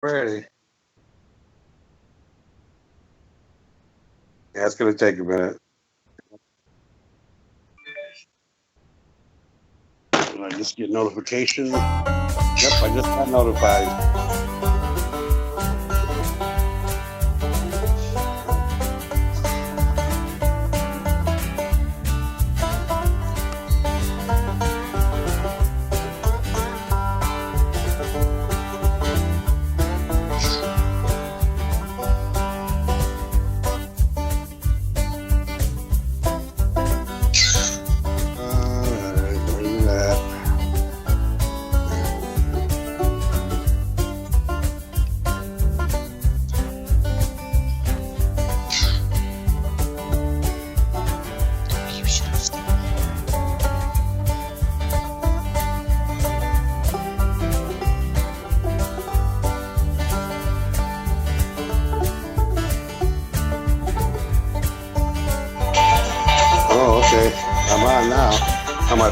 Ready. Yeah, it's going to take a minute. Did I just get notification? Yep, I just got notified.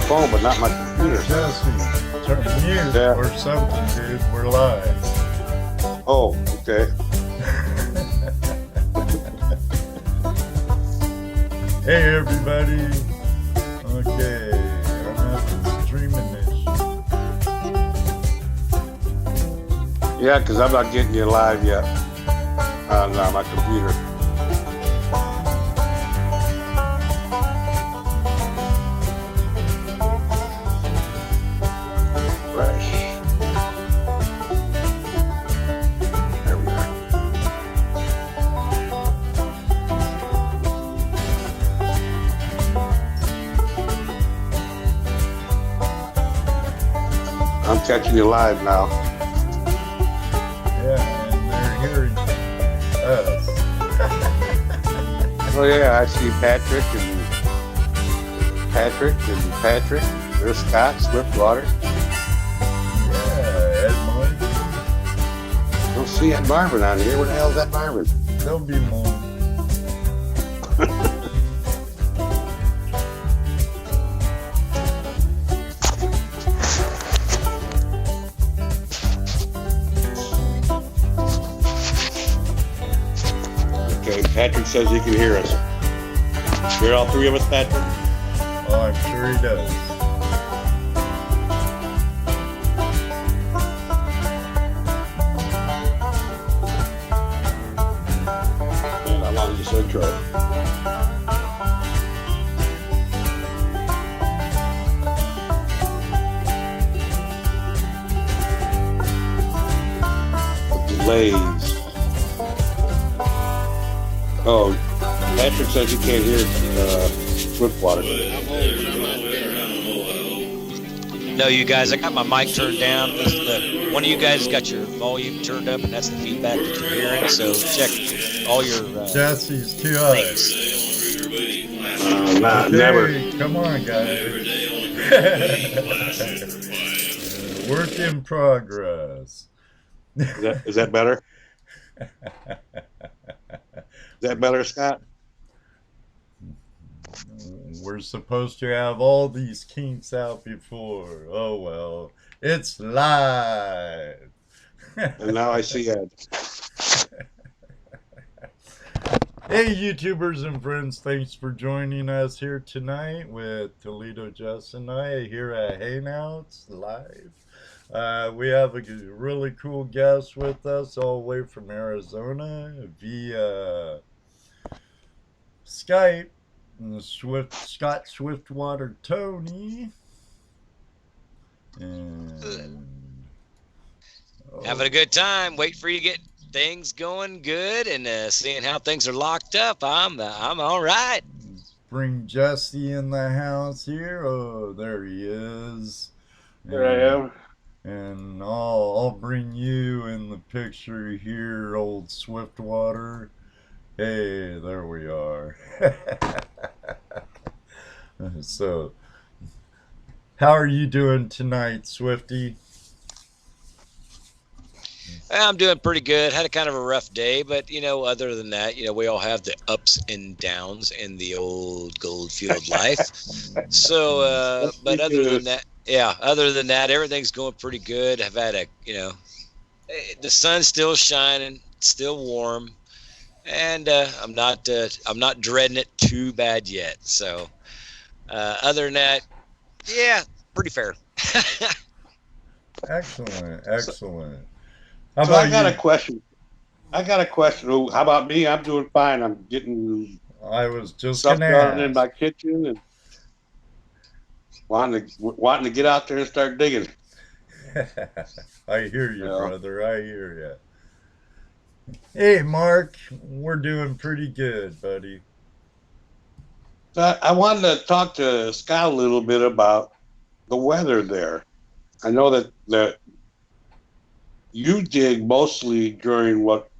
Phone, but not my computer. Jesse, turn mute or something, dude. We're live. Oh, okay. Hey, everybody. Okay, I'm having streaming issue. Yeah, because I'm not getting you live yet on my computer. Catching you live now. Yeah, and they're hearing us. Oh yeah, I see Patrick. There's Scott, Swiftwater. Yeah, Ed Marvin. Don't see Ed Marvin on here. Where the hell is that Marvin? There'll be more. Patrick says he can hear us. Hear all three of us, Patrick? Oh, I'm sure he does. And how long is this intro? Delays. Oh, Patrick says you can't hear Swiftwater. No, you guys, I got my mic turned down. One of you guys got your volume turned up, and that's the feedback that you're hearing. So check all your Jesse's too high. Never. Come on, guys. Work in progress. Is that better? Is that better, Scott? We're supposed to have all these kinks out before. Oh, well. It's live. And now I see Ed. Hey, YouTubers and friends. Thanks for joining us here tonight with ToledoJess and I here at Hangouts Live. We have a really cool guest with us all the way from Arizona via Skype, Scott Swiftwater Toney. And having a good time. Wait for you to get things going good and seeing how things are locked up. I'm all right. Bring Jesse in the house here. Oh, there he is. There I am. And I'll bring you in the picture here, old Swiftwater. Hey, there we are. So, how are you doing tonight, Swifty? I'm doing pretty good. Had a kind of a rough day, but other than that, we all have the ups and downs in the old Goldfield life. So, but other than that, everything's going pretty good. I've had a The sun's still shining, still warm, and I'm not dreading it too bad yet. So other than that, yeah, pretty fair. Excellent, So, excellent. How so I about got a you? question. I got a question. Oh, how about me? I'm doing fine. I'm getting I was just stuff gonna done in ask. my kitchen and wanting to get out there and start digging. I hear You you, know, brother. I hear you. Hey, Mark, we're doing pretty good, buddy. so I wanted to talk to Scott a little bit about the weather there. I know that you dig mostly during what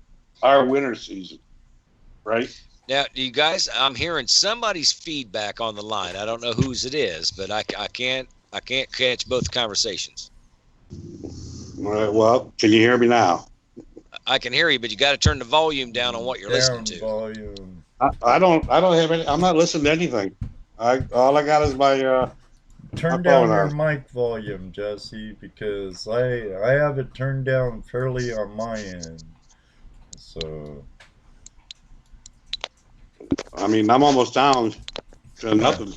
our winter season, right? Now, you guys, I'm hearing somebody's feedback on the line. I don't know whose it is, but I can't catch both conversations. All right, well, can you hear me now? I can hear you, but you got to turn the volume down on what you're listening Down to. volume. I don't have any. I'm not listening to anything. All I got is my Turn phone down your on. mic volume, Jesse, because I have it turned down fairly on my end. So I mean, I'm almost down to nothing.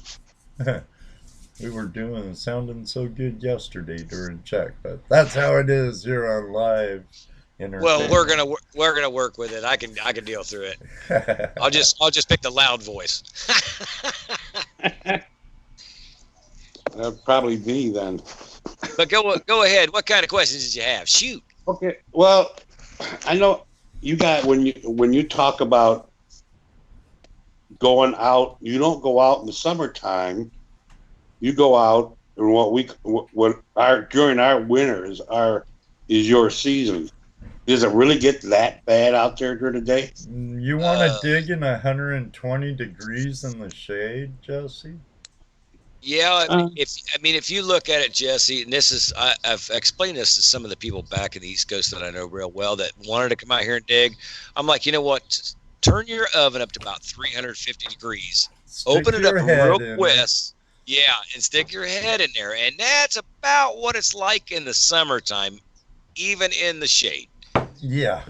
we were sounding so good yesterday during check, but that's how it is here on live Well, entertainment. we're gonna work with it. I can deal through it. I'll just pick the loud voice. That'd probably be then. But go ahead. What kind of questions did you have? Shoot. Okay. Well, I know you got when you talk about going out, you don't go out in the summertime. You go out and what our during our winters is your season. Does it really get that bad out there during the day? You want to Uh, dig in 120 degrees in the shade, Jesse? yeah. Uh, If you look at it, Jesse, and this is I've explained this to some of the people back in the East Coast that I know real well that wanted to come out here and dig. I'm like, you know what? Turn your oven up to about 350 degrees. Stick Open it up your real head in quick. it. Yeah, and stick your head in there. And that's about what it's like in the summertime, even in the shade. Yeah.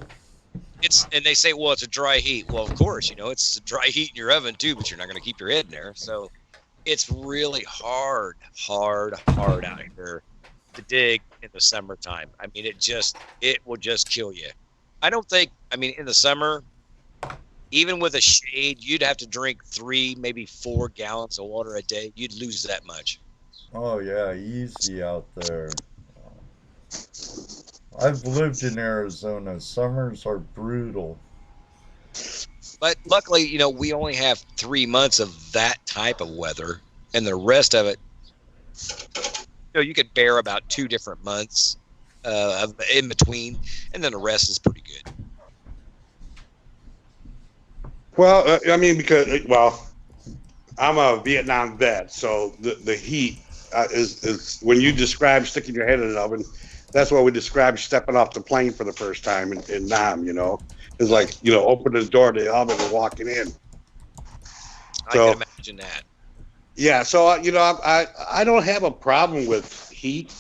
And they say, well, it's a dry heat. Well, of course, it's a dry heat in your oven too, but you're not going to keep your head in there. So it's really hard out here to dig in the summertime. I mean, it will just kill you. In the summer, even with a shade, you'd have to drink 3, maybe 4 gallons of water a day. You'd lose that much. Oh, yeah, easy out there. I've lived in Arizona. Summers are brutal. But luckily, we only have 3 months of that type of weather, and the rest of it, you could bear about 2 different months in between, and then the rest is pretty good. well, I mean, I'm a Vietnam vet, so the heat is when you describe sticking your head in an oven. That's what we describe stepping off the plane for the first time in Nam. It's like open the door to the oven and walking in. I So can imagine that. yeah, so I don't have a problem with heat.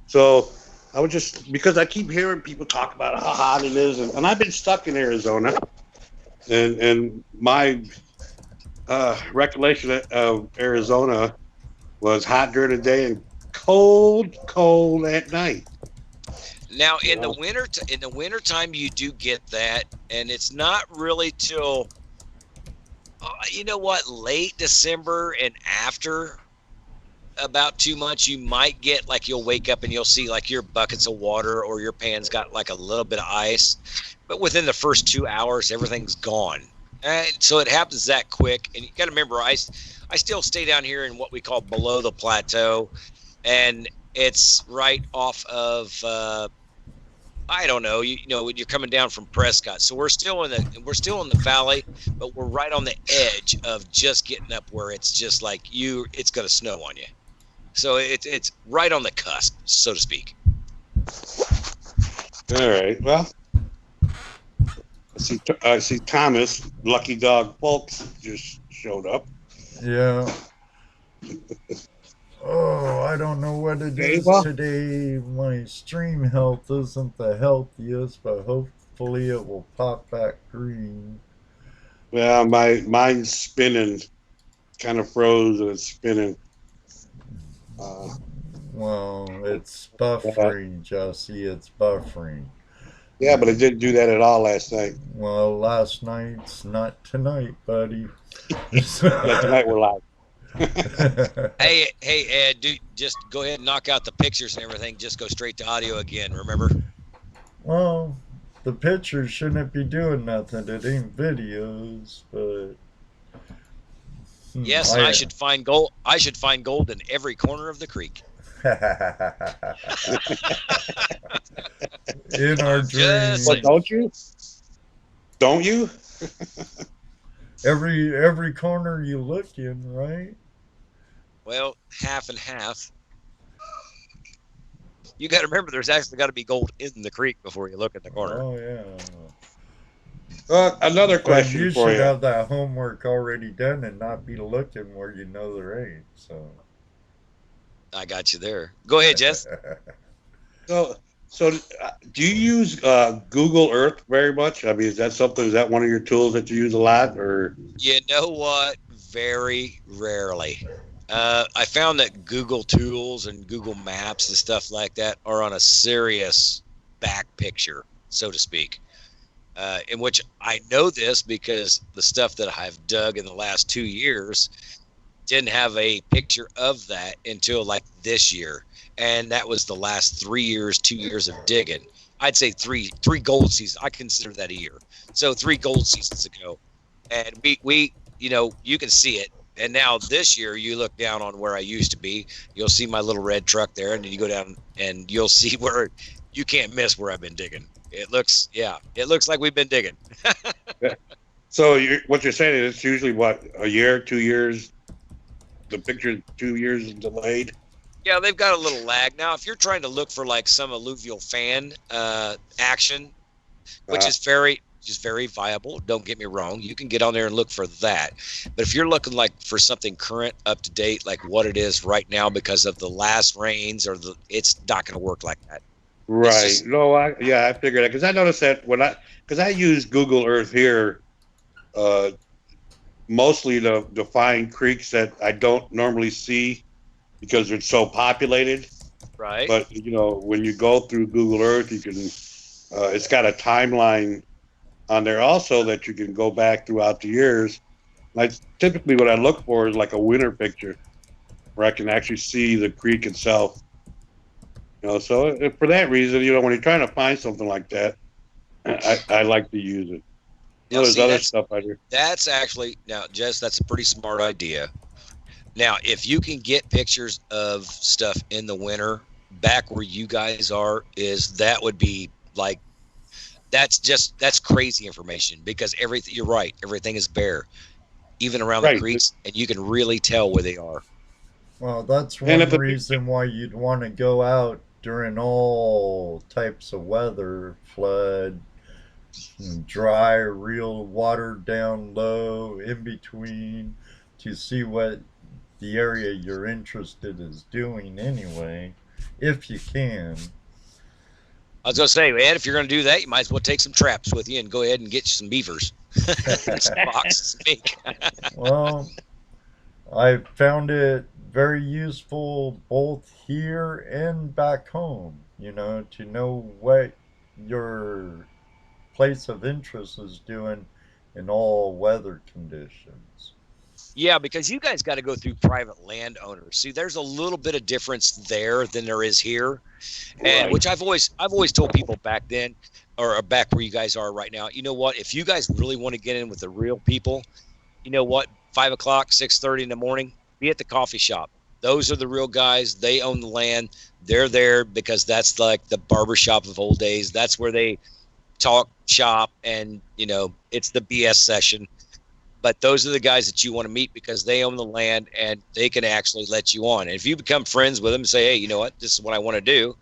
So I would just because I keep hearing people talk about how hot it is, and I've been stuck in Arizona, and my recollection of Arizona was hot during the day and cold at night. Now, in the wintertime, you do get that, and it's not really till late December and after about 2 months, you might get like you'll wake up and you'll see like your buckets of water or your pan's got like a little bit of ice, but within the first 2 hours, everything's gone. And so it happens that quick. And you got to remember, I still stay down here in what we call below the plateau, and it's right off of I don't know. You're coming down from Prescott, so we're still in the valley, but we're right on the edge of just getting up where it's just like it's going to snow on you. So it's right on the cusp, so to speak. All right. Well, I see Thomas, Lucky Dog Folks, just showed up. Yeah. Oh, I don't know what it is Ava? today. My stream health isn't the healthiest, but hopefully it will pop back green. Yeah, mine's spinning. Kind of froze and it's spinning. Well, it's Uh, buffering, Jesse. It's buffering. yeah, but it didn't do that at all last night. Well, last night's not tonight, buddy. Yeah, tonight we're live. Hey, Ed, just go ahead and knock out the pictures and everything. Just go straight to audio again. Remember? Well, the pictures shouldn't be doing nothing. It ain't videos, but Yes, and I should find gold. I should find gold in every corner of the creek. In our dreams. But don't you? Don't you? Every corner you look in, right? Well, half and half. You got to remember, there's actually got to be gold in the creek before you look at the corner. Oh yeah. Another But question you for should you. have that homework already done and not be looking where you know there ain't. So. I got you there. Go ahead, Jess. So do you use Google Earth very much? I mean, is that one of your tools that you use a lot, or? You know what? Very rarely. I found that Google Tools and Google Maps and stuff like that are on a serious back picture, so to speak. In which I know this because the stuff that I've dug in the last 2 years didn't have a picture of that until like this year. And that was the last 3 years, 2 years of digging. I'd say three gold seasons. I consider that a year. So 3 gold seasons ago. And we you can see it. And now this year, you look down on where I used to be, you'll see my little red truck there, and then you go down and you'll see where you can't miss where I've been digging. It looks like we've been digging. So what you're saying is it's usually what, a year, 2 years? The picture 2 years delayed. Yeah, they've got a little lag now. If you're trying to look for like some alluvial fan action, which is very viable. Don't get me wrong. You can get on there and look for that. But if you're looking like for something current, up to date, like what it is right now because of the last rains it's not going to work like that. Right. No, I figured that because I noticed that because I use Google Earth here, mostly to find creeks that I don't normally see because it's so populated. Right. But when you go through Google Earth, you can. It's got a timeline on there also that you can go back throughout the years. Like typically, what I look for is like a winter picture where I can actually see the creek itself. So for that reason, when you're trying to find something like that, I like to use it. There's other stuff I do. That's actually, now, Jess, that's a pretty smart idea. Now, if you can get pictures of stuff in the winter back where you guys are, that would be like, that's crazy information because you're right, everything is bare, even around the creeks, and you can really tell where they are. Well, that's one reason why you'd want to go out during all types of weather, flood, dry, real water down low, in between, to see what the area you're interested is doing anyway, if you can. I was going to say, Ed, if you're going to do that, you might as well take some traps with you and go ahead and get you some beavers. Some boxes. Well, I found it very useful both here and back home, to know what your place of interest is doing in all weather conditions. Yeah, because you guys got to go through private landowners. See, there's a little bit of difference there than there is here, and which I've always told people back then, or back where you guys are right now. You know what? If you guys really want to get in with the real people, you know what? 5 o'clock, 6:30 in the morning, be at the coffee shop. Those are the real guys. They own the land. They're there because that's like the barbershop of old days. That's where they talk shop, and it's the BS session. But those are the guys that you want to meet because they own the land and they can actually let you on. And if you become friends with them and say, hey, you know what, this is what I want to do.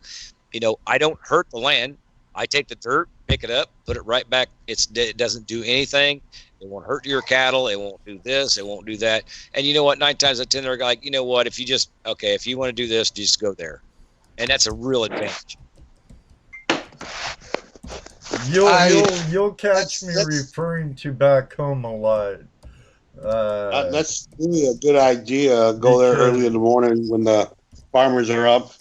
I don't hurt the land. I take the dirt, pick it up, put it right back. It doesn't do anything. It won't hurt your cattle. It won't do this. It won't do that. And you know what? 9 times out of 10, they're like, you know what? If you just, okay, if you want to do this, just go there. And that's a real advantage. You'll catch me referring to back home a lot. That's really a good idea. Go there early in the morning when the farmers are up,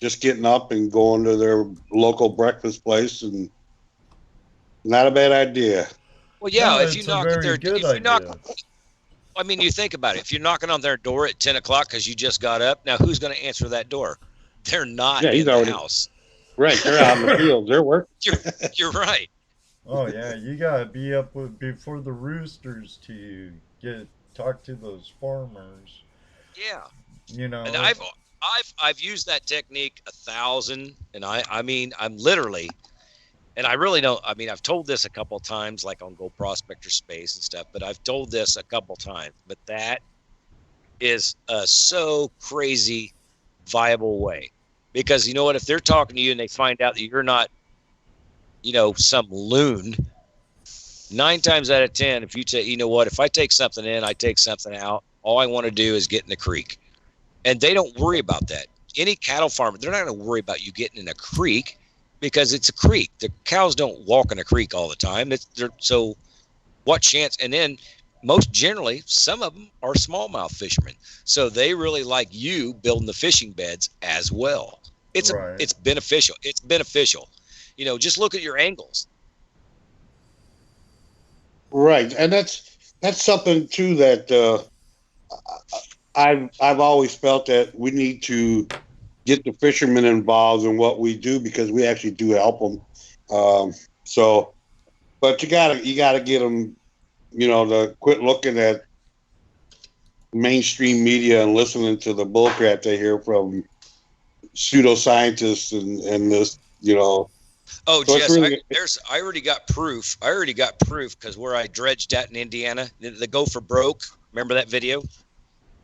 just getting up and going to their local breakfast place, and not a bad idea. Well, yeah, No, if you knock at their, I mean, you think about it. If you're knocking on their door at 10 o'clock because you just got up, now who's going to answer that door? They're not in the house. Right, they're out in the field. They're working. You're right. Oh yeah, you gotta be up before the roosters to talk to those farmers. Yeah, you know. And I've used that technique 1,000, and I mean I'm literally, and I really don't. I mean I've told this a couple times, like on Gold Prospectors Space and stuff, but I've told this a couple times. But that is a so crazy viable way, because you know what? If they're talking to you and they find out that you're not, you know, some loon, 9 times out of 10, if you take, you know what, if I take something in, I take something out, all I want to do is get in the creek. And they don't worry about that. Any cattle farmer, they're not going to worry about you getting in a creek, because it's a creek. The cows don't walk in a creek all the time. So what chance? And then most generally, some of them are smallmouth fishermen. So they really like you building the fishing beds as well. It's beneficial. It's beneficial. You know, just look at your angles. Right, and that's something too that I've always felt that we need to get the fishermen involved in what we do, because we actually do help them. But you gotta get them, you know, to quit looking at mainstream media and listening to the bullcrap they hear from pseudoscientists and this, you know. Oh, so Jess, really, I already got proof. Because where I dredged at in Indiana, the Go for Broke. Remember that video?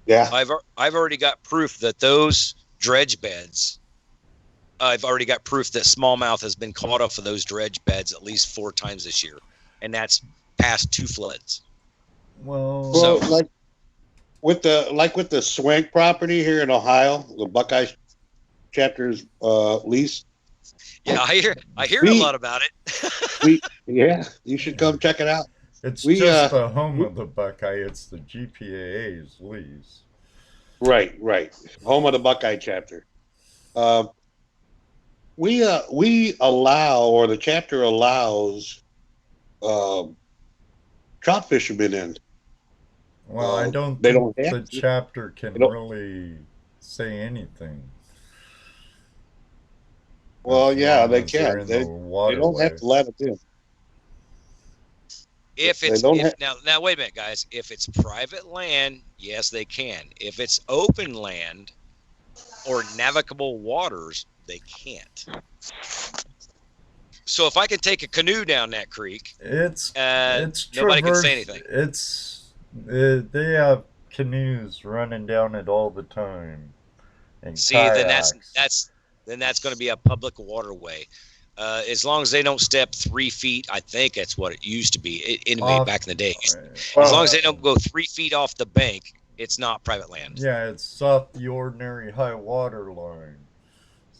Yeah. I've already got proof that those dredge beds. I've already got proof that smallmouth has been caught off of those dredge beds at least 4 times this year, and that's past 2 floods. Well, like with the Swank property here in Ohio, the Buckeye chapter's lease. Yeah, I hear a lot about it. You should come check it out. It's just the home of the Buckeye. It's the GPAA's lease. Right. Home of the Buckeye chapter. We allow, or the chapter allows, trout fishermen in. Well, I don't think the chapter can really say anything. Well, yeah, they can. They don't have to let it in. Now wait a minute, guys. If it's private land, yes, they can. If it's open land or navigable waters, they can't. So if I can take a canoe down that creek, it's nobody can say anything. They have canoes running down it all the time. And see, kayaks. then that's going to be a public waterway. As long as they don't step 3 feet, I think that's what it used to be. Anyway, back in the day, as long as they don't go 3 feet off the bank, it's not private land. Yeah, it's off the ordinary high water line.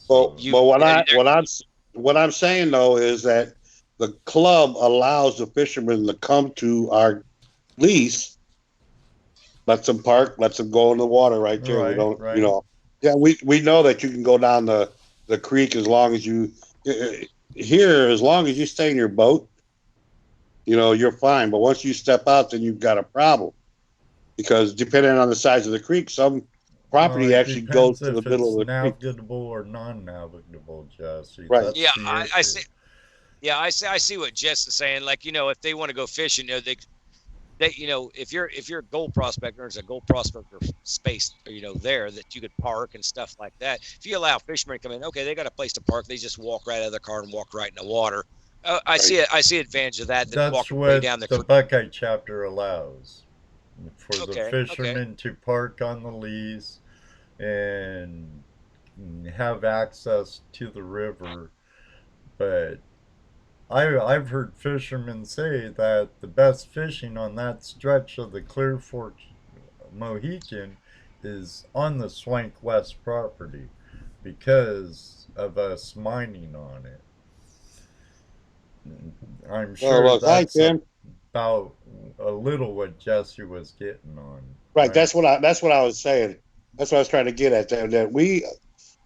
Well, what I'm saying though is that the club allows the fishermen to come to our lease, lets them park, lets them go in the water right there. You know. Yeah, we know that you can go down the creek as long as you stay in your boat, you know, you're fine. But once you step out, then you've got a problem, because depending on the size of the creek, some property actually goes to the middle of the creek. Navigable or non-navigable, Jesse. Right. Yeah, I see. Yeah, I see what Jess is saying. Like, you know, if they want to go fishing, you know, they you know, if you're a gold prospector, there's a Gold Prospector Space, you know, there that you could park and stuff like that. If you allow fishermen to come in, okay, they got a place to park. They just walk right out of their car and walk right in the water. I see advantage of that. That's walk what down the Buckeye chapter allows, for the fishermen to park on the lease and have access to the river, but I've heard fishermen say that the best fishing on that stretch of the Clear Fork Mohican is on the Swank West property because of us mining on it. I'm Well, sure look, hi that's Tim. about a little what Jesse was getting on. Right, that's what I was saying. That's what I was trying to get at. That we,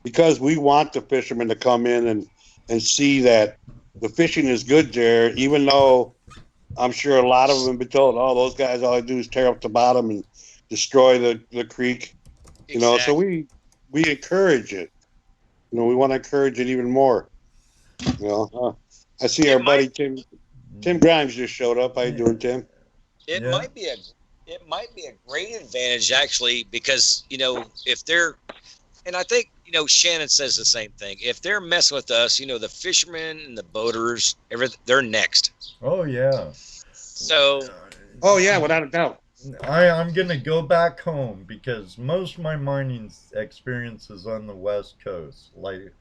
because we want the fishermen to come in and see that the fishing is good there, even though I'm sure a lot of them have been told, oh, those guys, all they do is tear up the bottom and destroy the creek. So Exactly. we encourage it. We want to encourage it even more. I see It our might buddy Tim Grimes just showed up. How you doing, Tim? it Yeah. might be a great advantage actually, because if they're, and I think Shannon says the same thing. If they're messing with us, the fishermen and the boaters, they're next. Oh yeah. So Oh yeah, without a doubt. I'm gonna go back home because most of my mining experience is on the West Coast. Like,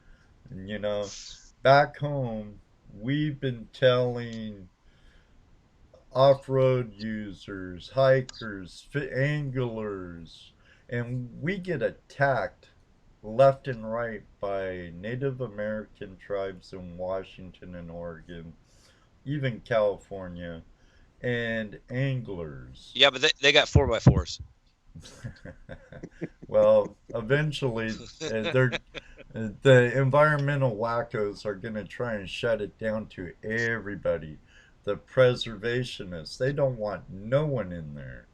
you know, back home, we've been telling off-road users, hikers, anglers, and we get attacked left and right by Native American tribes in Washington and Oregon, even California, and anglers. yeah, but they got 4x4s. Well, eventually, the environmental wackos are going to try and shut it down to everybody. The preservationists, they don't want no one in there.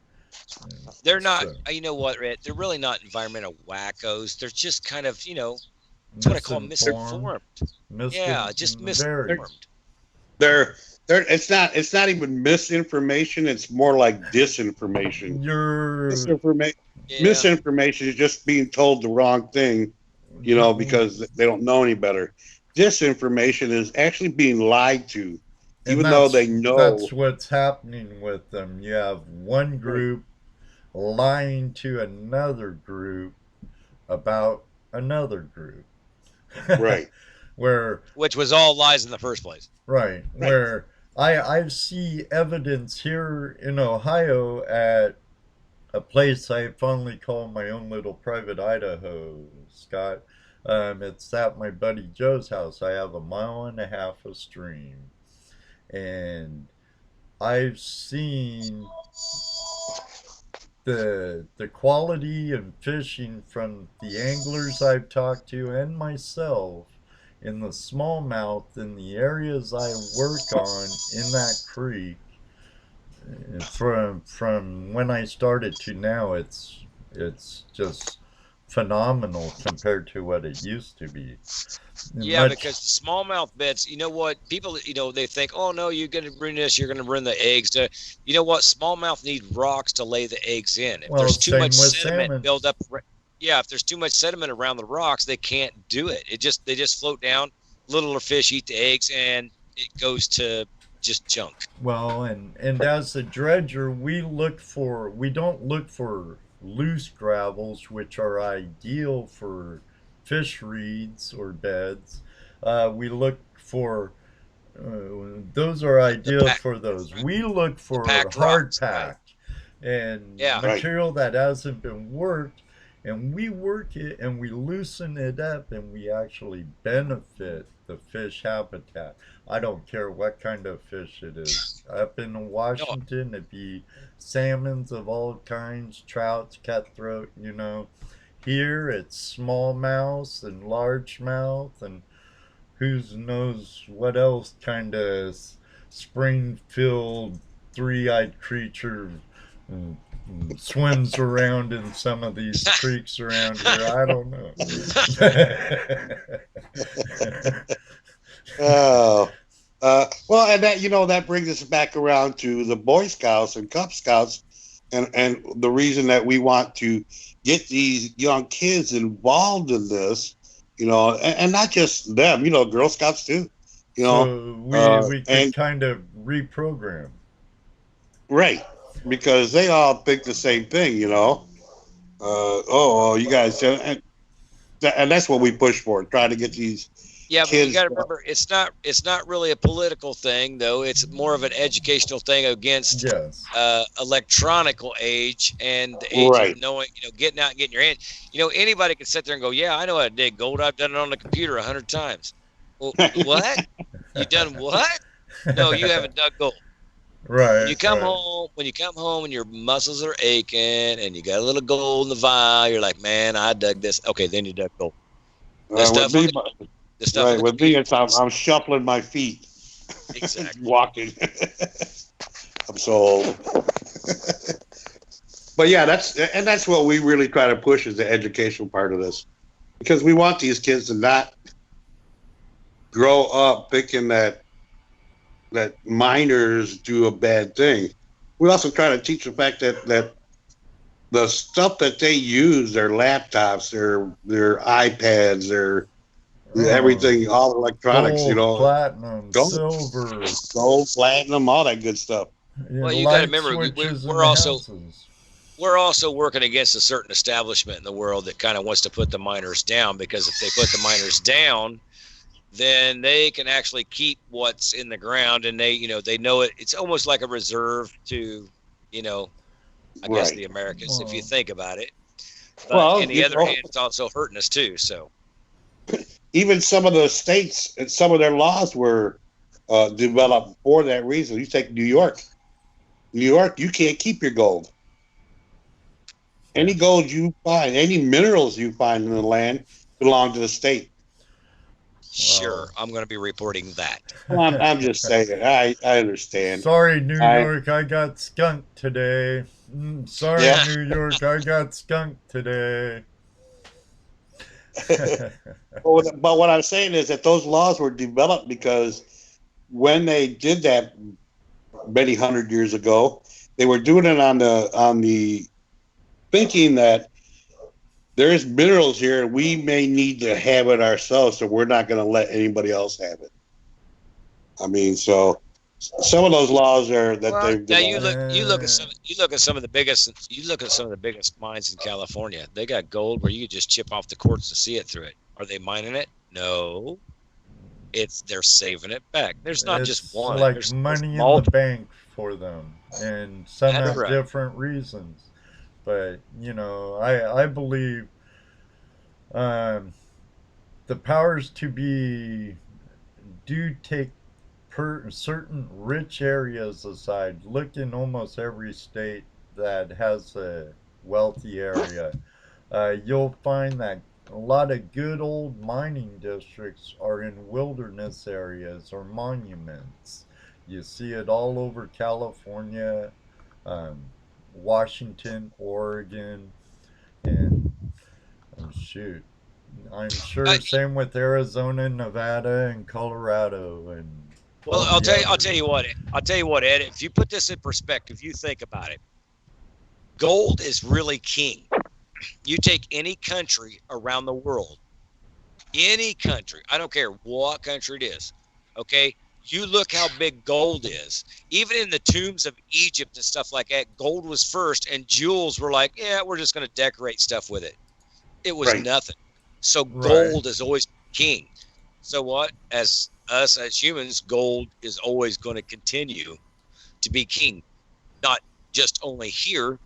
They're not. So, You know what, Red? They're really not environmental wackos. They're just kind of, that's what I call misinformed. Yeah, just very. misinformed. They're it's not even misinformation, it's more like disinformation. You're Yeah. Misinformation is just being told the wrong thing, because they don't know any better. Disinformation is actually being lied to, and even though they know. that's what's happening with them. You have one group lying to another group about another group. Right. Which was all lies in the first place. Right. Where I see evidence here in Ohio at a place I fondly call my own little private Idaho, Scott. It's at my buddy Joe's house. I have 1.5 miles of stream. And I've seen the quality of fishing from the anglers I've talked to and myself in the smallmouth in the areas I work on in that creek. From when I started to now, it's just phenomenal compared to what it used to be. Yeah, because the smallmouth beds, you know what? People, they think, oh no, you're going to ruin this, you're going to ruin the eggs. You know what? Smallmouth need rocks to lay the eggs in. If there's too much sediment built up, if there's too much sediment around the rocks, they can't do it. They just float down. Littler fish eat the eggs, and it goes to just junk. Well, and as a dredger, we don't look for loose gravels, which are ideal for fish reeds or beds. We look for those are ideal for those. We look for hard pack and material that hasn't been worked, and we work it and we loosen it up, and we actually benefit the fish habitat. I don't care what kind of fish it is. Up in Washington, it'd be salmons of all kinds, trouts, cutthroat, Here it's smallmouth and largemouth and who knows what else kind of spring-filled three-eyed creature swims around in some of these creeks around here. I don't know. Oh, well, and that brings us back around to the Boy Scouts and Cub Scouts, and the reason that we want to get these young kids involved in this, and not just them, Girl Scouts too, So we can kind of reprogram, right? Because they all think the same thing, you guys, and that's what we push for, try to get these Yeah, but you kids. got to remember, it's not really a political thing, though. It's more of an educational thing against Yes. electronical age and the age Right. of knowing, getting out and getting your hand. Anybody can sit there and go, yeah, I know how to dig gold. I've done it on the computer 100 times. Well, what? You done what? No, you haven't dug gold. Right. When you come home and your muscles are aching and you got a little gold in the vial, you're like, man, I dug this. Okay, then you dug gold. With me, it's I'm shuffling my feet. Exactly. Walking. I'm so old. But yeah, that's what we really try to push is the educational part of this, because we want these kids to not grow up thinking that minors do a bad thing. We also try to teach the fact that the stuff that they use, their laptops, their iPads, their everything, all electronics, gold, platinum, silver, gold, platinum, all that good stuff. Well, you got to remember, we're also working against a certain establishment in the world that kind of wants to put the miners down, because if they put the miners down, then they can actually keep what's in the ground, and they know it. It's almost like a reserve to, I guess the Americans, if you think about it. But on the other hand, it's also hurting us too. So even some of the states and some of their laws were developed for that reason. You take New York, you can't keep your gold. Any gold you find, any minerals you find in the land belong to the state. Sure, I'm going to be reporting that. I'm just saying. I understand. Sorry, New York, I got skunked today. Sorry, New York, I got skunked today. But what I'm saying is that those laws were developed because when they did that many hundred years ago, they were doing it on the thinking that there's minerals here and we may need to have it ourselves, so we're not going to let anybody else have it. I mean, so some of those laws are that they've. Now you look at some of the biggest mines in California. They got gold where you could just chip off the quartz to see it through it. Are they mining it? No. They're saving it back. There's not just one. Like there's money in the bank for them, and some have different reasons. But I believe the powers to be do take certain rich areas aside. Look in almost every state that has a wealthy area. You'll find that a lot of good old mining districts are in wilderness areas or monuments. You see it all over California, Washington, Oregon, and shoot, I'm sure same with Arizona, Nevada, and Colorado, and well, I'll tell you what, Ed. If you put this in perspective, you think about it. Gold is really king. You take any country around the world, any country, I don't care what country it is, okay? You look how big gold is. Even in the tombs of Egypt and stuff like that, gold was first, and jewels were like, yeah, we're just going to decorate stuff with it. It was nothing. So gold is always king. So what? As us, as humans, gold is always going to continue to be king. Not just only here,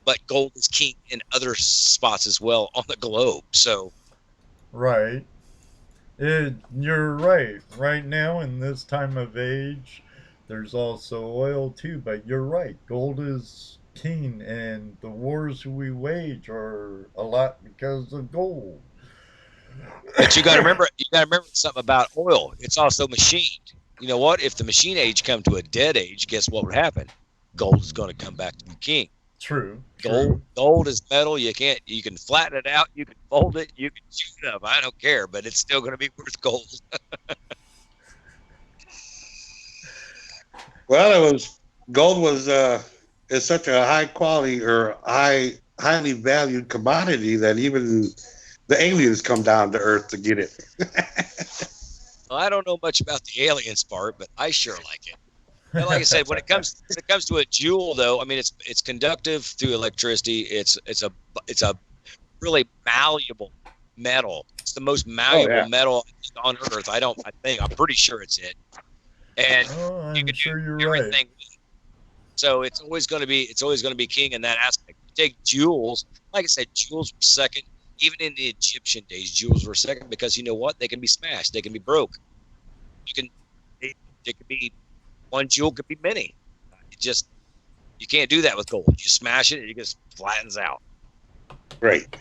but gold is king in other spots as well on the globe. So, you're right. Right now, in this time of age, there's also oil too. But you're right. Gold is king, and the wars we wage are a lot because of gold. But you got to remember something about oil. It's also machined. You know what? If the machine age come to a dead age, guess what would happen? Gold is going to come back to be king. True. Gold is metal. You can flatten it out. You can fold it. You can chew it up. I don't care, but it's still going to be worth gold. Well, gold is such a high quality or highly valued commodity that even the aliens come down to Earth to get it. Well, I don't know much about the aliens part, but I sure like it. And like I said, when it comes to a jewel, though, I mean it's conductive through electricity. It's a really malleable metal. It's the most malleable yeah. metal on Earth. I'm pretty sure it's it. And you I'm can sure do you're right. everything. So it's always going to be king in that aspect. You take jewels, like I said, jewels were second. Even in the Egyptian days, jewels were second because you know what? They can be smashed. They can be broke. It could be one jewel, could be many. You can't do that with gold. You smash it, it just flattens out. Great.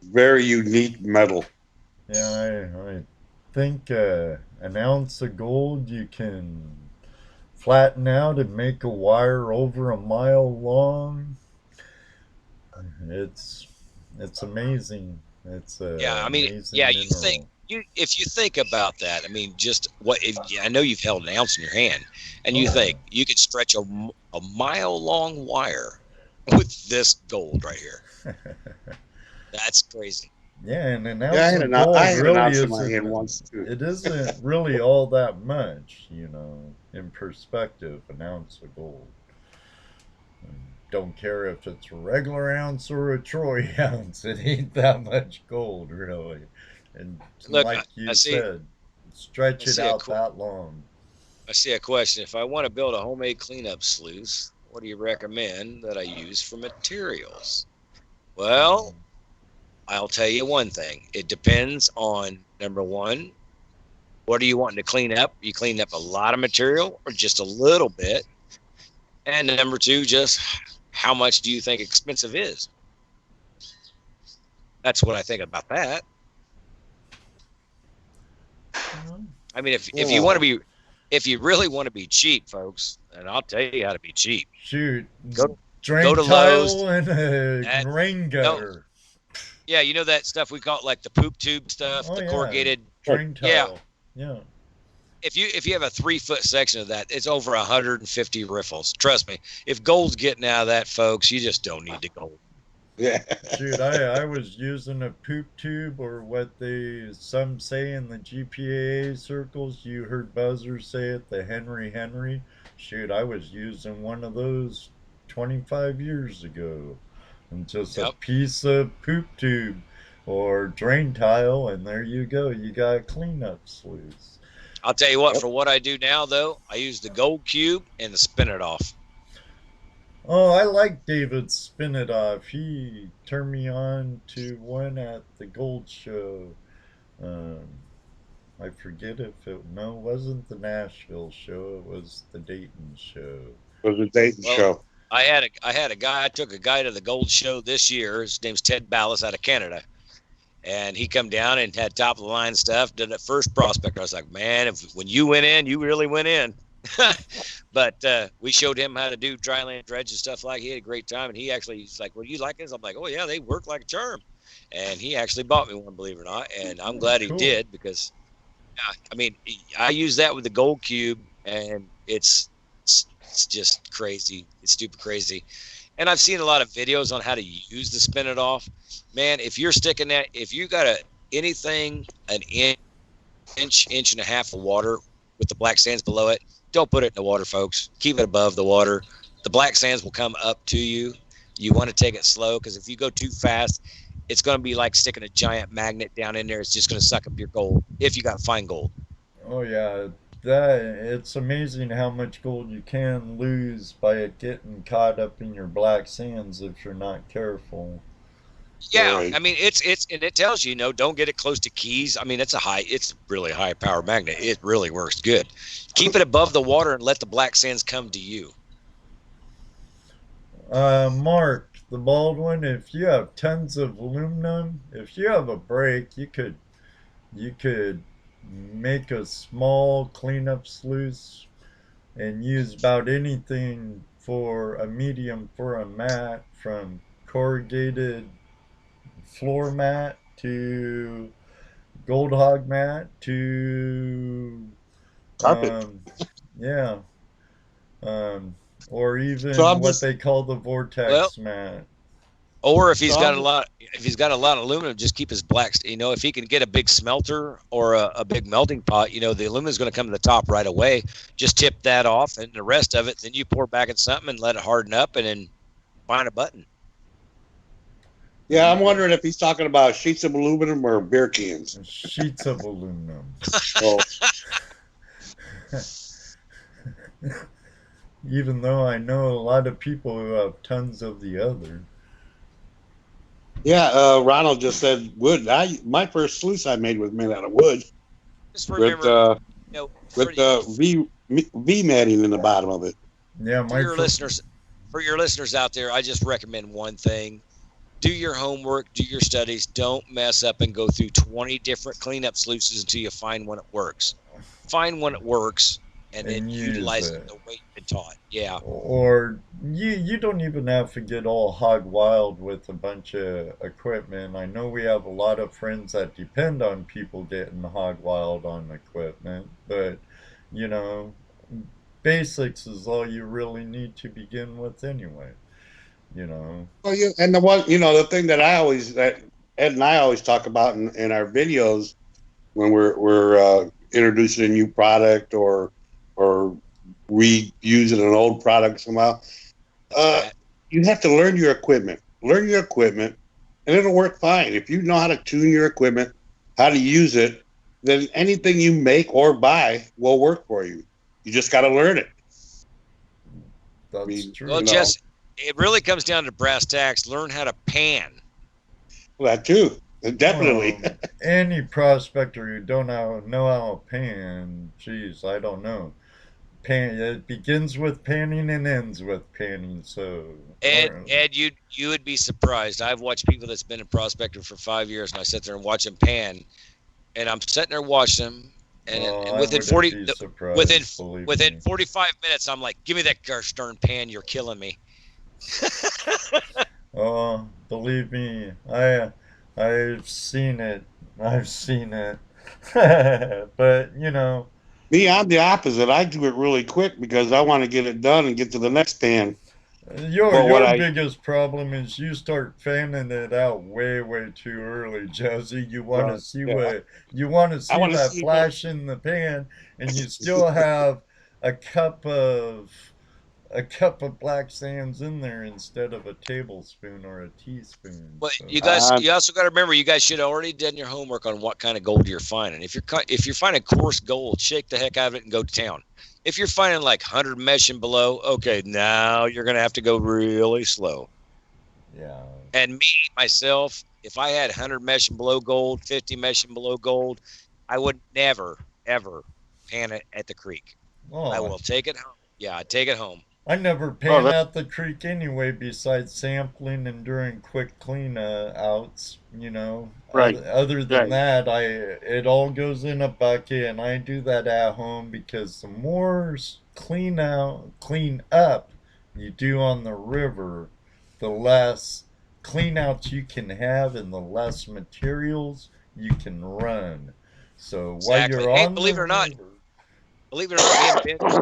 Very unique metal. Yeah, I think an ounce of gold you can flatten out and make a wire over a mile long. It's amazing. It's Yeah, I mean, amazing yeah, mineral. if you think about that, I mean, just I know you've held an ounce in your hand, and you think you could stretch a mile long wire with this gold right here. That's crazy. Yeah, and an Yeah, ounce of gold I had an really ounce in my isn't. hand once too. It isn't really all that much, in perspective. An ounce of gold. Don't care if it's a regular ounce or a troy ounce. It ain't that much gold, really. And Look, like you I see, said, stretch I it see a out that long. I see a question. If I want to build a homemade cleanup sluice, what do you recommend that I use for materials? Well, I'll tell you one thing. It depends on, number one, what are you wanting to clean up? You clean up a lot of material or just a little bit? And number two, just how much do you think expensive is? That's what I think about that. I mean, if you want to be, if you really want to be cheap, folks, and I'll tell you how to be cheap. Shoot, Go drain to tile Lowe's and a rain gutter. Yeah, you know that stuff we call it like the poop tube stuff, the corrugated drain tile. Yeah. If you have a 3-foot section of that, it's over 150 riffles. Trust me. If gold's getting out of that, folks, you just don't need to gold. Yeah. Shoot, I was using a poop tube, or what some say in the GPAA circles. You heard Buzzer say it, the Henry. Shoot, I was using one of those 25 years ago. And just a piece of poop tube or drain tile, and there you go. You got a cleanup sluice. I'll tell you what, for what I do now, though, I use the gold cube and the spin it off. Oh, I like David's spin it off. He turned me on to one at the gold show. I forget if it wasn't the Nashville show. It was the Dayton show. It was the Dayton show. I had a guy. I took a guy to the gold show this year. His name's Ted Ballas out of Canada, and he come down and had top of the line stuff. Did it first prospector. I was like, man, when you went in, you really went in. But we showed him how to do dry land dredge and stuff like. He had a great time, and he's like, well, you like this? I'm like, oh yeah, they work like a charm. And he actually bought me one, believe it or not, and I'm glad he did, because I mean, I use that with the gold cube, and it's just crazy. It's stupid crazy. And I've seen a lot of videos on how to use the spin it off. Man, if you're sticking that, if you got anything an inch and a half of water with the black sands below it, don't put it in the water, folks. Keep it above the water. The black sands will come up to you. You want to take it slow, because if you go too fast, it's going to be like sticking a giant magnet down in there. It's just going to suck up your gold if you got fine gold. Oh yeah. It's amazing how much gold you can lose by it getting caught up in your black sands if you're not careful. Yeah, right. I mean, it's and it tells you, don't get it close to keys. I mean, it's really high power magnet. It really works good. Keep it above the water and let the black sands come to you. Mark, the Baldwin, if you have tons of aluminum, if you have a break, you could make a small cleanup sluice and use about anything for a medium for a mat, from corrugated floor mat to gold hog mat to or even what they call the vortex mat. Or if he's got a lot of aluminum, just keep his blacks. If he can get a big smelter or a big melting pot, the aluminum is going to come to the top right away. Just tip that off, and the rest of it, then you pour back in something and let it harden up, and then find a button. Yeah, I'm wondering if he's talking about sheets of aluminum or beer cans. Sheets of aluminum. Oh, Even though I know a lot of people who have tons of the other. yeah. Ronald just said wood. My first sluice I made was made out of wood Just remember, you know, with V matting in the bottom of it. Yeah, for your listeners out there, I just recommend one thing. Do your homework, do your studies. Don't mess up and go through 20 different cleanup sluices until you find one that works. Find one that works and then utilize it the way you've been taught. Yeah. Or you don't even have to get all hog wild with a bunch of equipment. I know we have a lot of friends that depend on people getting hog wild on equipment, but you know, basics is all you really need to begin with anyway. You know. Well, and the thing that Ed and I always talk about in our videos when we're introducing a new product or reusing an old product somehow, you have to learn your equipment. Learn your equipment, and it'll work fine. If you know how to tune your equipment, how to use it, then anything you make or buy will work for you. You just got to learn it. That's true. Well, Jess, it really comes down to brass tacks. Learn how to pan. Well, that too. Definitely. Any prospector who don't know how to pan, geez, I don't know. It begins with panning and ends with panning. So Ed, you would be surprised. I've watched people that's been a prospector for 5 years, and I sit there and watch them pan, and I'm sitting there watching them, and within 45 minutes, I'm like, give me that gosh darn pan, you're killing me. Oh, believe me, I've seen it. But you know. Me, I'm the opposite. I do it really quick because I want to get it done and get to the next pan. Your biggest problem is you start fanning it out way too early, Jesse. You want to see that flash in the pan, and you still have a cup of black sands in there instead of a tablespoon or a teaspoon. But you guys, you also got to remember, you guys should have already done your homework on what kind of gold you're finding. If you're finding coarse gold, shake the heck out of it and go to town. If you're finding like 100 mesh and below, okay, now you're gonna have to go really slow. Yeah. And me myself, if I had 100 mesh and below gold, 50 mesh and below gold, I would never ever pan it at the creek. Oh. I will take it home. Yeah, I take it home. I never pan out the creek anyway, besides sampling and during quick clean outs, you know. Right. Other than that, it all goes in a bucket, and I do that at home because the more clean up you do on the river, the less clean outs you can have and the less materials you can run. So while you're on believe it or not,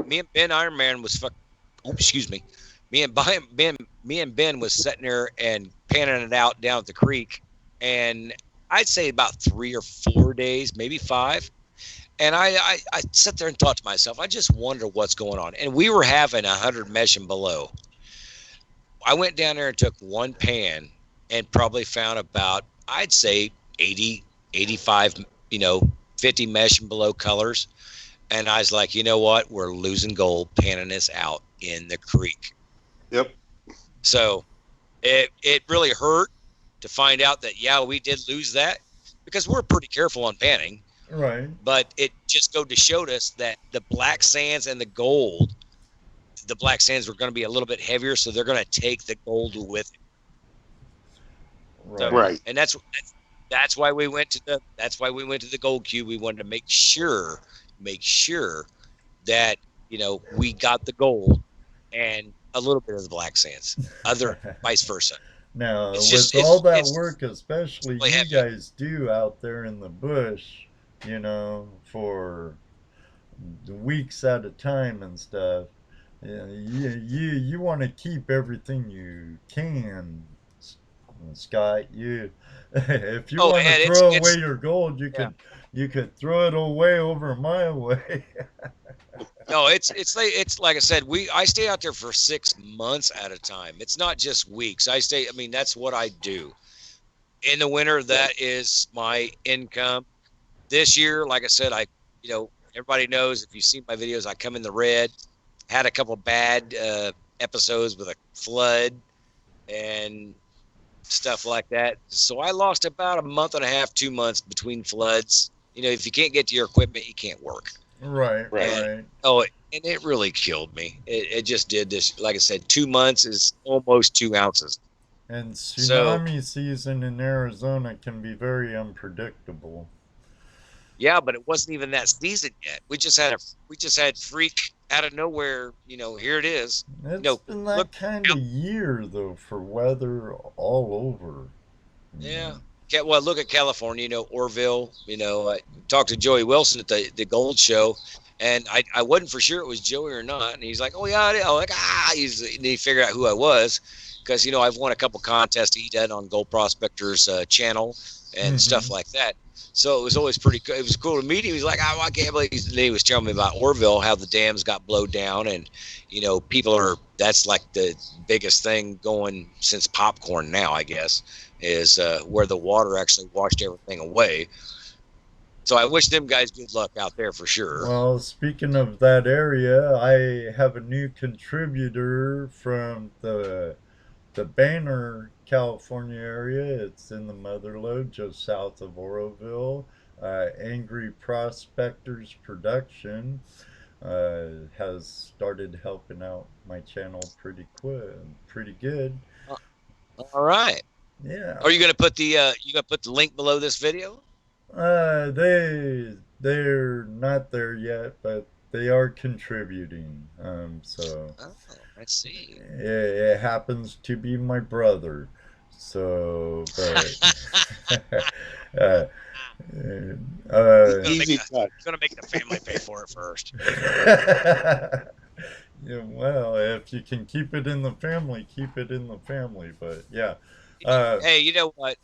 me and Ben Ironman was excuse me. Me and Ben was sitting there and panning it out down at the creek, and I'd say about 3 or 4 days, maybe 5. And I sat there and thought to myself, I just wonder what's going on. And we were having 100 mesh and below. I went down there and took one pan and probably found about, I'd say 80, 85, 50 mesh and below colors. And I was like, you know what? We're losing gold panning this out in the creek. Yep. So it really hurt to find out that, yeah, we did lose that because we're pretty careful on panning. Right. But it just showed us that the black sands and the gold, the black sands were going to be a little bit heavier, so they're going to take the gold with it. Right. So, Right. And that's why we went to the gold cube. We wanted to make sure that we got the gold and a little bit of the black sands, vice versa. Now, It's with all that it's work, especially really you heavy. guys do out there in the bush, for weeks at a time and stuff, you want to keep everything you can, Scott. If you want to throw away your gold, you could throw it away over my way. No, it's like I said, I stay out there for 6 months at a time. It's not just weeks. That's what I do. in the winter, that is my income. This year, like I said, everybody knows, if you see my videos, I come in the red. Had a couple bad episodes with a flood and stuff like that. So I lost about a month and a half, 2 months between floods. If you can't get to your equipment, you can't work. Right. And it really killed me. It just did this. Like I said, 2 months is almost 2 ounces. And tsunami season in Arizona can be very unpredictable. Yeah, but it wasn't even that season yet. We just had freak out of nowhere. Here it is. It's been that kind of year though for weather all over. Yeah. Well, look at California. Orville. I talked to Joey Wilson at the Gold Show, and I wasn't for sure it was Joey or not. And he's like, "Oh yeah," I'm like, and he figured out who I was, because I've won a couple contests he did on Gold Prospectors channel and stuff like that. So it was always pretty cool. It was cool to meet him. He's like, "Oh, I can't believe." And he was telling me about Orville, how the dams got blowed down, and that's like the biggest thing going since popcorn now, I guess, is where the water actually washed everything away. So I wish them guys good luck out there for sure. Well, speaking of that area, I have a new contributor from the Banner, California area. It's in the Motherlode, just south of Oroville. Angry Prospectors Production has started helping out my channel pretty good. All right. Yeah. Are you gonna put the link below this video? They're not there yet, but they are contributing. So. Oh, I see. It happens to be my brother. So, but. Easy cut. Gonna make the family pay for it first. Yeah, well, if you can keep it in the family, keep it in the family. But yeah. Hey, you know what?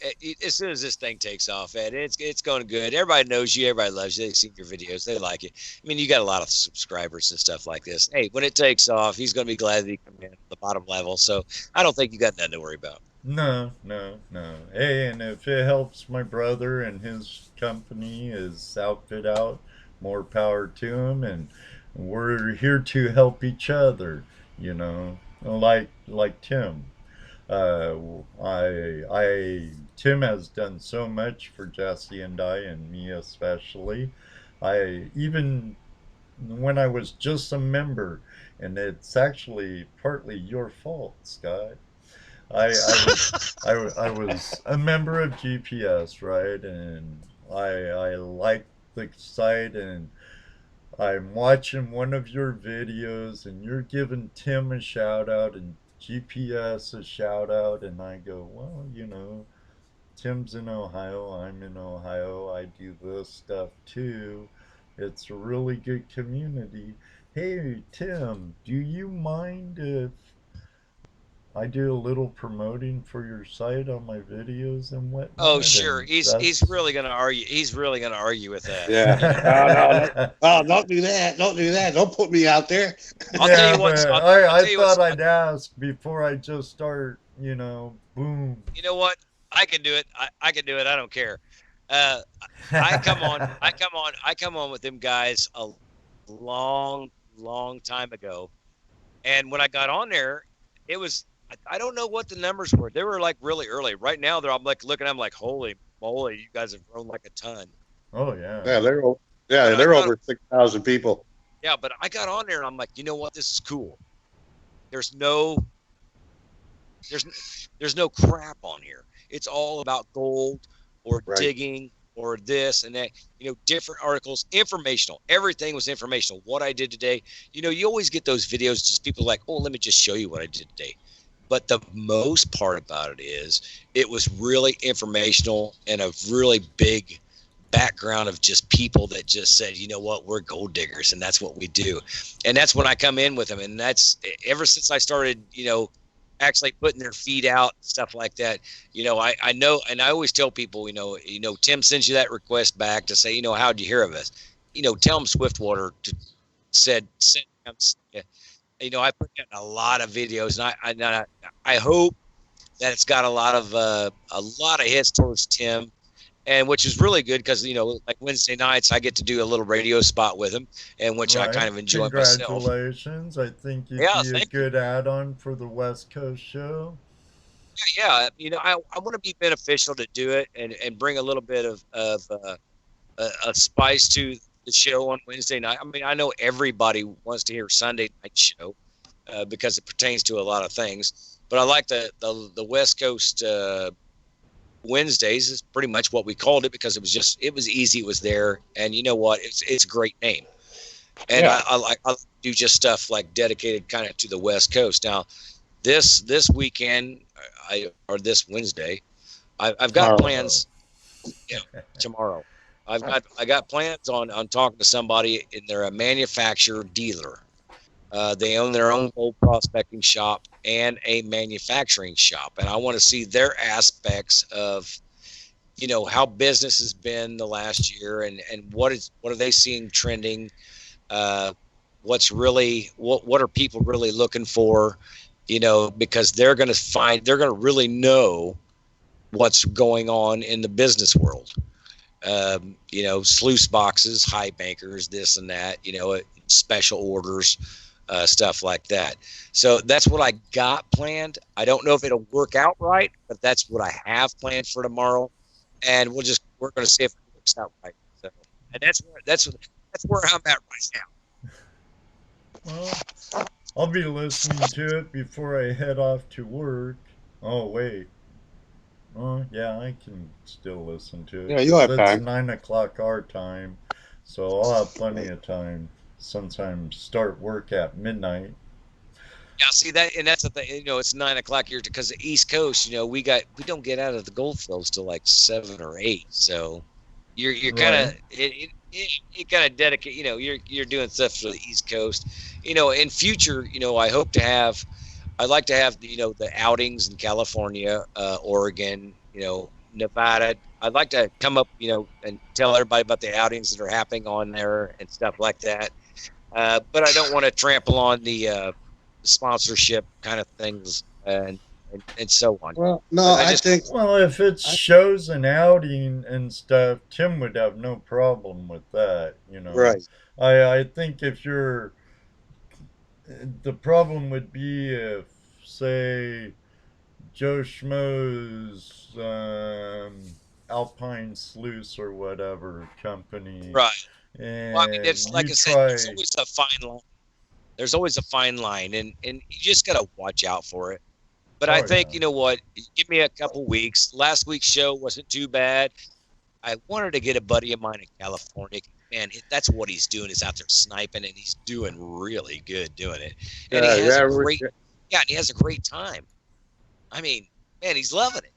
As soon as this thing takes off, Ed, it's going good. Everybody knows you. Everybody loves you. They've seen your videos. They like it. I mean, you got a lot of subscribers and stuff like this. Hey, when it takes off, he's going to be glad that he come in at the bottom level. So I don't think you got nothing to worry about. No. Hey, and if it helps my brother and his company, his outfit out, more power to him. And we're here to help each other, like Tim. Tim has done so much for Jesse and I, and me especially. Even when I was just a member, and it's actually partly your fault, Scott. I was a member of GPS, right? And I liked the site, and I'm watching one of your videos, and you're giving Tim a shout out and GPS a shout out, and I go, well, Tim's in Ohio, I'm in Ohio, I do this stuff too. It's a really good community. Hey, Tim, do you mind if I do a little promoting for your site on my videos and whatnot? Oh, sure. He's really gonna argue. He's really gonna argue with that. Yeah. No, don't do that. Don't do that. Don't put me out there. I'll tell you what. I thought I'd ask before I just start. Boom. You know what? I can do it. I can do it. I don't care. I come on with them guys a long time ago, and when I got on there, it was. I don't know what the numbers were. They were like really early. Right now, I'm like looking. I'm like, holy moly, you guys have grown like a ton. Oh yeah. Yeah, they're over 6,000 people. Yeah, but I got on there and I'm like, you know what? This is cool. There's no crap on here. It's all about gold or digging or this and that. Different articles, informational. Everything was informational. What I did today. You always get those videos. Just people like, oh, let me just show you what I did today. But the most part about it is it was really informational and a really big background of just people that just said, you know what, we're gold diggers and that's what we do. And that's when I come in with them. And that's ever since I started, actually putting their feet out, stuff like that. I know, and I always tell people, Tim sends you that request back to say, how'd you hear of us? Tell them Swiftwater send I put out a lot of videos, and I hope that's got a lot of hits towards Tim, and which is really good because like Wednesday nights I get to do a little radio spot with him, and which I kind of enjoy myself. Congratulations! I think you'd Yeah, be a good add-on for the West Coast show. Yeah, I want to be beneficial to do it and bring a little bit of a spice to the show on Wednesday night. I mean, I know everybody wants to hear Sunday night show because it pertains to a lot of things, but I like the West Coast Wednesdays is pretty much what we called it because it was easy, it was there, and you know what? It's a greit name, and yeah. I do just stuff like dedicated kind of to the West Coast. Now, this weekend, or this Wednesday, I've got plans. Yeah, tomorrow. I got plans on talking to somebody, and they're a manufacturer dealer. They own their own gold prospecting shop and a manufacturing shop, and I want to see their aspects of, how business has been the last year, and what are they seeing trending? What are people really looking for? Because they're going to really know what's going on in the business world. Sluice boxes, high bankers, this and that, special orders, stuff like that. So that's what I got planned. I don't know if it'll work out right, but that's what I have planned for tomorrow. And we're going to see if it works out right. So, and that's where I'm at right now. Well, I'll be listening to it before I head off to work. Oh, wait. Oh, yeah, I can still listen to it. Yeah, you'll have time. It's 9 o'clock our time, so I'll have plenty of time. Sometimes start work at midnight. Yeah, see that, and that's the thing. It's 9 o'clock here because the East Coast. We don't get out of the Gold Feilds till like 7 or 8. So you're kind of you kind of dedicate. You're doing stuff for the East Coast. In future, I'd like to have the outings in California, Oregon, Nevada. I'd like to come up, and tell everybody about the outings that are happening on there and stuff like that. But I don't want to trample on the sponsorship kind of things and so on. Well, no, I think. Well, if it shows an outing and stuff, Tim would have no problem with that. Right. I think if you're. The problem would be if, say, Joe Schmo's Alpine Sluice or whatever company. Right. Well, I mean, it's like I said, there's always a fine line. There's always a fine line, and you just got to watch out for it. But I think, you know what, give me a couple weeks. Last week's show wasn't too bad. I wanted to get a buddy of mine in California. Man, that's what he's doing, is out there sniping, and he's doing really good doing it. And he has a great time. I mean, man, he's loving it.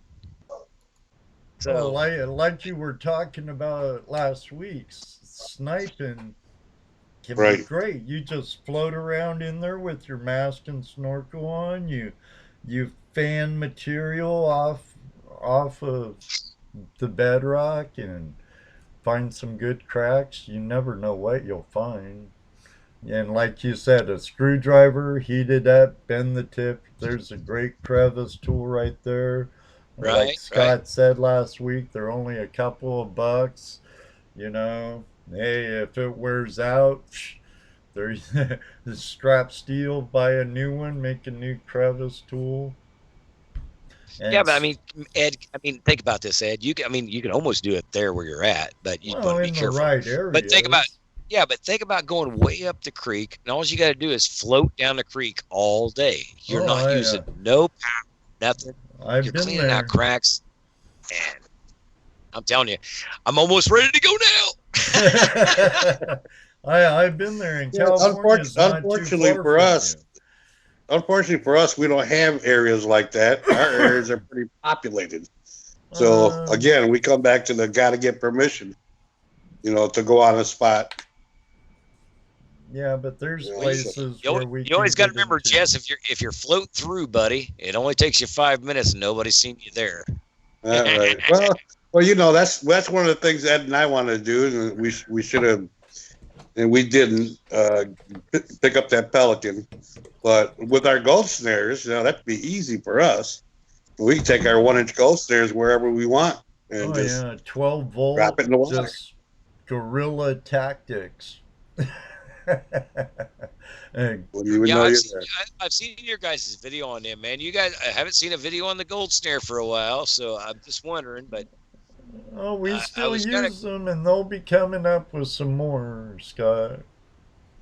So, like you were talking about last week, sniping can be great. You just float around in there with your mask and snorkel on. You fan material off of the bedrock and find some good cracks. You never know what you'll find. And like you said, a screwdriver, heat it up, bend the tip. There's a great crevice tool right there. Like Scott said last week, they're only a couple of bucks. Hey, if it wears out, there's the strap steel, buy a new one, make a new crevice tool. And yeah, but I mean, Ed, think about this, Ed. You can almost do it there where you're at, but you want to be careful. Right area. But think about going way up the creek, and all you got to do is float down the creek all day. You're not using no power, nothing. You're cleaning out cracks, and I'm telling you, I'm almost ready to go now. I've been there in California. Unfortunately for us, we don't have areas like that. Our areas are pretty populated. So again, we come back to the gotta get permission, to go on a spot. Yeah, but there's places you always got to remember, Jess, if you're float through, buddy, it only takes you 5 minutes and nobody's seen you there. All right. Well, that's one of the things Ed and I wanted to do, and we should have, and we didn't pick up that pelican. But with our gold snares, that'd be easy for us. We can take our 1-inch gold snares wherever we want and Oh just yeah, 12 volt, drop it in the water. just guerrilla tactics. And Wouldn't even Yeah, know I've you're seen, there. I've seen your guys' video on them, man. You guys, I haven't seen a video on the gold snare for a while, so I'm just wondering. But oh, we I still was kind of, use them, and they'll be coming up with some more, Scott.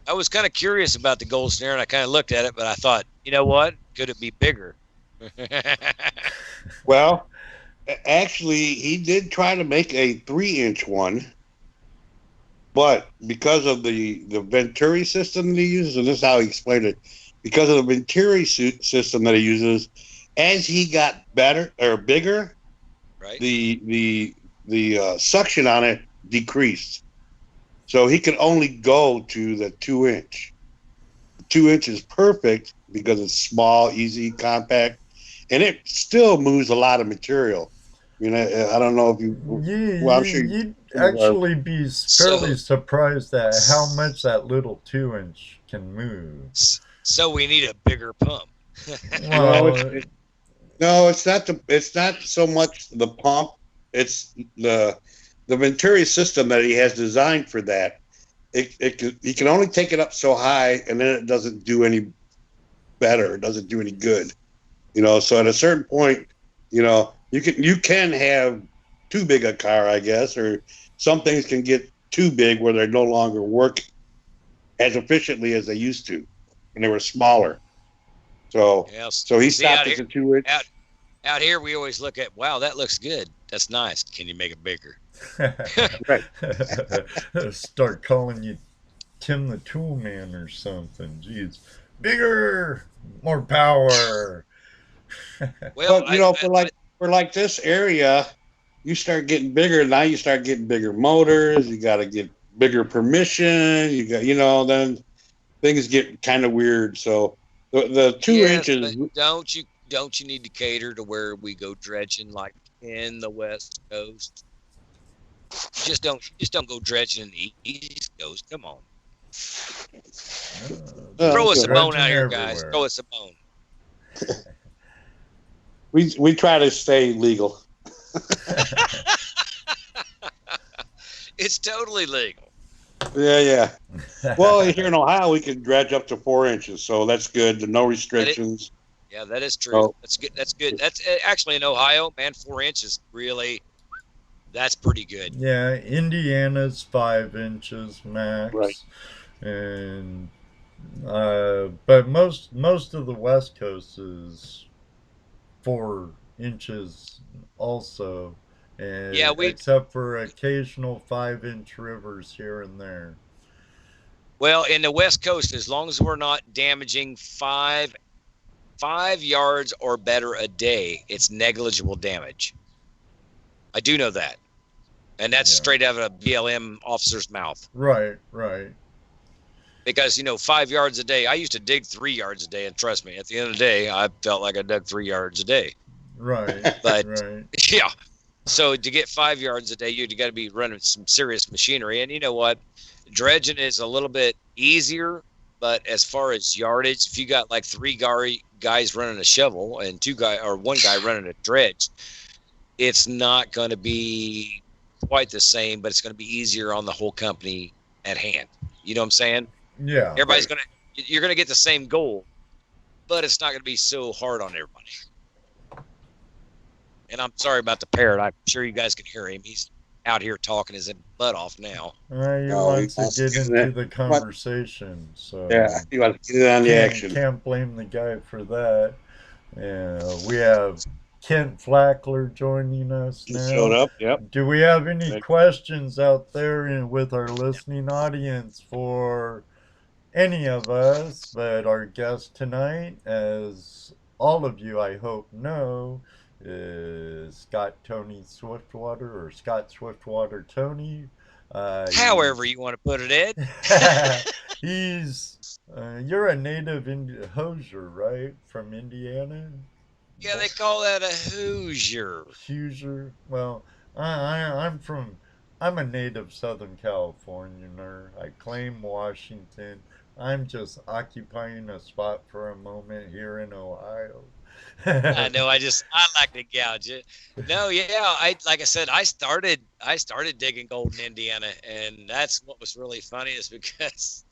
I was kind of curious about the gold snare, and I kind of looked at it, but I thought, you know what? Could it be bigger? Well, actually, he did try to make a 3-inch one, but because of the Venturi system that he uses, and this is how he explained it, because of the Venturi system that he uses, as he got better or bigger, Right? the suction on it decreased, so he could only go to the 2-inch. 2-inch is perfect because it's small, easy, compact, and it still moves a lot of material. I mean, I don't know if you. Well, I'm sure You'd some of our. actually be fairly surprised at how much that little 2-inch can move. So we need a bigger pump. No, Well, no, it's not it's not so much the pump. It's the Venturi system that he has designed for that. He can only take it up so high, and then it doesn't do any better. It doesn't do any good. So at a certain point, you can have too big a car, I guess, or some things can get too big where they no longer work as efficiently as they used to, and they were smaller. So, so he stopped at the 2-inch. Out here, we always look at, wow, that looks good. That's nice. Can you make it bigger? Right. Start calling you Tim the Tool Man or something. Jeez, bigger, more power. Well, but for like this area, you start getting bigger. Now you start getting bigger motors. You got to get bigger permission. You got, then things get kind of weird. So the 2 inches. Don't you need to cater to where we go dredging, like in the West Coast? Just don't go dredging in the East Coast. Come on. Throw us a bone out here, guys. Throw us a bone. We try to stay legal. It's totally legal. Yeah. Well, here in Ohio, we can dredge up to 4 inches, so that's good. No restrictions. Yeah, that is true. Oh. That's good. That's good. That's actually in Ohio, man. 4 inches, really. That's pretty good. Yeah, Indiana's 5 inches max. Right. And but most of the West Coast is 4 inches also. And yeah, except for occasional 5-inch rivers here and there. Well, in the West Coast, as long as we're not damaging 5 yards or better a day, it's negligible damage. I do know that. And that's straight out of a BLM officer's mouth. Right. Because, 5 yards a day, I used to dig 3 yards a day, and trust me, at the end of the day, I felt like I dug 3 yards a day. Right. But, right. Yeah. So to get 5 yards a day, you got to be running some serious machinery. And you know what? Dredging is a little bit easier, but as far as yardage, if you got like 3 guys running a shovel and 1 guy running a dredge, it's not going to be quite the same, but it's going to be easier on the whole company at hand. You know what I'm saying? Yeah. You're going to get the same goal, but it's not going to be so hard on everybody. And I'm sorry about the parrot. I'm sure you guys can hear him. He's out here talking his butt off now. He wants to get into the conversation. So yeah, he wants to get on the action. Can't blame the guy for that. We have Kent Flagler joining us now. Showed up, yep. Do we have any questions out there with our listening audience for any of us? But our guest tonight, as all of you I hope know, is Scott Toney Swiftwater, or Scott Swiftwater Toney. However you want to put it, Ed. You're a native Hoosier, right? From Indiana? Yeah, they call that a Hoosier. Hoosier? Well, I'm a native Southern Californianer. I claim Washington. I'm just occupying a spot for a moment here in Ohio. I know. I like to gouge it. No, yeah. Like I said, I started digging gold in Indiana, and that's what was really funny is because,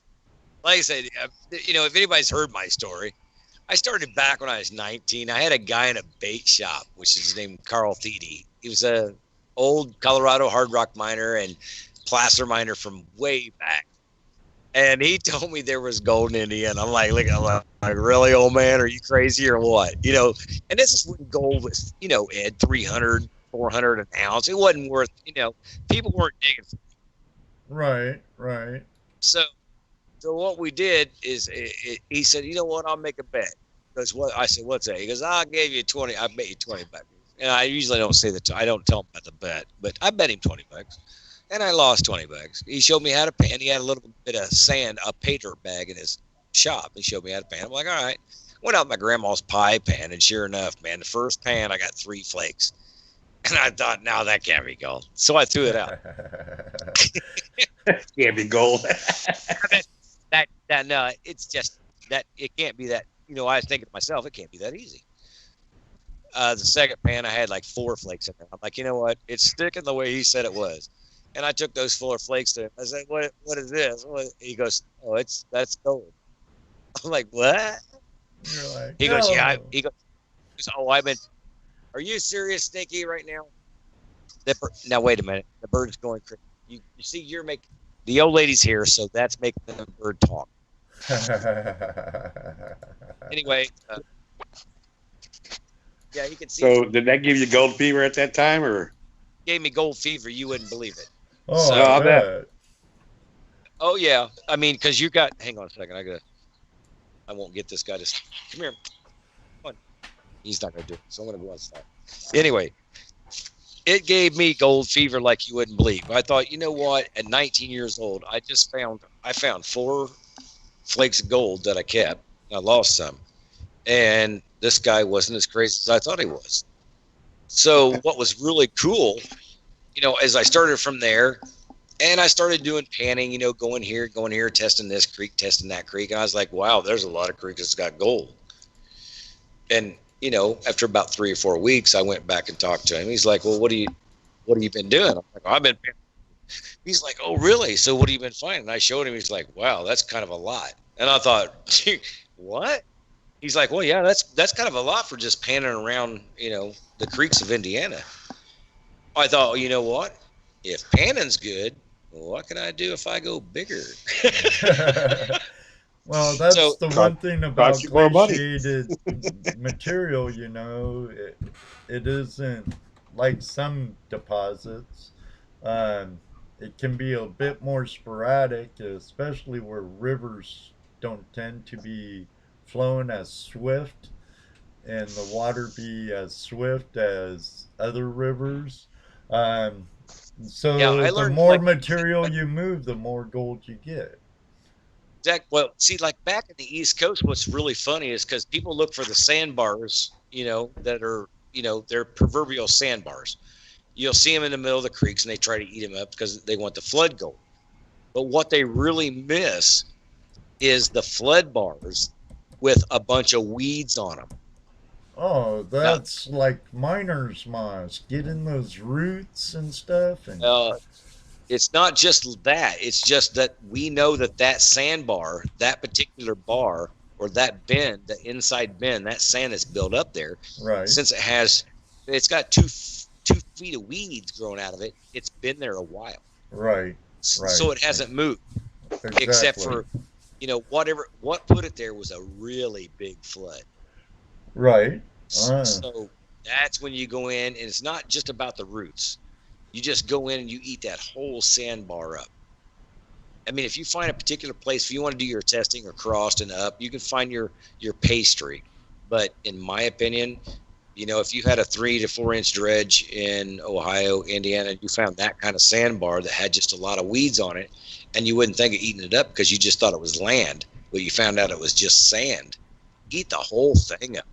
like I said, if anybody's heard my story, I started back when I was 19. I had a guy in a bait shop, which is named Carl Thiede. He was a old Colorado hard rock miner and placer miner from way back. And he told me there was gold in Indiana. I'm like, really, old man? Are you crazy or what? And this is when gold was, at 300, 400 an ounce. It wasn't worth, people weren't digging. Right. So what we did is he said, you know what? I'll make a bet. Because what I said, what's that? He goes, I'll give you 20. I bet you 20 bucks. And I usually don't say I don't tell him about the bet, but I bet him 20 bucks. And I lost 20 bucks. He showed me how to pan. He had a little bit of sand, a pater bag in his shop. He showed me how to pan. I'm like, all right. Went out my grandma's pie pan, and sure enough, man, the first pan, I got 3 flakes. And I thought, no, that can't be gold. So I threw it out. Can't be gold. No, it's just that it can't be that. I was thinking to myself, it can't be that easy. The second pan, I had like 4 flakes in there. I'm like, you know what? It's sticking the way he said it was. And I took those 4 flakes to him. I said, what is this? He goes, oh, that's gold. I'm like, what? You're like, he goes, yeah. He goes, oh, are you serious, Stinky, right now? Now, wait a minute. The bird's going crazy. You see, the old lady's here, so that's making the bird talk. Anyway, yeah, you can see. So did that give you gold fever at that time, or? Gave me gold fever. You wouldn't believe it. Oh, so, I bet. Oh yeah. I mean, because you got. Hang on a second. I won't get this guy to come here. Come on. He's not gonna do it. So I'm gonna go outside. Anyway, it gave me gold fever like you wouldn't believe. I thought, you know what? At 19 years old, I found 4 flakes of gold that I kept. I lost some, and this guy wasn't as crazy as I thought he was. So what was really cool, as I started from there, and I started doing panning, going here, testing this creek, testing that creek, and I was like, wow, there's a lot of creeks that's got gold. And after about 3 or 4 weeks, I went back and talked to him. He's like, well, what have you been doing? I'm like, I've been panning. He's like, oh, really? So what have you been finding? And I showed him. He's like, wow, that's kind of a lot. And I thought, what? He's like, well, yeah, that's kind of a lot for just panning around, the creeks of Indiana. I thought, you know what? If panning's good, what can I do if I go bigger? Well, that's the one thing about cliched material, it isn't like some deposits. It can be a bit more sporadic, especially where rivers don't tend to be flowing as swift and the water be as swift as other rivers. So yeah, the more material you move, the more gold you get. Well, see, like back in the East Coast, what's really funny is because people look for the sandbars, that are, they're proverbial sandbars. You'll see them in the middle of the creeks, and they try to eat them up because they want the flood gold. But what they really miss is the flood bars with a bunch of weeds on them. Oh, that's like miner's moss, getting those roots and stuff. And it's not just that. It's just that we know that sandbar, that particular bar, or that bend, the inside bend, that sand that's built up there. Right. Since it's got 2 feet of weeds growing out of it. It's been there a while. Right. So it hasn't moved, exactly. Except for, what put it there was a really big flood. Right. So that's when you go in, and it's not just about the roots. You just go in and you eat that whole sandbar up. I mean, if you find a particular place, if you want to do your testing or crossed and up, you can find your pastry. But in my opinion, if you had a 3 to 4 inch dredge in Ohio, Indiana, and you found that kind of sandbar that had just a lot of weeds on it, and you wouldn't think of eating it up because you just thought it was land, but you found out it was just sand, eat the whole thing up.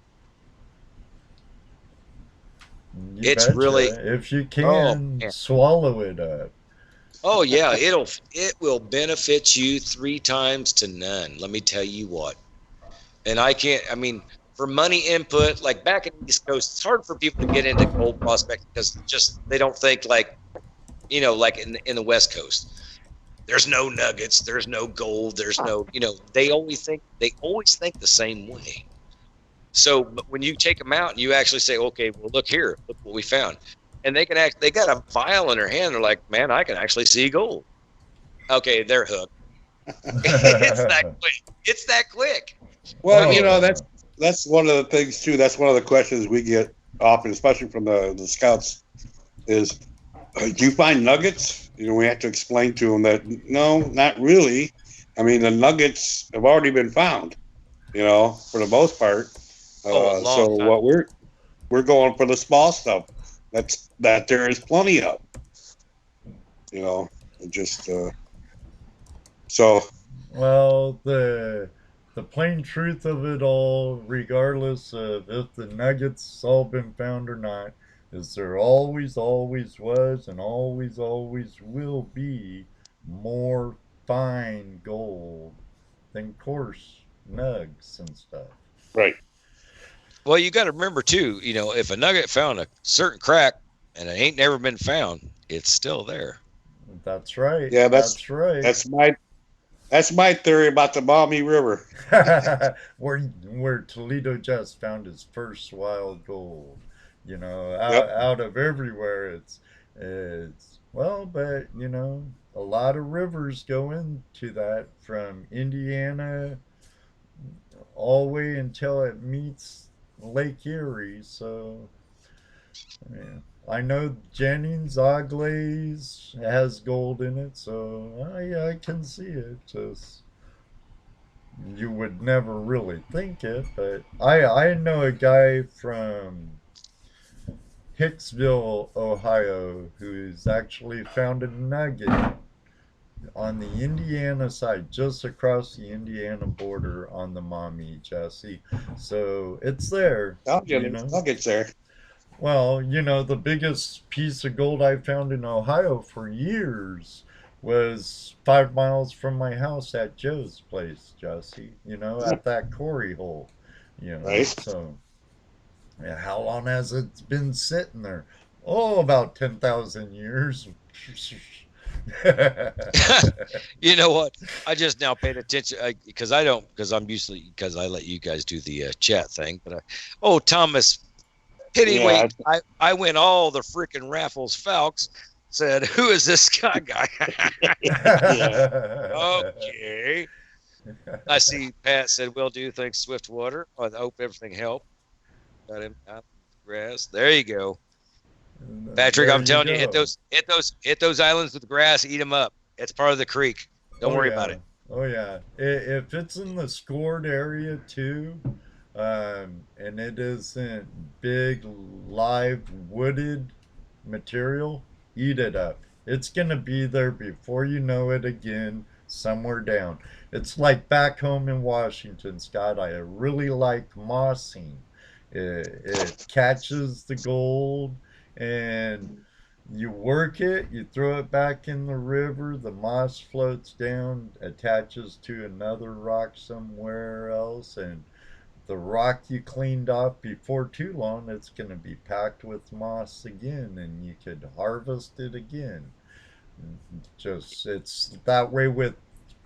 It's betcha. Really, if you can swallow it up. Oh yeah, it will benefit you 3 times to none. Let me tell you what. And for money input, like back in the East Coast, it's hard for people to get into gold prospecting because just they don't think like, you know, like in the West Coast. There's no nuggets, there's no gold, there's no, you know, they always think the same way. So, but when you take them out and you actually say, okay, well, look here, look what we found, and they got a vial in their hand. They're like, man, I can actually see gold. Okay, they're hooked. It's that quick. It's that quick. Well, you know, that's one of the things too. That's one of the questions we get often, especially from the scouts, is, do you find nuggets? You know, we have to explain to them that no, not really. I mean, the nuggets have already been found, you know, for the most part. So time. What we're going for the small stuff that there is plenty of, you know, just so. Well, the plain truth of it all, regardless of if the nuggets all been found or not, is there always was and always will be more fine gold than coarse nugs and stuff. Right. Well, you got to remember too, you know, if a nugget found a certain crack and it ain't never been found, it's still there. That's right. Yeah, that's right. That's my theory about the Maumee River. where ToledoJess found his first wild gold. You know, out of everywhere, it's well, but you know, a lot of rivers go into that from Indiana all the way until it meets Lake Erie. So, yeah. I know Jennings Oglaze has gold in it, so I can see it. Just you would never really think it, but I know a guy from Hicksville, Ohio, who's actually found a nugget on the Indiana side, just across the Indiana border on the Maumee, Jesse. So it's there. I'll get there. Well, you know, the biggest piece of gold I found in Ohio for years was 5 miles from my house at Joe's place, Jesse. You know, at that quarry hole. You know, right. So. Yeah, how long has it been sitting there? Oh, about 10,000 years. You know what? I just now paid attention because I let you guys do the chat thing. But Thomas, anyway, yeah. I went all the freaking Raffles Falcons. Said, who is this guy? Okay. I see Pat said, will do. Thanks, Swiftwater. I hope everything helped. Got him out the grass. There you go, Patrick. I'm telling you, hit those islands with grass. Eat them up. It's part of the creek. Don't worry about it. Oh yeah, if it's in the scored area too, and it isn't big live wooded material, eat it up. It's gonna be there before you know it again, somewhere down. It's like back home in Washington, Scott. I really like mossing. It catches the gold and you work it, you throw it back in the river, the moss floats down, attaches to another rock somewhere else, and the rock you cleaned off before too long, it's going to be packed with moss again and you could harvest it again. Just it's that way with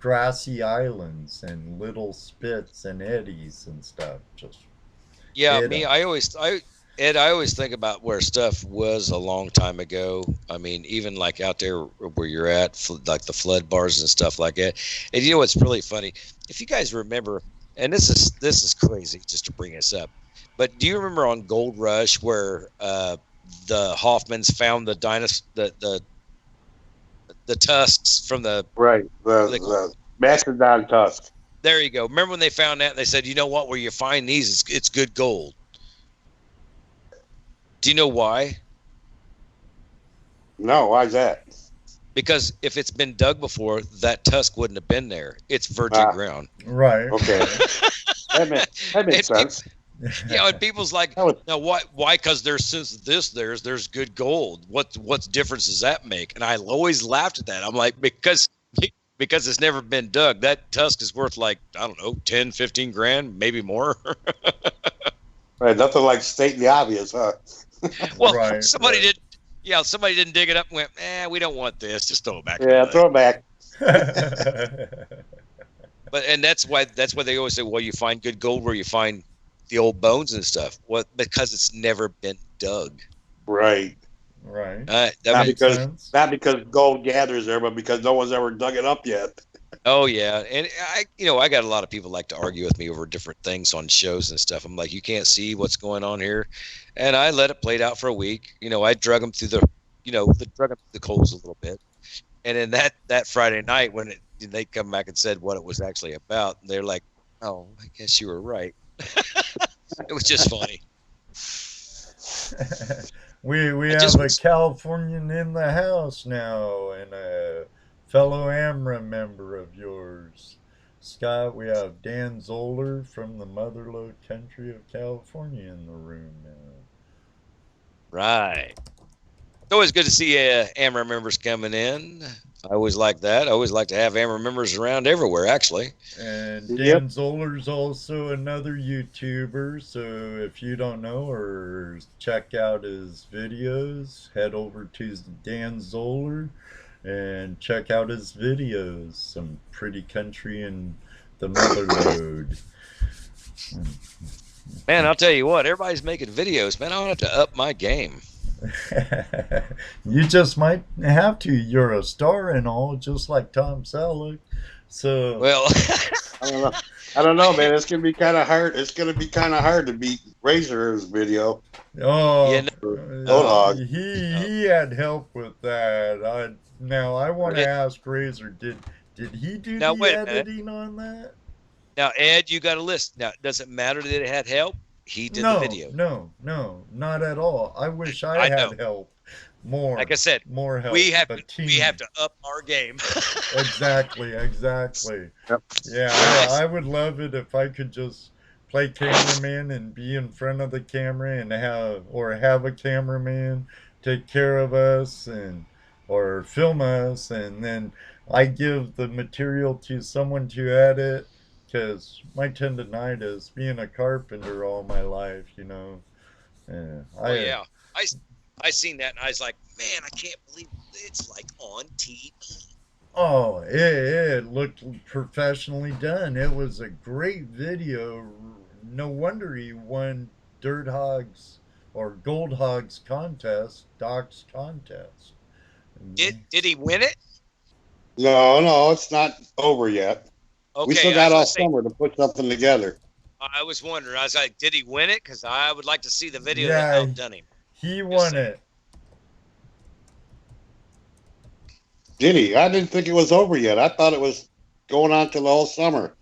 grassy islands and little spits and eddies and stuff. Just yeah, I always think about where stuff was a long time ago. I mean, even like out there where you're at, like the flood bars and stuff like that. And you know what's really funny? If you guys remember, and this is crazy just to bring this up, but do you remember on Gold Rush where the Hoffmans found the tusks from the mastodon tusk? There you go. Remember when they found that and they said, you know what, where you find these, it's good gold. Do you know why? No, why's that? Because if it's been dug before, that tusk wouldn't have been there. It's virgin ground. Right. Okay. that makes sense. Yeah, and people's like, now why? Because there's good gold. What difference does that make? And I always laughed at that. I'm like, because it's never been dug. That tusk is worth like, I don't know, 10, 15 grand, maybe more. Right, nothing like stating the obvious, huh? Well, Right, somebody right. did. Yeah, somebody didn't dig it up and went, we don't want this. Just throw it back. Yeah, throw it back. But and that's why they always say, well, you find good gold where you find the old bones and stuff. What? Because it's never been dug. Right. Right. That Not Makes because sense. not because gold gathers there, but because no one's ever dug it up yet. Oh yeah, and I got a lot of people like to argue with me over different things on shows and stuff. I'm like, you can't see what's going on here, and I let it play out for a week. I drug them through the coals a little bit, and then that Friday night when they come back and said what it was actually about, they're like, oh, I guess you were right. It was just funny. we I have just a was- Californian in the house now, and a fellow AMRA member of yours, Scott. We have Dan Zoller from the motherlode country of California in the room now. Right. It's always good to see AMRA members coming in. I always like that. I always like to have AMRA members around everywhere, actually. And Yep. Dan Zoller's also another YouTuber, so if you don't know or check out his videos, head over to Dan Zoller and check out his videos. Some pretty country in the motherlode. Man, I'll tell you what, everybody's making videos. Man, I'll have to up my game. You just might have to. You're a star and all, just like Tom Selleck. So Well, I don't know, man. It's gonna be kind of hard. It's gonna be kind of hard to beat Razor's video. oh, Yeah, Gold Hog. he had help with that. Now I want to It- ask Razor, did he do Now, the wait a minute. editing on that? now, Ed, you got a list. Now, does it matter that it had help? He did No, the video. no, not at all. I wish I I had know. help. More. Like I said, more help. we have a to team. up our game. Exactly. Yep. Yeah, I would love it if I could just play cameraman and be in front of the camera and have a cameraman take care of us or film us, and then I give the material to someone to edit, because my tendonitis, being a carpenter all my life, Yeah, Oh yeah, I seen that and I was like, man, I can't believe it's like on TV. Oh, it looked professionally done. It was a great video. No wonder he won Dirt Hogs or Gold Hogs contest, Doc's contest. Did he win it? No, it's not over yet. Okay, We still I got was all gonna say, summer to put something together. I was wondering. I was like, did he win it? Because I would like to see the video Yeah, that outdone him. He won saying. it. Did he? I didn't think it was over yet. I thought it was going on till the whole summer.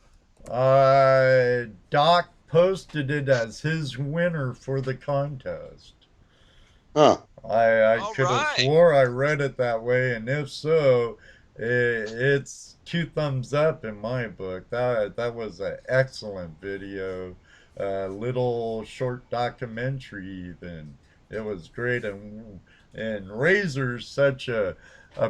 Doc posted it as his winner for the contest. Huh. I All could have right. swore I read it that way, and if so, it's 2 thumbs up in my book. That was an excellent video, little short documentary even. It was great, and Razor's such a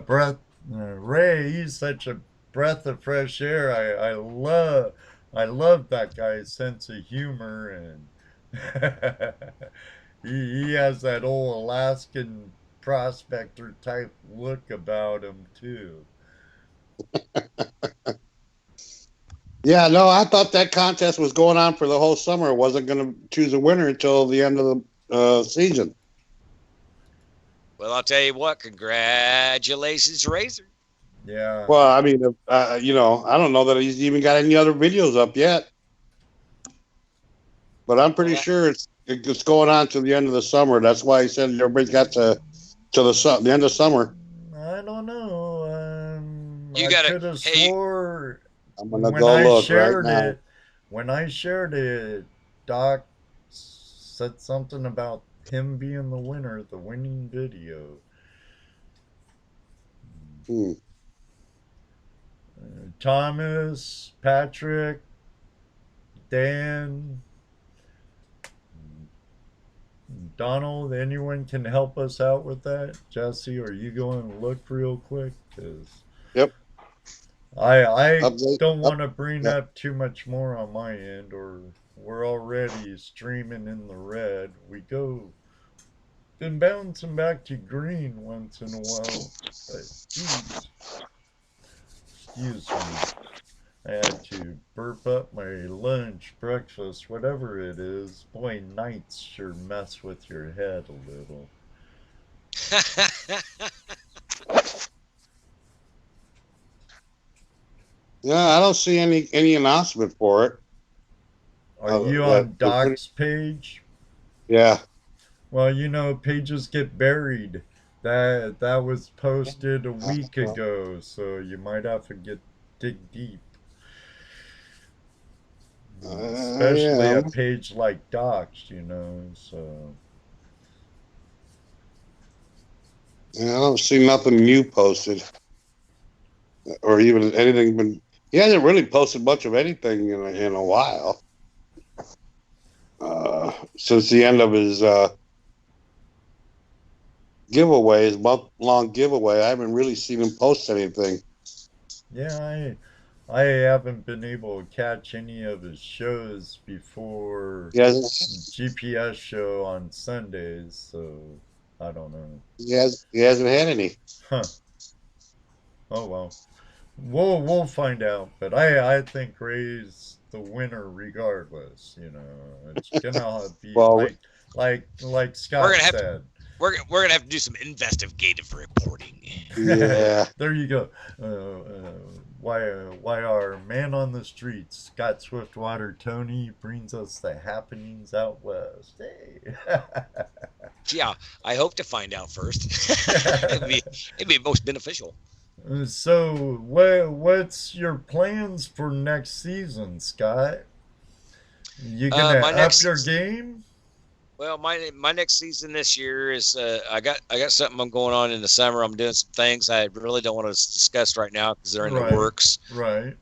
breath. Ray, he's such a breath of fresh air. I love that guy's sense of humor, and he has that old Alaskan prospector type look about him too. Yeah, no, I thought that contest was going on for the whole summer. It wasn't going to choose a winner until the end of the season. Well, I'll tell you what. Congratulations, Razor. Yeah. Well, I mean, I don't know that he's even got any other videos up yet. But I'm pretty sure it's going on to the end of the summer. That's why he said everybody's got to the end of summer. I don't know. You I gotta- could have hey, swore I'm gonna when go I look right shared now. it. When I shared it, Doc said something about him being the winner, the winning video. Hmm. Thomas, Patrick, Dan, Donald, anyone can help us out with that? Jesse, are you going to look real quick? 'Cause Yep. I Update- don't want to bring yeah. up too much more on my end, or we're already streaming in the red. We been bouncing back to green once in a while. But geez, excuse me. I had to burp up my lunch, breakfast, whatever it is. Boy, nights sure mess with your head a little. Yeah, I don't see any announcement for it. Are you on Doc's page? Yeah. Well, you know, pages get buried. That was posted a week ago, so you might have to dig deep. Especially Yeah. a page like Doc's, you know, so. Yeah, I don't see nothing new posted, or even anything. But he hasn't really posted much of anything in a while. Since the end of his giveaway, his month-long giveaway, I haven't really seen him post anything. Yeah, I haven't been able to catch any of his shows before GPS show on Sundays, so I don't know. He hasn't had any. Huh. Oh well. We'll find out, but I think Ray's the winner regardless. You know, it's gonna be Well, like Scott said. We're gonna have to do some investigative reporting. Yeah. There you go. Why our man on the street, Scott Swiftwater Toney, brings us the happenings out west. Hey. Yeah, I hope to find out first. it'd be most beneficial. So, what's your plans for next season, Scott? You gonna up your game? Well, my next season this year is I got something I'm going on in the summer. I'm doing some things I really don't want to discuss right now because they're in the works. Right.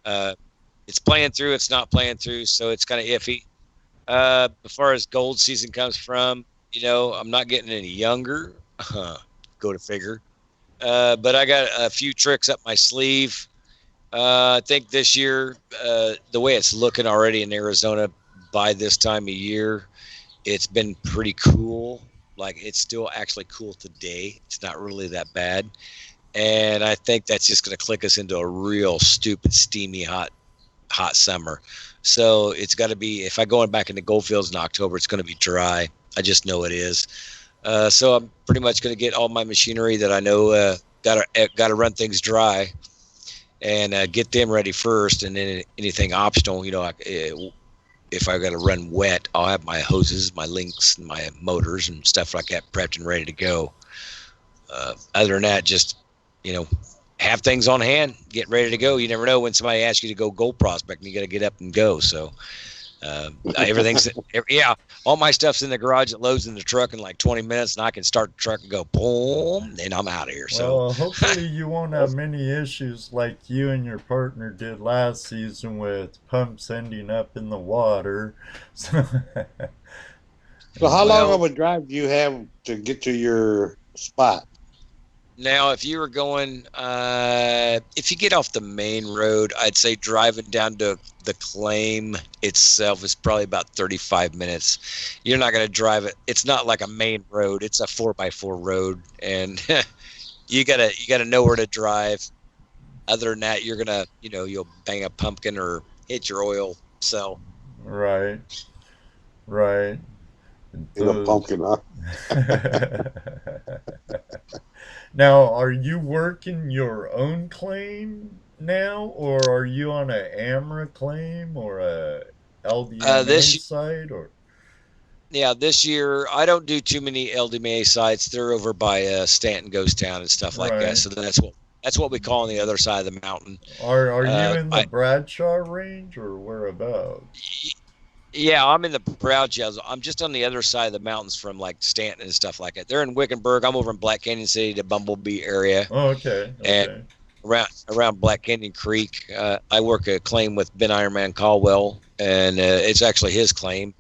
It's playing through. It's not playing through, so it's kind of iffy. As far as gold season comes from, you know, I'm not getting any younger. Go to figure. But I got a few tricks up my sleeve. I think this year, the way it's looking already in Arizona by this time of year, it's been pretty cool. Like, it's still actually cool today. It's not really that bad. And I think that's just going to click us into a real stupid, steamy, hot summer. So it's got to be, if I go back into Gold Feilds in October, it's going to be dry. I just know it is. So I'm pretty much going to get all my machinery that I know got to run things dry and get them ready first. And then anything optional, you know, if I got to run wet, I'll have my hoses, my links, and my motors and stuff like that prepped and ready to go. Other than that, just, you know, have things on hand, get ready to go. You never know when somebody asks you to go gold prospect, and you got to get up and go. So everything's, yeah, all my stuff's in the garage. It loads in the truck in like 20 minutes, and I can start the truck and go boom, and I'm out of here. Well, So hopefully you won't have many issues like you and your partner did last season with pumps ending up in the water. So how long of a drive do you have to get to your spot? now, if you were going, if you get off the main road, I'd say driving down to the claim itself is probably about 35 minutes. You're not going to drive it. It's not like a main road. It's a 4x4 road, and you gotta know where to drive. Other than that, you're gonna, you know, you'll bang a pumpkin or hit your oil cell. Right. Right. In a pumpkin, huh? Now, are you working your own claim now, or are you on a AMRA claim or a LDMA site? Or yeah, this year I don't do too many LDMA sites. They're over by Stanton Ghost Town and stuff like that. So that's what we call on the other side of the mountain. Are you in the Bradshaw range or whereabouts? Yeah, I'm in the Bradshaw. I'm just on the other side of the mountains from like Stanton and stuff like that. They're in Wickenburg. I'm over in Black Canyon City, the Bumblebee area. Oh, okay. And around Black Canyon Creek, I work a claim with Ben Ironman Caldwell, and it's actually his claim.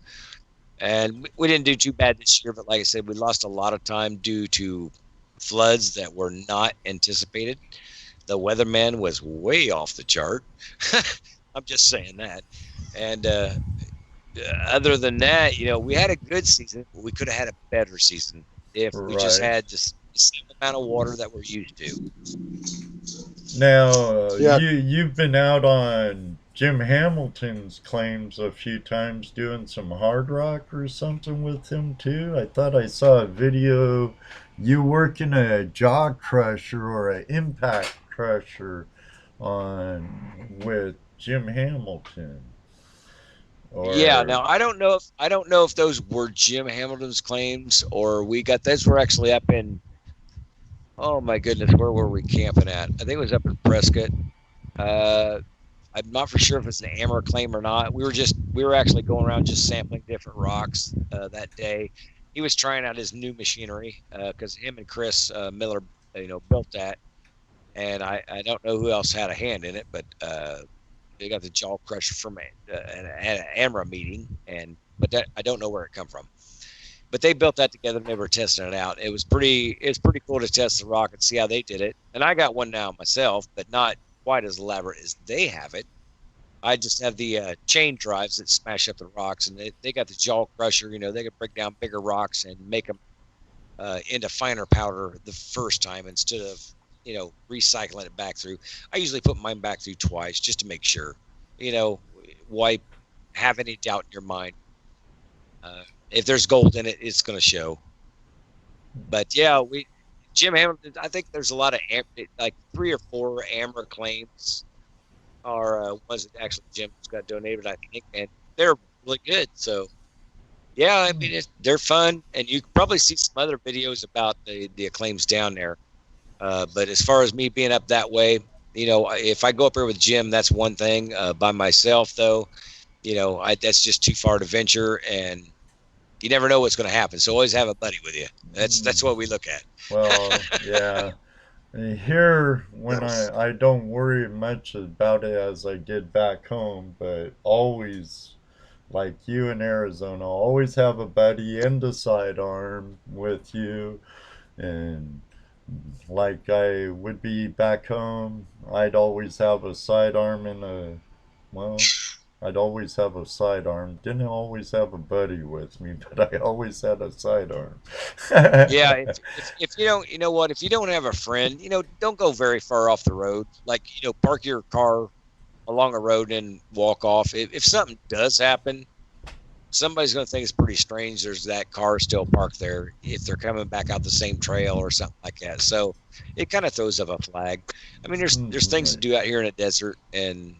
And we didn't do too bad this year, but like I said, we lost a lot of time due to floods that were not anticipated. The weatherman was way off the chart. I'm just saying that. And other than that, we had a good season. But we could have had a better season if we just Right. had just the same amount of water that we're used to. Now, Yeah. you've been out on Jim Hamilton's claims a few times doing some hard rock or something with him too. I thought I saw a video you working a jaw crusher or an impact crusher on with Jim Hamilton. Yeah. Or Now I don't know if those were Jim Hamilton's claims or we got those were actually up in. Oh my goodness, where were we camping at? I think it was up in Prescott. Uh, I'm not for sure if it's an Amber claim or not. We were actually going around just sampling different rocks that day. He was trying out his new machinery because him and Chris Miller, built that, and I don't know who else had a hand in it, but they got the jaw crusher from an AMRA meeting, but that I don't know where it come from. But they built that together and they were testing it out. It was pretty cool to test the rock and see how they did it. And I got one now myself, but not quite as elaborate as they have it. I just have the chain drives that smash up the rocks, and they got the jaw crusher. They could break down bigger rocks and make them into finer powder the first time instead of recycling it back through. I usually put mine back through twice just to make sure. Why have any doubt in your mind? If there's gold in it, it's going to show. But yeah, Jim Hamilton. I think there's a lot of like 3 or 4 AMRA claims are ones that actually Jim's got donated, I think, and they're really good. So yeah, I mean they're fun, and you can probably see some other videos about the claims down there. But as far as me being up that way, if I go up there with Jim, that's one thing. By myself, though, that's just too far to venture, and you never know what's going to happen. So always have a buddy with you. That's what we look at. well, yeah. Here, when I don't worry much about it as I get back home, but always, like you in Arizona, always have a buddy and a sidearm with you. And like I would be back home, I'd always have a sidearm and well, I'd always have a sidearm. Didn't always have a buddy with me, but I always had a sidearm. Yeah, if you don't, if you don't have a friend, don't go very far off the road. Like, park your car along a road and walk off. If something does happen, somebody's going to think it's pretty strange. There's that car still parked there if they're coming back out the same trail or something like that. So it kind of throws up a flag. I mean, there's things to do out here in a desert, and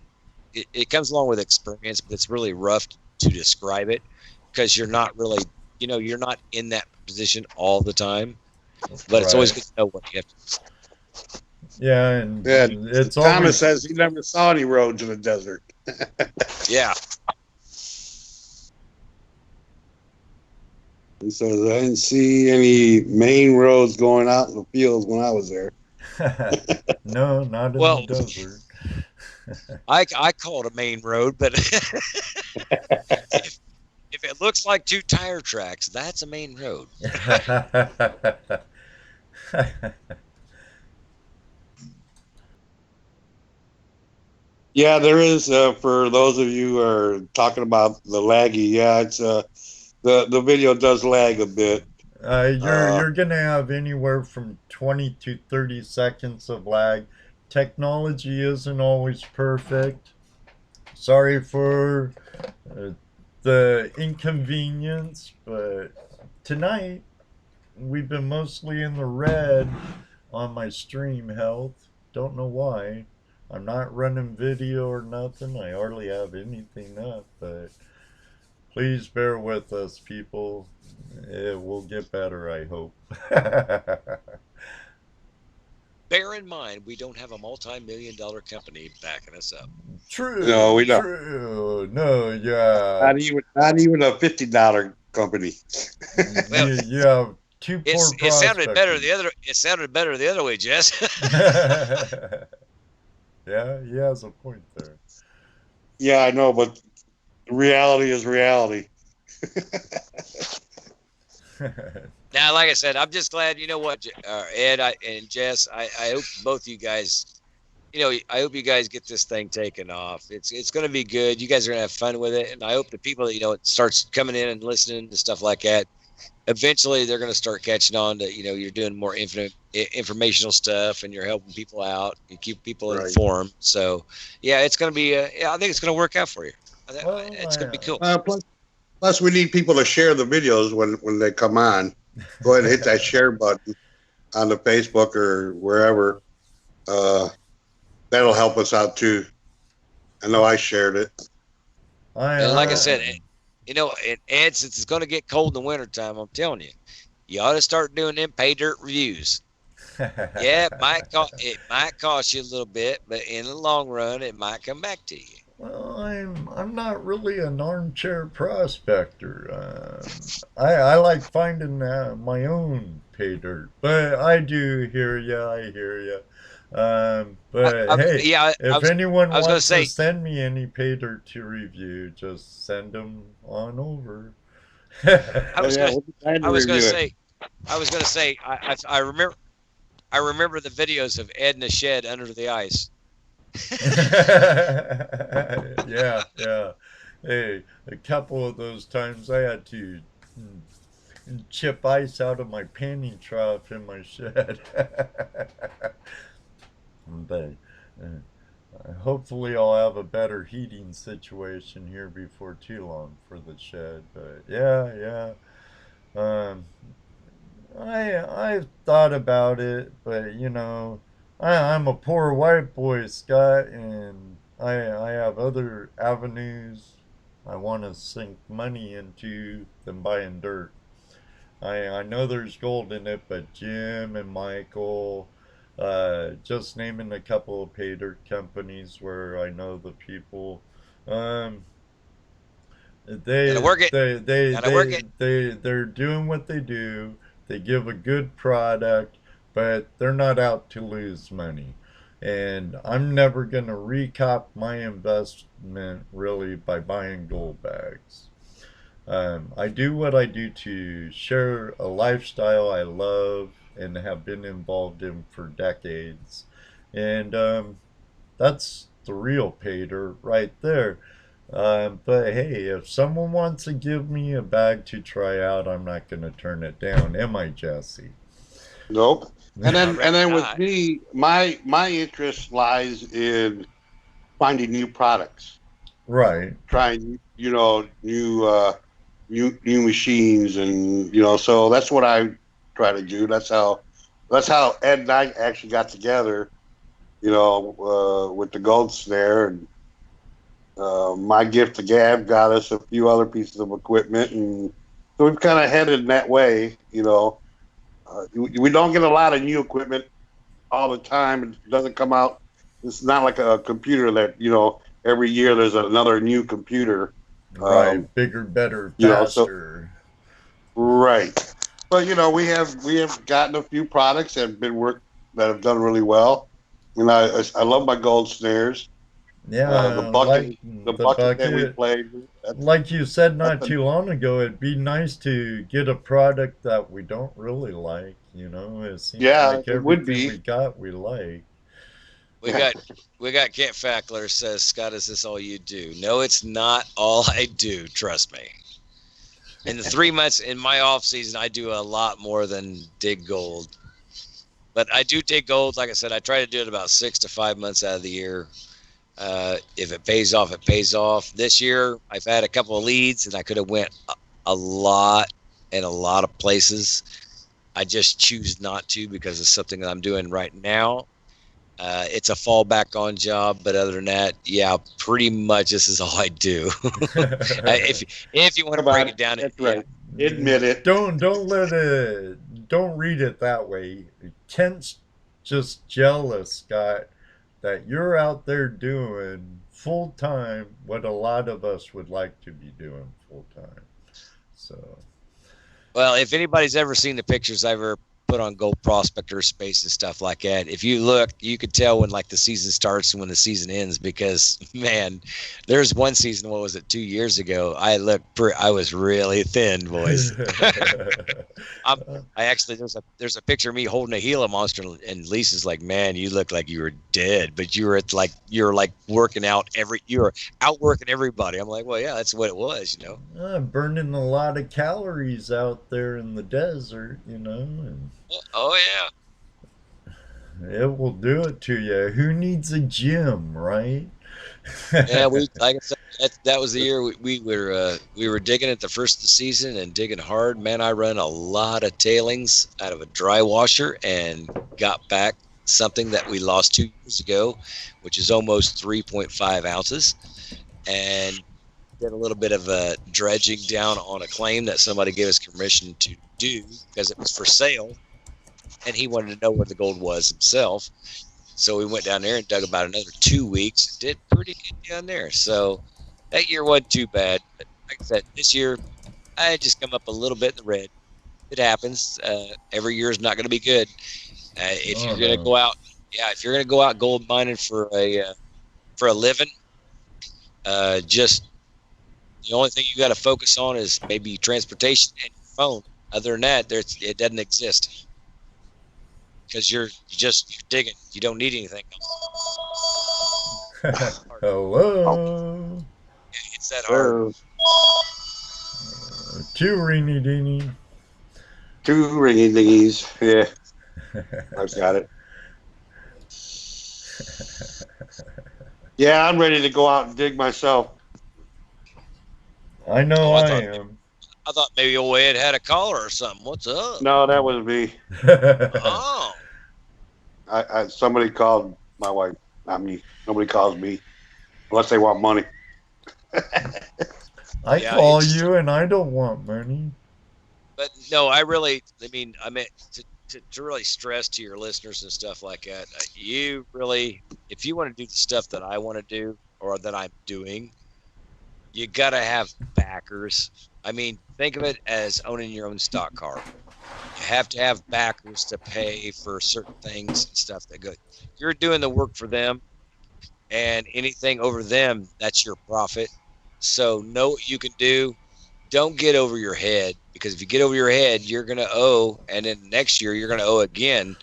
it comes along with experience, but it's really rough to describe it because you're not really, you're not in that position all the time. But it's always good to know what you have to do. Yeah, and it's Thomas always says he never saw any roads in the desert. Yeah. He says, I didn't see any main roads going out in the fields when I was there. no, not in the desert. I call it a main road, but if it looks like 2 tire tracks, that's a main road. Yeah, there is. For those of you who are talking about the laggy, yeah, it's the video does lag a bit. You're gonna have anywhere from 20 to 30 seconds of lag. Technology isn't always perfect. Sorry for the inconvenience, but tonight we've been mostly in the red on my stream health. Don't know why. I'm not running video or nothing. I hardly have anything up, but please bear with us, people. It will get better, I hope. Bear in mind, we don't have a multi-million-dollar company backing us up. True. No, we don't. True. No, yeah. Not even a $50 company. Well, you have 2 poor it sounded better prospectors. the other. It sounded better the other way, Jess. Yeah, he has a point there. Yeah, I know, but reality is reality. Now, like I said, I'm just glad. You know what, Ed and Jess, I hope both you guys I hope you guys get this thing taken off. It's going to be good. You guys are going to have fun with it, and I hope the people that it starts coming in and listening to stuff like that. Eventually, they're going to start catching on to you're doing more informational stuff, and you're helping people out. You keep people informed. So, yeah, it's going to be. I think it's going to work out for you. It's going to be cool. Plus, we need people to share the videos when they come on. Go ahead and hit that share button on the Facebook or wherever. That'll help us out too. I know I shared it. And like I said, Ed, since it's going to get cold in the wintertime, I'm telling you, you ought to start doing them pay dirt reviews. Yeah, it might cost you a little bit, but in the long run, it might come back to you. Well, I'm not really an armchair prospector. I like finding my own pay dirt, but I do hear ya. I hear ya. But if anyone wants to send me any pay dirt to review, just send them on over. I was gonna say, I remember the videos of Ed in the shed under the ice. Yeah. Hey, a couple of those times I had to chip ice out of my panty trough in my shed. But hopefully I'll have a better heating situation here before too long for the shed. But yeah. I've thought about it, but I'm a poor white boy, Scott, and I have other avenues I want to sink money into than buying dirt. I know there's gold in it, but Jim and Michael, just naming a couple of pay dirt companies where I know the people, they're doing what they do. They give a good product, but they're not out to lose money. And I'm never going to recop my investment really by buying gold bags. I do what I do to share a lifestyle I love and have been involved in for decades. And that's the real pay dirt right there. But hey, if someone wants to give me a bag to try out, I'm not going to turn it down, am I, Jesse? Nope. And then with me, my interest lies in finding new products. Right. Trying new machines, and so that's what I try to do. That's how Ed and I actually got together. With the gold snare, and my gift to Gab got us a few other pieces of equipment, and so we've kind of headed in that way. We don't get a lot of new equipment all the time. It doesn't come out. It's not like a computer that every year there's another new computer. Right, bigger, better, faster. Right, but we have gotten a few products that have done really well. I love my gold snares. Yeah, the bucket that we played. Like you said not too long ago, it'd be nice to get a product that we don't really like. It seems like everything we like. We got Kent Fackler says, Scott, is this all you do? No, it's not all I do. Trust me. In the 3 months in my off season, I do a lot more than dig gold. But I do dig gold. Like I said, I try to do it about 6 to 5 months out of the year. If it pays off, it pays off. This year, I've had a couple of leads, and I could have went a lot in a lot of places. I just choose not to because it's something that I'm doing right now. It's a fallback on job, but other than that, yeah, pretty much this is all I do. if you want to break it down, that's right. Admit it. Don't read it that way. Kent's just jealous, Scott, that you're out there doing full time what a lot of us would like to be doing full time. So, well, if anybody's ever seen the pictures I ever put on Gold Prospectors Space and stuff like that. If you look, you could tell when like the season starts and when the season ends, because man, there's one season, what was it, 2 years ago? I was really thin, boys. I actually, there's a picture of me holding a Gila monster, and Lisa's like, man, you look like you were dead, but you were working out you were outworking everybody. I'm like, well, yeah, that's what it was, you know. Burning a lot of calories out there in the desert, and Oh yeah. it will do it to you. Who needs a gym, right? Yeah, like I said, that was the year we were digging at the first of the season and digging hard. Man, I run a lot of tailings out of a dry washer and got back something that we lost 2 years ago, which is almost 3.5 ounces, and did a little bit of dredging down on a claim that somebody gave us permission to do because it was for sale, and he wanted to know where the gold was himself. So we went down there and dug about another 2 weeks. Did pretty good down there. So that year wasn't too bad. But like I said, this year I just come up a little bit in the red. It happens. Every year is not going to be good. If you're going to go out, if you're going to go out gold mining for a living, just the only thing you got to focus on is maybe transportation and your phone. Other than that, it doesn't exist. Because you're digging. You don't need anything else. Hello. It's that hard. Two ringy dingy. Two ringy dingies. Yeah. I've got it. Yeah, I'm ready to go out and dig myself. I know I am. I thought maybe old Ed had a caller or something. What's up? No, that was me. Oh. Somebody called my wife, not me. Nobody calls me unless they want money. I call you and I don't want money. But no, I meant to really stress to your listeners and stuff like that. You really, if you want to do the stuff that I want to do or that I'm doing, you got to have backers. I mean, think of it as owning your own stock car. You have to have backers to pay for certain things and stuff that go. You're doing the work for them, and anything over them, that's your profit. So know what you can do. Don't get over your head, because if you get over your head, you're going to owe, and then next year you're going to owe again,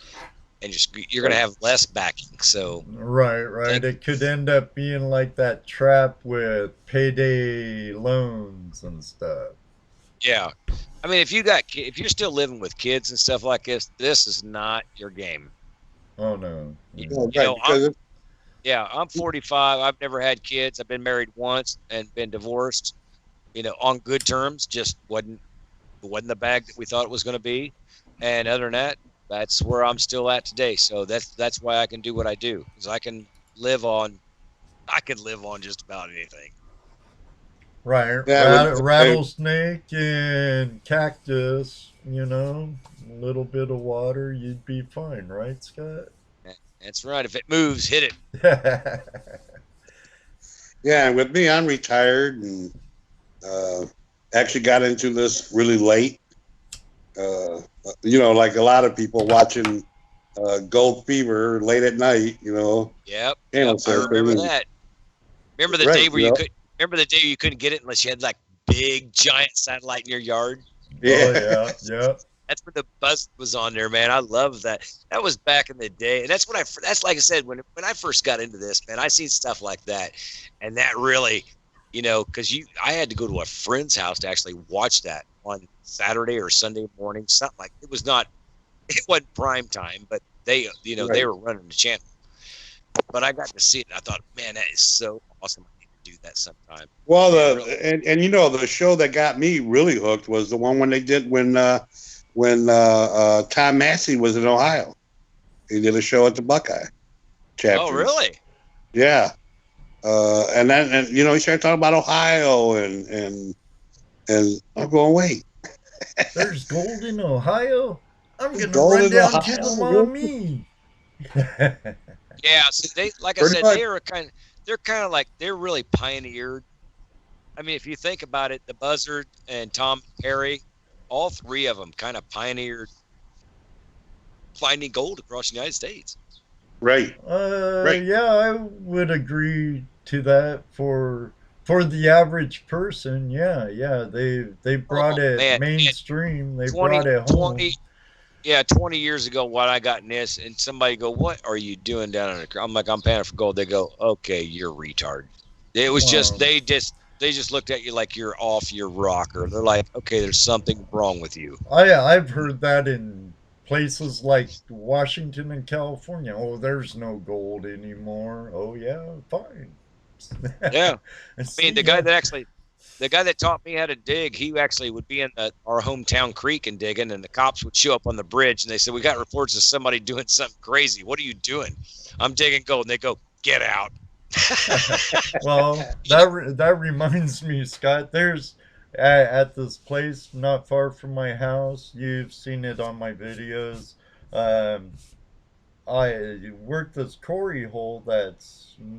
and you're going to have less backing. So right. It could end up being like that trap with payday loans and stuff. Yeah. I mean, if you're still living with kids and stuff like this is not your game. Oh no. I'm 45. I've never had kids. I've been married once and been divorced, on good terms. Just wasn't the bag that we thought it was going to be. And other than that, that's where I'm still at today. So that's why I can do what I do, because I can live on just about anything. Right, rattlesnake and cactus, a little bit of water, you'd be fine, right, Scott? That's right. If it moves, hit it. Yeah, with me, I'm retired and actually got into this really late. Like a lot of people watching Gold Fever late at night, Yep. I remember that. Remember the day where you could. Remember the day you couldn't get it unless you had like big giant satellite in your yard? Yeah. Oh, yeah. That's when the buzz was on there, man. I love that. That was back in the day, and that's like I said, when I first got into this, man. I seen stuff like that, and that really, because I had to go to a friend's house to actually watch that on Saturday or Sunday morning, something like it wasn't prime time, but they were running the channel. But I got to see it, and I thought, man, that is so awesome. Do that sometime. Well, the show that got me really hooked was the one when they did when Tom Massey was in Ohio. He did a show at the Buckeye chapter. Oh, really? Yeah. And he started talking about Ohio and I'm going, wait. There's gold in Ohio? I'm going to run down to the Maumee. Yeah, so they, like I said, they're kind of like, they're really pioneered. I mean, if you think about it, the Buzzard and Tom Perry, all three of them kind of pioneered finding gold across the United States. Right. Right. Yeah, I would agree to that for the average person. Yeah, yeah, they brought it Man, mainstream. They 20, brought it home. 20 years ago, when I got in this, and somebody go, "What are you doing down in the creek?" I'm like, "I'm panning for gold." They go, "Okay, you're retard." It was just they just looked at you like you're off your rocker. They're like, "Okay, there's something wrong with you." I've heard that in places like Washington and California. Oh, there's no gold anymore. Oh yeah, fine. Yeah, I mean, the guy that taught me how to dig, he actually would be in our hometown creek and digging, and the cops would show up on the bridge, and they said, "We got reports of somebody doing something crazy. What are you doing?" "I'm digging gold." And they go, "Get out." Well, that reminds me, Scott. There's at this place not far from my house. You've seen it on my videos. Um, I worked this quarry hole that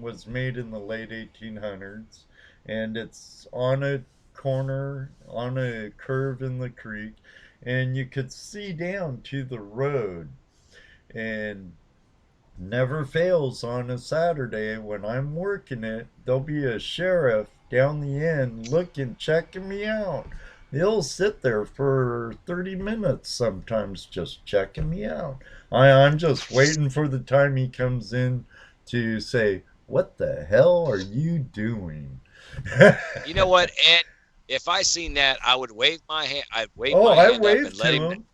was made in the late 1800s, and it's on a corner, on a curve in the creek, and you could see down to the road. And never fails on a Saturday when I'm working it, there'll be a sheriff down the end looking, checking me out. He'll sit there for 30 minutes sometimes just checking me out. I'm just waiting for the time he comes in to say, "What the hell are you doing?" You know what, Ed? If I seen that, I would wave my hand. I'd wave Oh, my I hand up and waved let to him. him.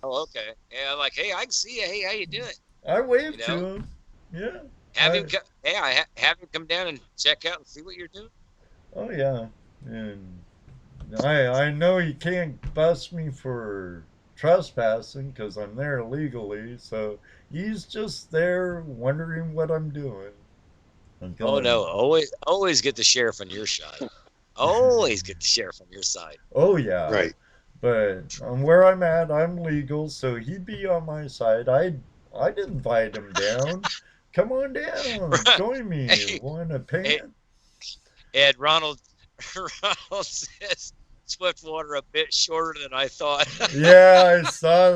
Oh, okay. Yeah, like, "Hey, I can see you. Hey, how you doing?" I waved You to know? him. Yeah. Have I- him come. Hey, have him come down and check out and see what you're doing. Oh yeah, and I know he can't bust me for trespassing because I'm there legally. So he's just there wondering what I'm doing. I'm Oh going, no, always get the sheriff on your side. Always get the sheriff on your side. oh yeah. Right. But where I'm at, I'm legal, so he'd be on my side. I'd invite him down. Come on down, join me. Hey, Want a pan? Ed, Ronald says Swiftwater a bit shorter than I thought. Yeah, I saw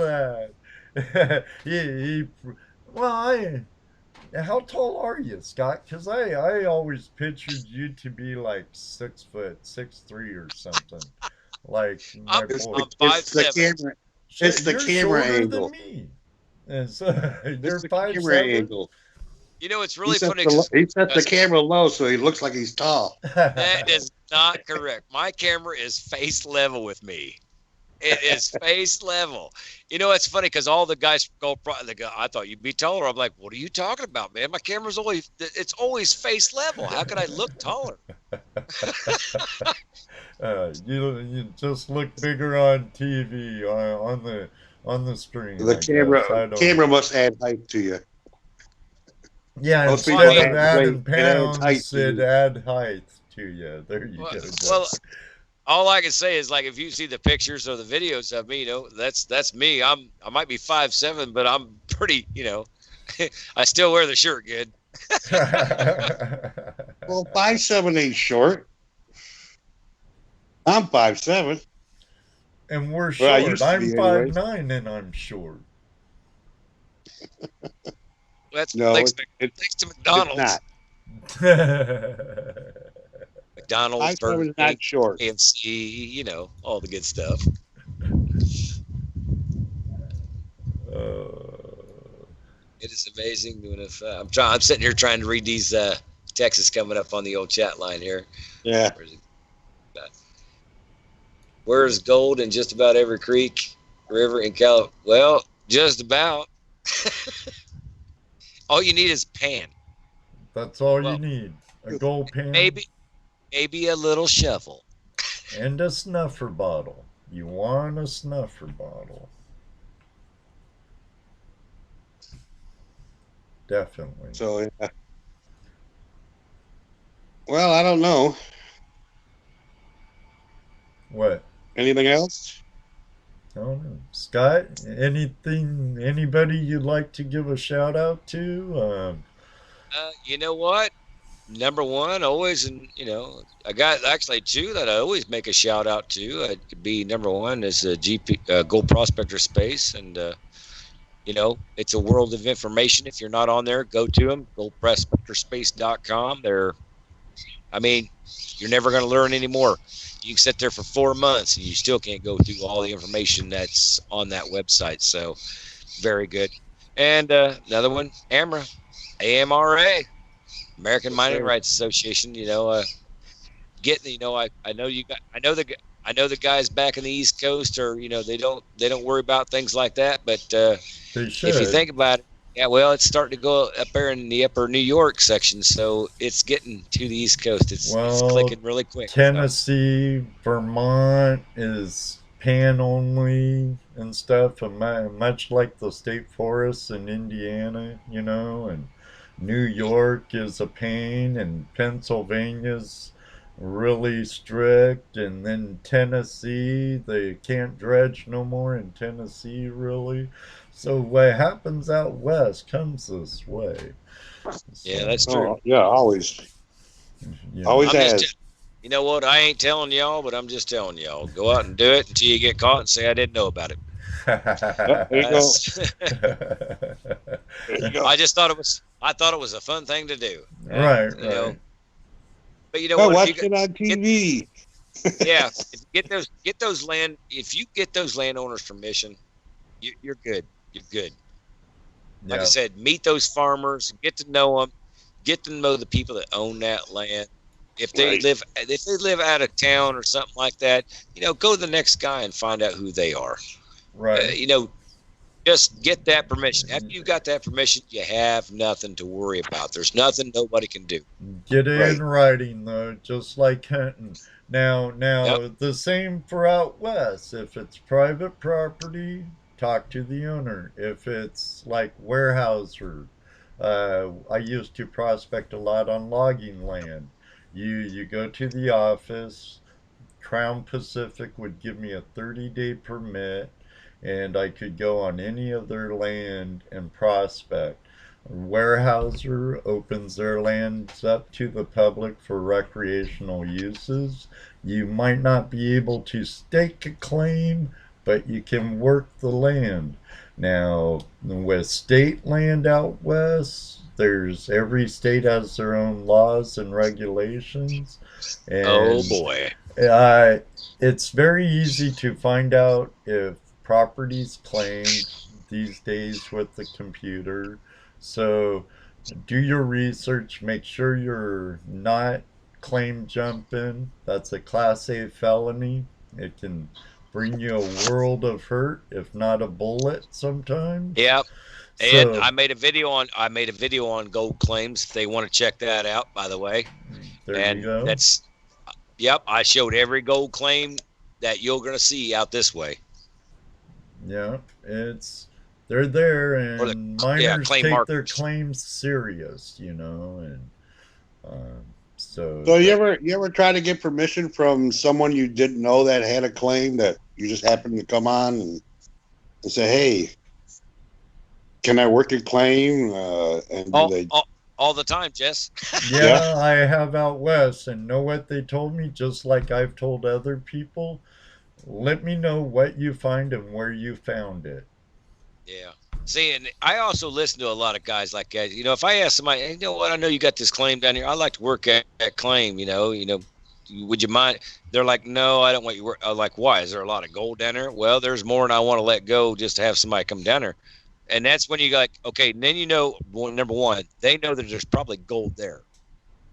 that. he well, how tall are you, Scott? Because I always pictured you to be like 6', 6'3" or something. Like my I'm- boy. I'm It's the 5'7". camera. It's the You're camera shorter angle. than me. And so you're It's the camera 5'7". angle. You know, it's He really set funny. the camera low so he looks like he's tall. That is not correct. My camera is face level with me. It is face level. You know, it's funny because all the guys from Gold Pro, they go, "I thought you'd be taller." I'm like, "What are you talking about, man? My camera's it's always face level. How can I look taller?" You just look bigger on TV on the screen. The camera must add height to you. Yeah, Most instead people of add adding weight, it adds height pounds, to it you. add height to you. There you go. Well, Jess. all I can say is, like, if you see the pictures or the videos of me, you know, that's me. I might be 5'7", but I'm pretty, you know, I still wear the shirt good. Well, 5'7" ain't short. I'm 5'7". And we're Well, I short. used to I'm be anyways. 5'9" and I'm short. That's No, thanks it's to McDonald's. not. McDonald's, 5'7" Burger is King, not short. KFC, you know, all the good stuff. It is amazing doing it. I'm sitting here trying to read these texts coming up on the old chat line here. Yeah. Where's gold in just about every creek, river in California? Well, just about. All you need is pan. That's all Well, you need. A gold pan Maybe a little shovel. and a snuffer bottle. You want a snuffer bottle. Definitely. So, yeah. Well, I don't know. What? Anything else? I don't know. Scott, anybody you'd like to give a shout out to? You know what? Number one, always, and you know, I got actually two that I always make a shout out to. It could be number one is GP Gold Prospector Space, and it's a world of information. If you're not on there, go to them. GoldProspectorsSpace.com. You're never going to learn anymore. You can sit there for 4 months and you still can't go through all the information that's on that website. So, very good. And another one, AMRA, American Mining Rights Association. I know the guys back in the East Coast are, they don't worry about things like that. But if you think about it, yeah, well, it's starting to go up there in the upper New York section, so it's getting to the East Coast. It's clicking really quick. Tennessee, Vermont is pan only and stuff, much like the state forests in Indiana, and New York is a pain, and Pennsylvania's really strict, and then Tennessee, they can't dredge no more in Tennessee, really. So what happens out west comes this way. Yeah, that's true. Always. Always has. You know what? I ain't telling y'all, but I'm just telling y'all. Go out and do it until you get caught and say I didn't know about it. There you go. There you go. I thought it was a fun thing to do. Right. But you know what? Watch it on TV. Yeah, if you get those landowners' permission, you're good. You're good. Like I said, meet those farmers, get to know them, get to know the people that own that land. If they live out of town or something like that, go to the next guy and find out who they are. Right. Just get that permission. After you got that permission, you have nothing to worry about. There's nothing nobody can do. Get it in writing, though, just like hunting. Now, the same for out west. If it's private property, talk to the owner. If it's like warehouser, I used to prospect a lot on logging land. You go to the office. Crown Pacific would give me a 30-day permit, and I could go on any of their land and prospect. Warehouser opens their lands up to the public for recreational uses. You might not be able to stake a claim, but you can work the land. Now, with state land out west, every state has their own laws and regulations. And oh boy. It's very easy to find out if property's claimed these days with the computer. So do your research, make sure you're not claim jumping. That's a Class A felony. It can bring you a world of hurt, if not a bullet sometimes. Yep. And I made a video on gold claims if they want to check that out, by the way. There you go. I showed every gold claim that you're going to see out this way. Yeah, they're there, and miners take their claims serious, and so you ever try to get permission from someone you didn't know that had a claim that you just happened to come on and say, hey, can I work a claim? All the time, Jess. Yeah, I have out west, and know what they told me, just like I've told other people. Let me know what you find and where you found it. Yeah. See, and I also listen to a lot of guys like that. If I ask somebody, hey, you know what, I know you got this claim down here. I like to work at that claim, would you mind? They're like, no, I don't want you to work. I'm like, why? Is there a lot of gold down there? Well, there's more than I want to let go just to have somebody come down there. And that's when you go like, okay, and then number one, they know that there's probably gold there.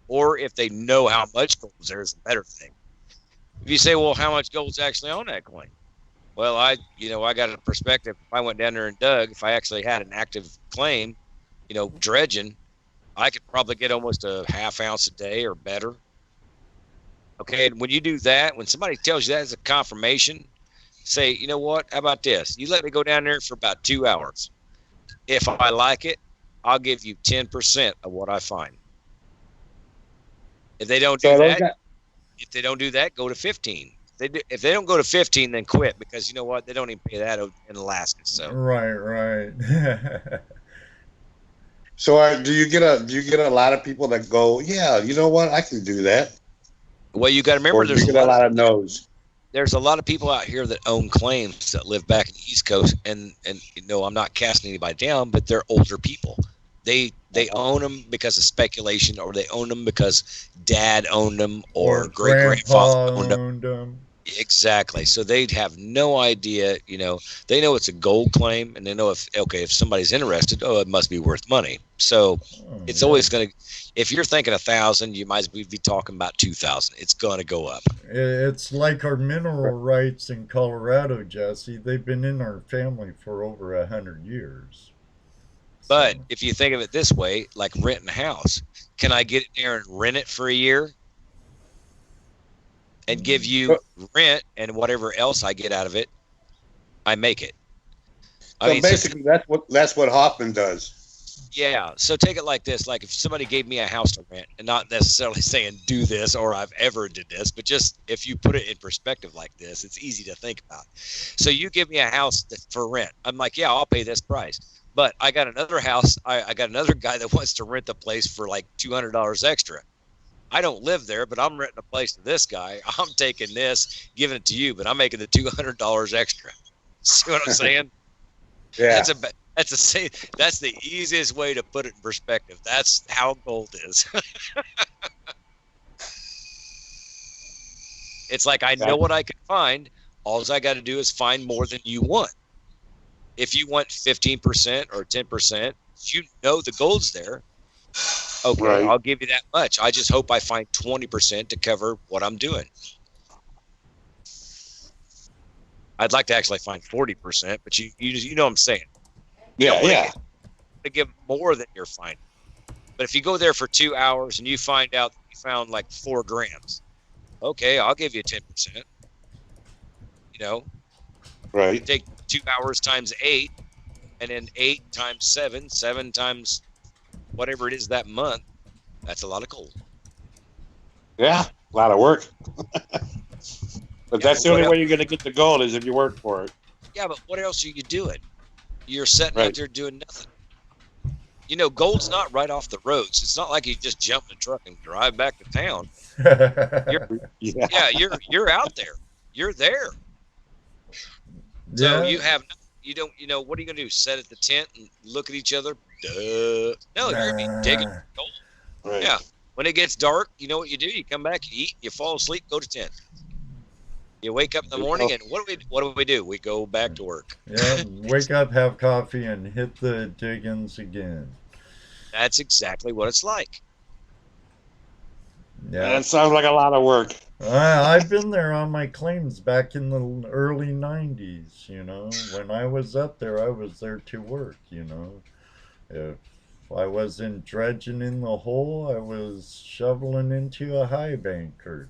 Or if they know how much gold is there, is a better thing. If you say, well, how much gold's actually on that claim? Well, I got a perspective. If I went down there and dug, if I actually had an active claim, dredging, I could probably get almost a half ounce a day or better. Okay, and when you do that, when somebody tells you that as a confirmation, say, you know what, how about this? You let me go down there for about 2 hours. If I like it, I'll give you 10% of what I find. If they don't do that, go to 15. If they don't go to 15, then quit, because you know what? They don't even pay that in Alaska. So right. So do you get a lot of people that go, yeah, you know what, I can do that? Well, you got to remember, there's a lot of no's. there's a lot of people out here that own claims that live back in the East Coast, and I'm not casting anybody down, but they're older people. They own them because of speculation, or they own them because dad owned them, or great grandfather owned them. Exactly. So they'd have no idea. They know it's a gold claim, and they know if somebody's interested, it must be worth money. So it's always going to. If you're thinking 1,000, you might as well be talking about 2,000. It's going to go up. It's like our mineral rights in Colorado, Jesse. They've been in our family for over 100 years. But if you think of it this way, like renting a house, can I get in there and rent it for a year and give you rent, and whatever else I get out of it, I make it? Basically, that's what Hoffman does. Yeah. So take it like this: like if somebody gave me a house to rent, and not necessarily saying do this or I've ever did this, but just if you put it in perspective like this, it's easy to think about. So you give me a house for rent. I'm like, yeah, I'll pay this price. But I got another house. I got another guy that wants to rent the place for like $200 extra. I don't live there, but I'm renting a place to this guy. I'm taking this, giving it to you, but I'm making the $200 extra. See what I'm saying? Yeah. That's the easiest way to put it in perspective. That's how gold is. It's like I know what I can find. All I got to do is find more than you want. If you want 15% or 10%, the gold's there. Okay, right. I'll give you that much. I just hope I find 20% to cover what I'm doing. I'd like to actually find 40%, but you know what I'm saying. Yeah. To give more than you're finding. But if you go there for 2 hours and you find out that you found like 4 grams, okay, I'll give you 10%. Right. Take 2 hours times 8, and then 8 times 7, 7 times whatever it is that month. That's a lot of gold. Yeah, a lot of work. But that's the only way you're going to get the gold is if you work for it. Yeah, but what else are you doing? You're sitting out there doing nothing. Gold's not right off the roads. It's not like you just jump in a truck and drive back to town. You're out there. You're there. So what are you going to do? Sit at the tent and look at each other? Duh. No, you're going to be digging gold. Right. Yeah. When it gets dark, you know what you do? You come back, you eat, you fall asleep, go to tent. You wake up in the morning, and what do we do? We go back to work. Yeah, wake up, have coffee, and hit the diggings again. That's exactly what it's like. Yeah, that sounds like a lot of work. I've been there on my claims back in the early 90s, When I was up there, I was there to work, If I wasn't dredging in the hole, I was shoveling into a high banker.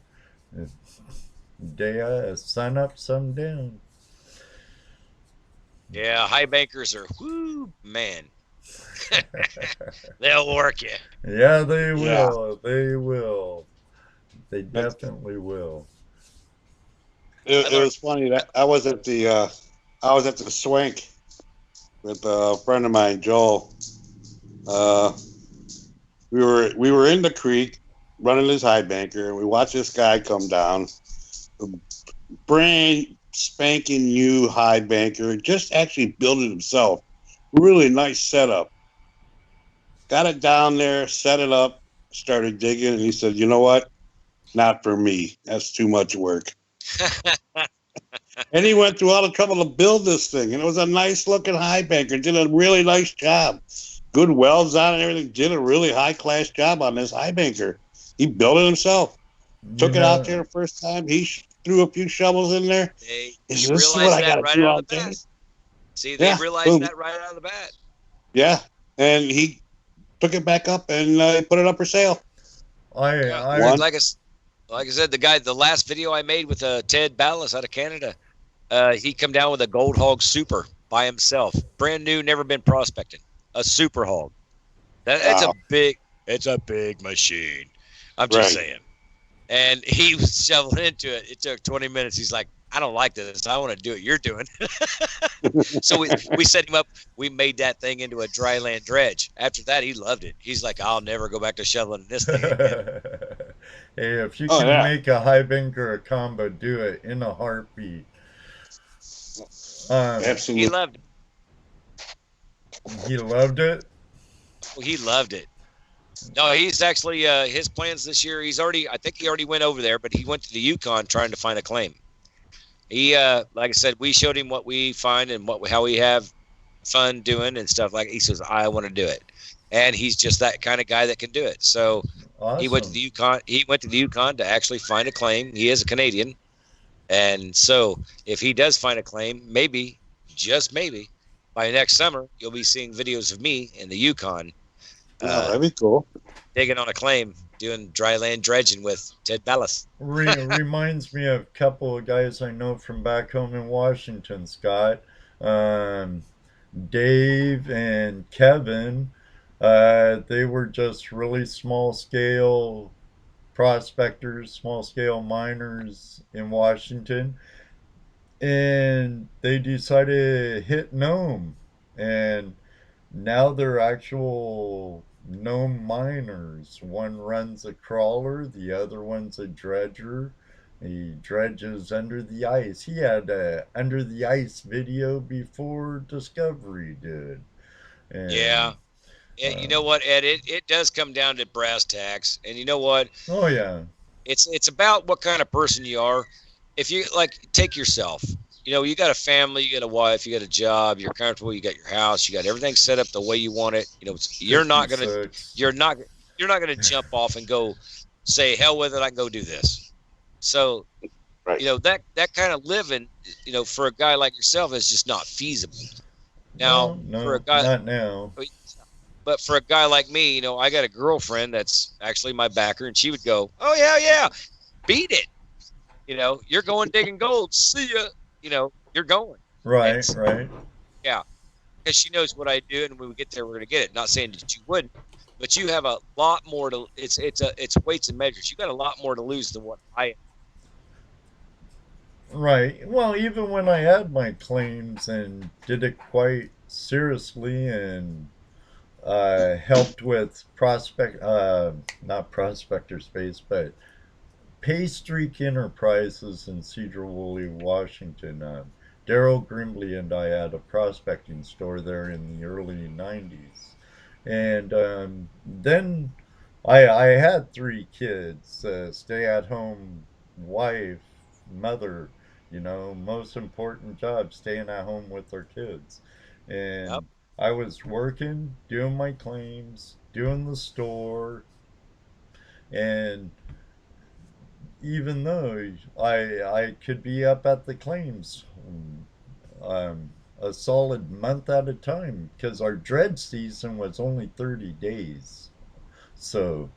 Sun up, sun down. Yeah, high bankers are, man. They'll work you. Yeah, they will. Yeah. They will. They definitely will. It was funny that I was at the Swank with a friend of mine, Joel. We were in the creek running his high banker, and we watched this guy come down. Brand spanking new high banker, just actually built it himself. Really nice setup. Got it down there, set it up, started digging, and he said, "You know what? Not for me. That's too much work." And he went through all the trouble to build this thing, and it was a nice looking high banker. Did a really nice job. Good welds on it and everything. Did a really high class job on this high banker. He built it himself. Took it out there the first time. He threw a few shovels in there. This is what I got to do all day. See, they realized that right out of the bat. Yeah, and he took it back up and put it up for sale. Like I said, the last video I made with Ted Ballas out of Canada, he come down with a Gold Hog Super by himself, brand new, never been prospecting, a Super Hog. It's a big machine. I'm just saying. And he was shoveling into it. It took 20 minutes. He's like, "I don't like this. I want to do what you're doing." So we set him up. We made that thing into a dry land dredge. After that, he loved it. He's like, "I'll never go back to shoveling this thing again." Hey, if you Oh can yeah, make a high bank or a combo, do it in a heartbeat. Um, He absolutely. loved it. he loved it. Well, he loved it. No, he's actually his plans this year. I think he already went over there, but he went to the Yukon trying to find a claim. He, like I said, we showed him what we find and how we have fun doing and stuff. Like he says, I want to do it, and he's just that kind of guy that can do it. So he went to Awesome. the Yukon. He went to the Yukon to actually find a claim. He is a Canadian, and so if he does find a claim, maybe, just maybe, by next summer you'll be seeing videos of me in the Yukon No, that'd be cool. digging on a claim, doing dry land dredging with Ted Ballas. Reminds me of a couple of guys I know from back home in Washington, Scott. Um, Dave and Kevin. They were just really small scale prospectors, small scale miners in Washington, and they decided to hit Nome, and now they're actual gnome miners. One runs a crawler, the other one's a dredger. He dredges under the ice. He had a under the ice video before Discovery did. Yeah. And You uh, know what, Ed? It does come down to brass tacks, and you know what? oh yeah, It's about what kind of person you are. If you like, take yourself. You know, you got a family, you got a wife, you got a job, you're comfortable, you got your house, you got everything set up the way you want it. You know, '56. you're not, you're not gonna jump off and go say, hell with it, I can go do this. So, Right. you know, that kind of living, you know, for a guy like yourself is just not feasible. Now, No, for a no, guy, not now. but for a guy like me, you know, I got a girlfriend that's actually my backer, and she would go, "Oh yeah, yeah, beat it." You know, you're going digging gold. See ya. You know, you're going. And Right, right. yeah, because she knows what I do, and when we get there, we're gonna get it. Not saying that you wouldn't, but you have a lot more to. It's weights and measures. You got a lot more to lose than what I. Right. Well, even when I had my claims and did it quite seriously and helped with not Prospector Space, but Paystreak Enterprises in Cedar Woolley, Washington. Daryl Grimley and I had a prospecting store there in the early 90s. And then I had three kids, stay at home wife, mother, most important job, staying at home with their kids. Yep. And I was working, doing my claims, doing the store, and even though I could be up at the claims a solid month at a time because our dredge season was only 30 days. So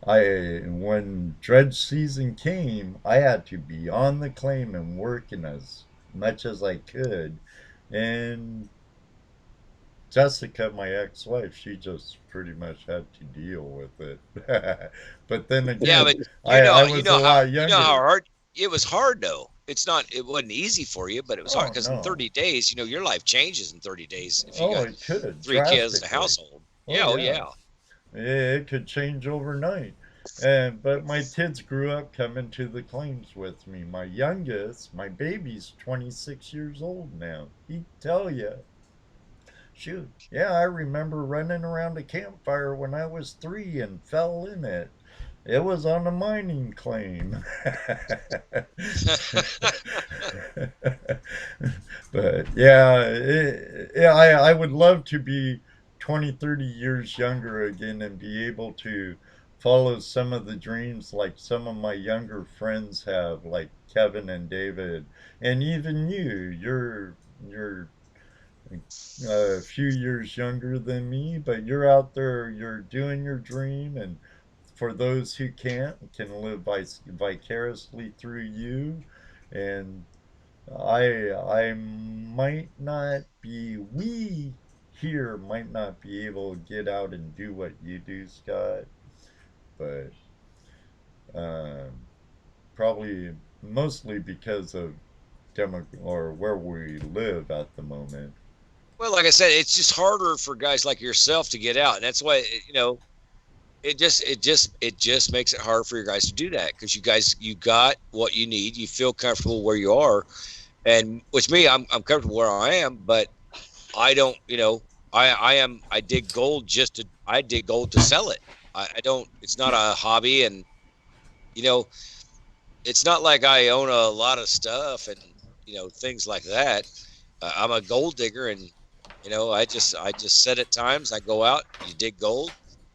when dredge season came, I had to be on the claim and working as much as I could. And Jessica, my ex-wife, she just pretty much had to deal with it. But then Yeah, again, but I you was a know how lot younger. hard it was hard though. It's not. It wasn't easy for you, but it was hard Oh because in no. 30 days, you know, your life changes in 30 days if you Oh, got it could three kids in a drastically. household. Oh Yeah, oh yeah. yeah. It could change overnight. And but my kids grew up coming to the claims with me. My youngest, my baby's 26 years old now. He'd tell you, shoot, yeah, I remember running around a campfire when I was 3 and fell in it. It was on a mining claim. But yeah, I would love to be 20, 30 years younger again and be able to follow some of the dreams like some of my younger friends have, like Kevin and David, and even you. You're a few years younger than me, but you're out there, you're doing your dream, and for those who can't, can live vicariously through you. And I might not be, we here might not be able to get out and do what you do, Scott, but um, probably mostly because of or where we live at the moment. Well, like I said, it's just harder for guys like yourself to get out, and that's why you know it just makes it hard for you guys to do that, because you got what you need. You feel comfortable where you are, and with me, I'm comfortable where I am, but I don't, I dig gold I dig gold to sell it. I don't. It's not a hobby, and you know, it's not like I own a lot of stuff and things like that. I'm a gold digger, and I just set at times. I go out, you dig gold.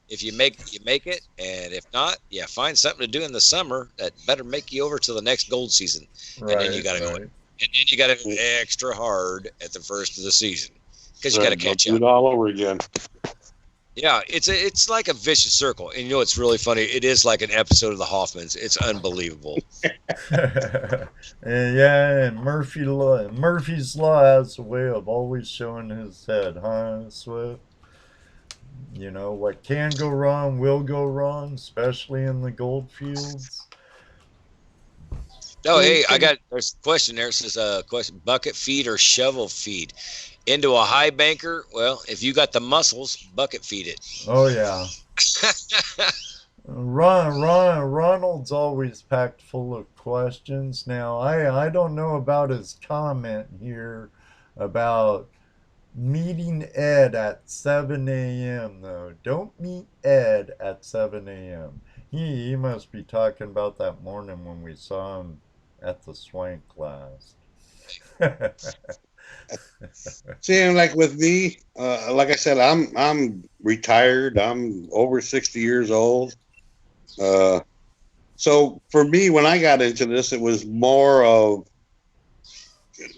If you make it, you make it, and if not, yeah, find something to do in the summer that better make you over to the next gold season, and then you Right, got to go, right. and then you got to go extra hard at the first of the season because you got to Right, go catch do up. it all over again. Yeah, it's like a vicious circle, and it's really funny. It is like an episode of the Hoffmans. It's unbelievable. And yeah, and Murphy's Law has a way of always showing his head, huh, Swift? What can go wrong will go wrong, especially in the gold fields. Oh, hey, there's a question there. It says question: bucket feed or shovel feed into a high banker? Well, if you got the muscles, bucket feed it. Oh yeah. Ronald's always packed full of questions. Now, I don't know about his comment here about meeting Ed at 7 a.m., though. Don't meet Ed at 7 a.m. He must be talking about that morning when we saw him at the swank class. See, and like with me, like I said, I'm retired. I'm over 60 years old. So for me, when I got into this, it was more of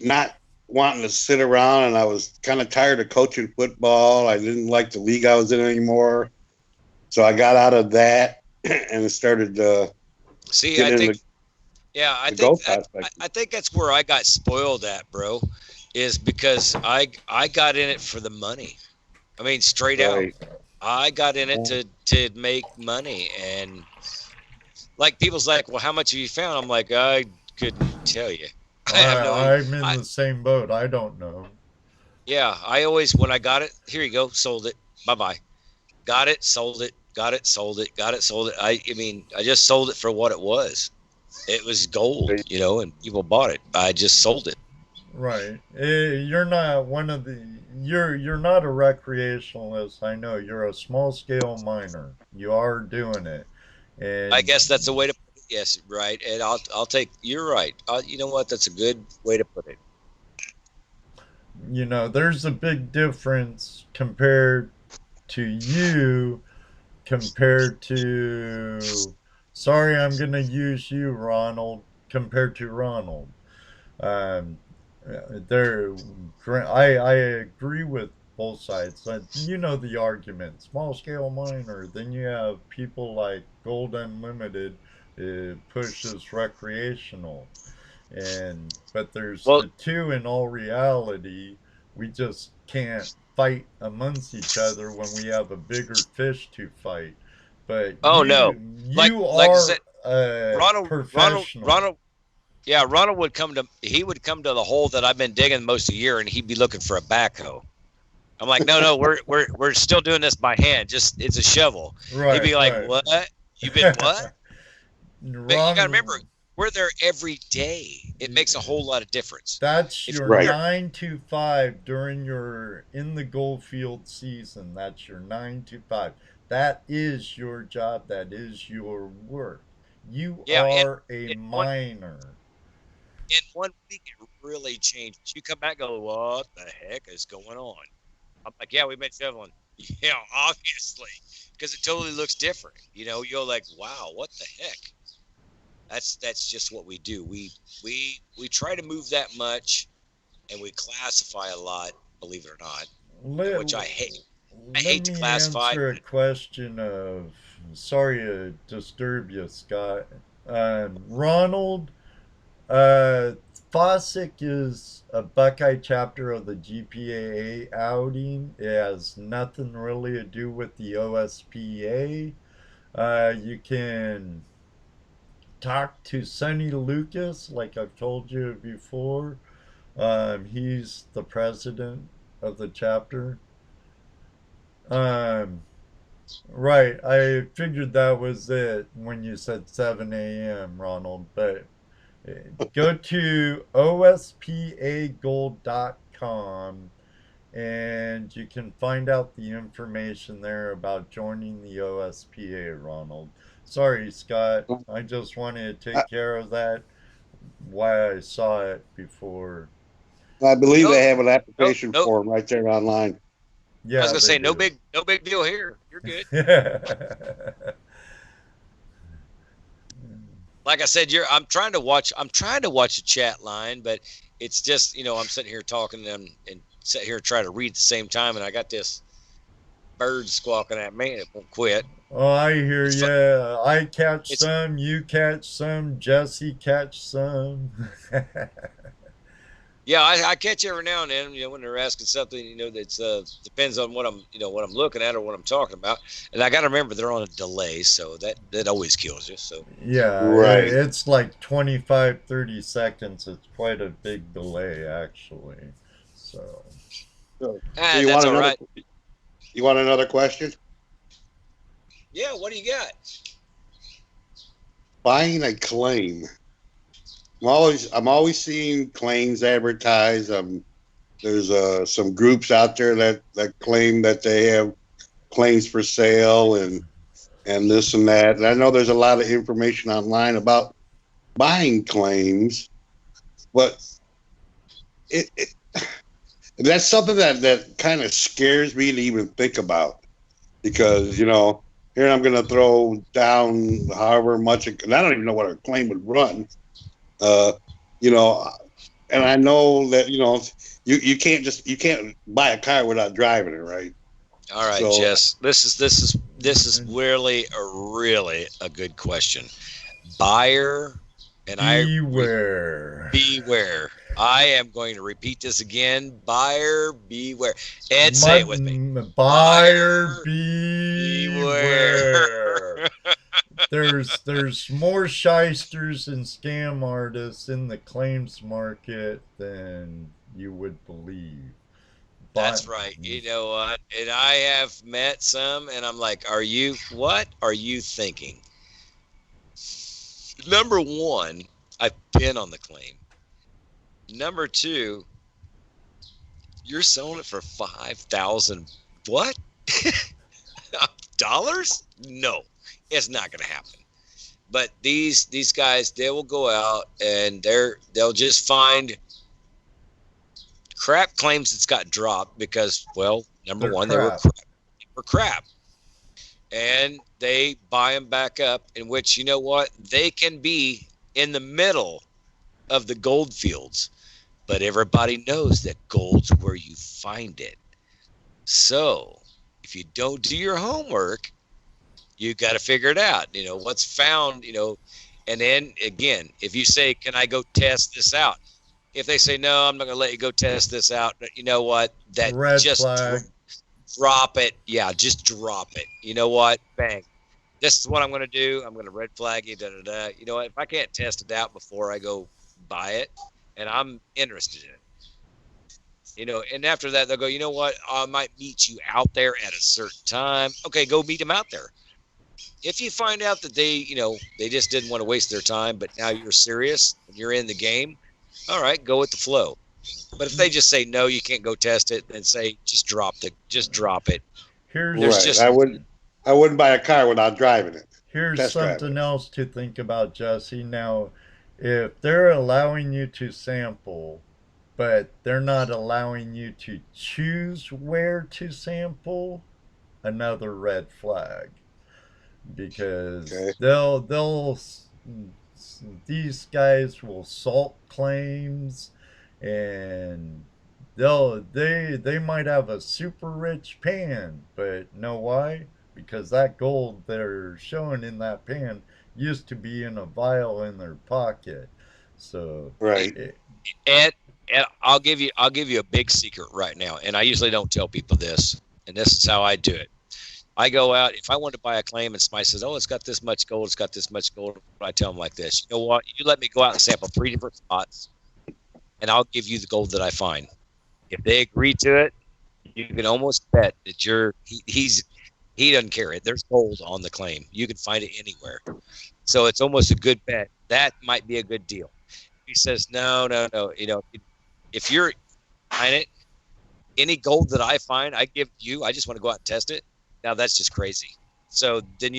not wanting to sit around, and I was kind of tired of coaching football. I didn't like the league I was in anymore, so I got out of that and started See, I getting think, into yeah, the gold prospect. I think that's where I got spoiled at, bro, is because I got in it for the money. I mean, straight out, Right. I got in it to make money, and like people's like, well, how much have you found? I'm like, I couldn't tell you. I have no. I'm in I, the same boat. I don't know. yeah, I always when I got it, here you go, sold it, bye bye. Got it, sold it, got it, sold it, got it, sold it. I mean, I just sold it for what it was. It was gold, and people bought it. I just sold it. Right. You're not one of the you're not a recreationalist. I know you're a small scale miner. You are doing it. I And guess that's a way to put it. Yes, right. And I'll take. You're right. You know what? That's a good way to put it. there's a big difference compared to sorry, I'm going to use you, Ronald, compared to Ronald. Um, there, I agree with both sides. You know the argument. Small scale miner. Then you have people like Gold Unlimited pushes recreational, but there's Well, the two in all reality. We just can't fight amongst each other when we have a bigger fish to fight. But oh no, you like I said, are a professional. Ronald. Yeah, Ronald would come to. He would come to the hole that I've been digging most of the year, and he'd be looking for a backhoe. I'm like, no, we're still doing this by hand. Just it's a shovel. Right, He'd be like, right. what? You been what? But you got to Ron, remember, we're there every day. It makes a whole lot of difference. that's If your Right. 9 to 5 during your in the Goldfield season. That's your 9 to 5. That is your job. That is your work. You yeah, are a in one miner. in 1 week it really changes. You come back and go, what the heck is going on? I'm like, yeah, we've been shoveling. Yeah, obviously, because it totally looks different. You're like, wow, what the heck? That's just what we do. We try to move that much, and we classify a lot. Believe it or not, Let, which I hate. I let hate to me classify. answer a question of. Sorry to disturb you, Scott. Ronald, Uh, Fossick is a Buckeye chapter of the GPAA outing. It has nothing really to do with the OSPA. You can talk to Sonny Lucas, like I've told you before. He's the president of the chapter. Um, Right. I figured that was it when you said 7 a.m., Ronald. But go to ospagold.com and you can find out the information there about joining the OSPA, Ronald. Sorry, Scott. I just wanted to I, take care of that. Why I saw it before. I believe No, they have an no, application no. form right there online. I was Yeah, gonna they say do. no big deal here. You're good. Like I said, I'm trying to watch the chat line, but it's just, I'm sitting here talking to them and sit here and try to read at the same time, and I got this bird squawking at me and it won't quit. Oh, I hear It's fun. ya. I catch It's some, you catch some, Jesse catch some. Yeah, I catch every now and then, when they're asking something, that's depends on what I'm looking at or what I'm talking about, and I got to remember they're on a delay, so that always kills you. So Yeah, Right. it's like 25, 30 seconds. It's quite a big delay, actually. So, So you that's want all right. another question? Yeah, what do you got? Buying a claim. I'm always seeing claims advertised. There's some groups out there that claim that they have claims for sale and this and that. And I know there's a lot of information online about buying claims, but it that's something that kind of scares me to even think about because here I'm going to throw down however much and I don't even know what a claim would run. Uh, you know, and I know that you can't buy a car without driving it, right? All right, So Jess, this is really a good question. Buyer, and beware. beware. I am going to repeat this again. Buyer beware. Ed, say it with me. Buyer Buyer beware. beware. There's more shysters and scam artists in the claims market than you would believe. That's But right. You know what? And I have met some, and I'm like, what are you thinking? Number one, I've been on the claim. Number two, you're selling it for 5,000 what? dollars? No, it's not going to happen. But these guys, they will go out and they'll just find crap claims that's got dropped because, well, number they're one, crap. they were crap. And they buy them back up, in which, you know what, they can be in the middle of the gold fields, but everybody knows that gold's where you find it. So if you don't do your homework, you got to figure it out, what's found, and then again, if you say, can I go test this out? If they say, no, I'm not going to let you go test this out, you know what, that Red just flag. drop it. Yeah, just drop it. You know what? Bang. This is what I'm going to do. I'm going to red flag you. Da, da, da. You know what? If I can't test it out before I go buy it, and I'm interested in it, and after that, they'll go, you know what? I might meet you out there at a certain time. Okay, go meet them out there. If you find out that they just didn't want to waste their time, but now you're serious and you're in the game, all right, go with the flow. But if they just say, no, you can't go test it, then say, just drop it. There's Here's just I wouldn't buy a car without driving it. here's Test driving something it. else to think about, Jesse. Now, if they're allowing you to sample, but they're not allowing you to choose where to sample, another red flag. Because Okay. they'll these guys will salt claims, and they might have a super rich pan, but know why? Because that gold they're showing in that pan used to be in a vial in their pocket. So Right. Ed, I'll give you a big secret right now, and I usually don't tell people this, and this is how I do it. I go out, if I want to buy a claim and somebody says, oh, it's got this much gold, I tell them like this, you know what, you let me go out and sample 3 different spots, and I'll give you the gold that I find. If they agree to it, you can almost bet that he He doesn't care. There's gold on the claim. You can find it anywhere. So it's almost a good bet. That might be a good deal. He says, no. If you're buying it, any gold that I find, I give you. I just want to go out and test it. Now that's just crazy. So then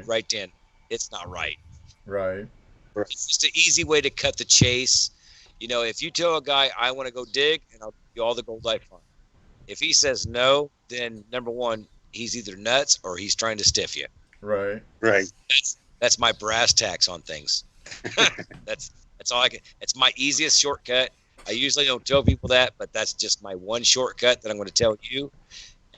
right then, it's not right. Right. It's just an easy way to cut the chase. If you tell a guy, I want to go dig, and I'll give you all the gold I find. If he says no, then number one, he's either nuts or he's trying to stiff you. Right. That's my brass tacks on things. That's all I can. It's my easiest shortcut. I usually don't tell people that, but that's just my one shortcut that I'm going to tell you.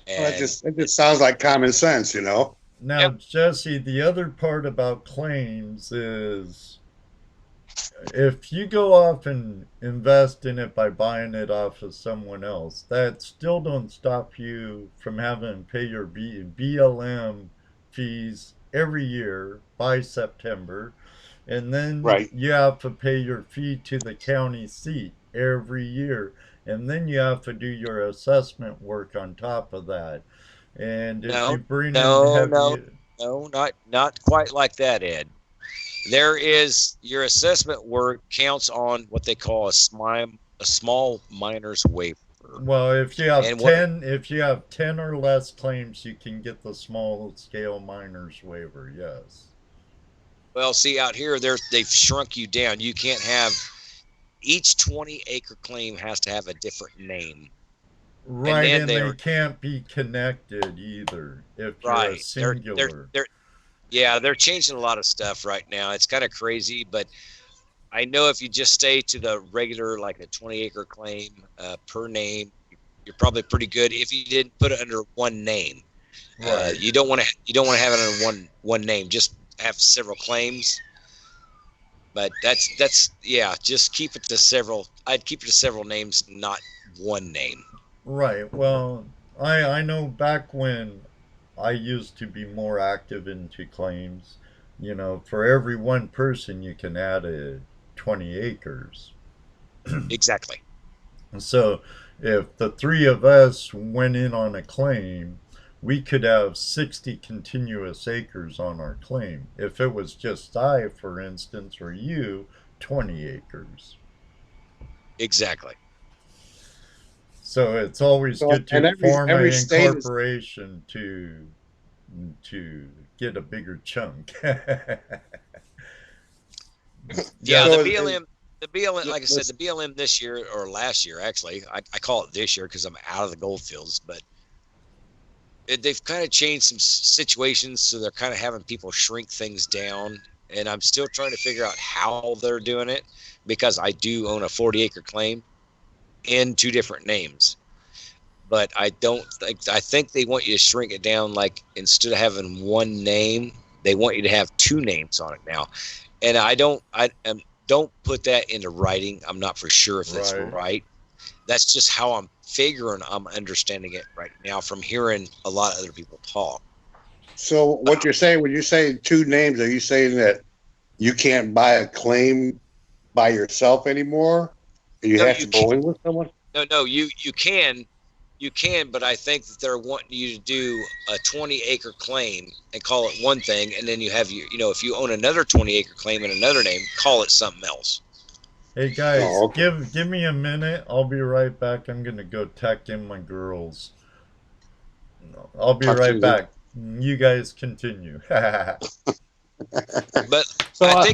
And it just sounds like common sense, Now, Yep. Jesse, the other part about claims is if you go off and invest in it by buying it off of someone else, that still don't stop you from having to pay your BLM fees every year by September. And then you have to pay your fee to the county seat every year. And then you have to do your assessment work on top of that. And if you bring not quite like that, Ed. There is your assessment work counts on what they call a small miner's waiver. Well, if you have if you have 10 or less claims, you can get the small scale miner's waiver. Yes. Well, see out here, they've shrunk you down. You can't have each 20-acre claim has to have a different name. Right, and they can't be connected either if you're a singular. They're changing a lot of stuff right now. It's kind of crazy, but I know if you just stay to the regular, like a 20-acre claim per name, you're probably pretty good. If you didn't put it under one name, you don't want to have it under one name. Just have several claims. But just keep it to several. I'd keep it to several names, not one name. Right. Well, I know back when I used to be more active into claims, for every one person you can add 20 acres. Exactly. So if the three of us went in on a claim, we could have 60 continuous acres on our claim. If it was just I, for instance, or you, 20 acres. Exactly. So it's always good to form an incorporation to get a bigger chunk. The BLM, like I said, the BLM this year or last year, actually, I call it this year because I'm out of the Gold Fields, but they've kind of changed some situations, so they're kind of having people shrink things down, and I'm still trying to figure out how they're doing it because I do own a 40-acre claim in two different names. But I think they want you to shrink it down, like instead of having one name, they want you to have two names on it now. And I don't put that into writing. I'm not for sure if that's right. That's just how I'm understanding it right now from hearing a lot of other people talk. So what you're saying, when you say two names, are you saying that you can't buy a claim by yourself anymore? You have to go in with someone? No, you can. You can, but I think that they're wanting you to do a 20-acre claim and call it one thing, and then you have if you own another 20-acre claim in another name, call it something else. Hey guys, give me a minute. I'll be right back. I'm gonna go tuck in my girls. I'll be right back. You guys continue. But so I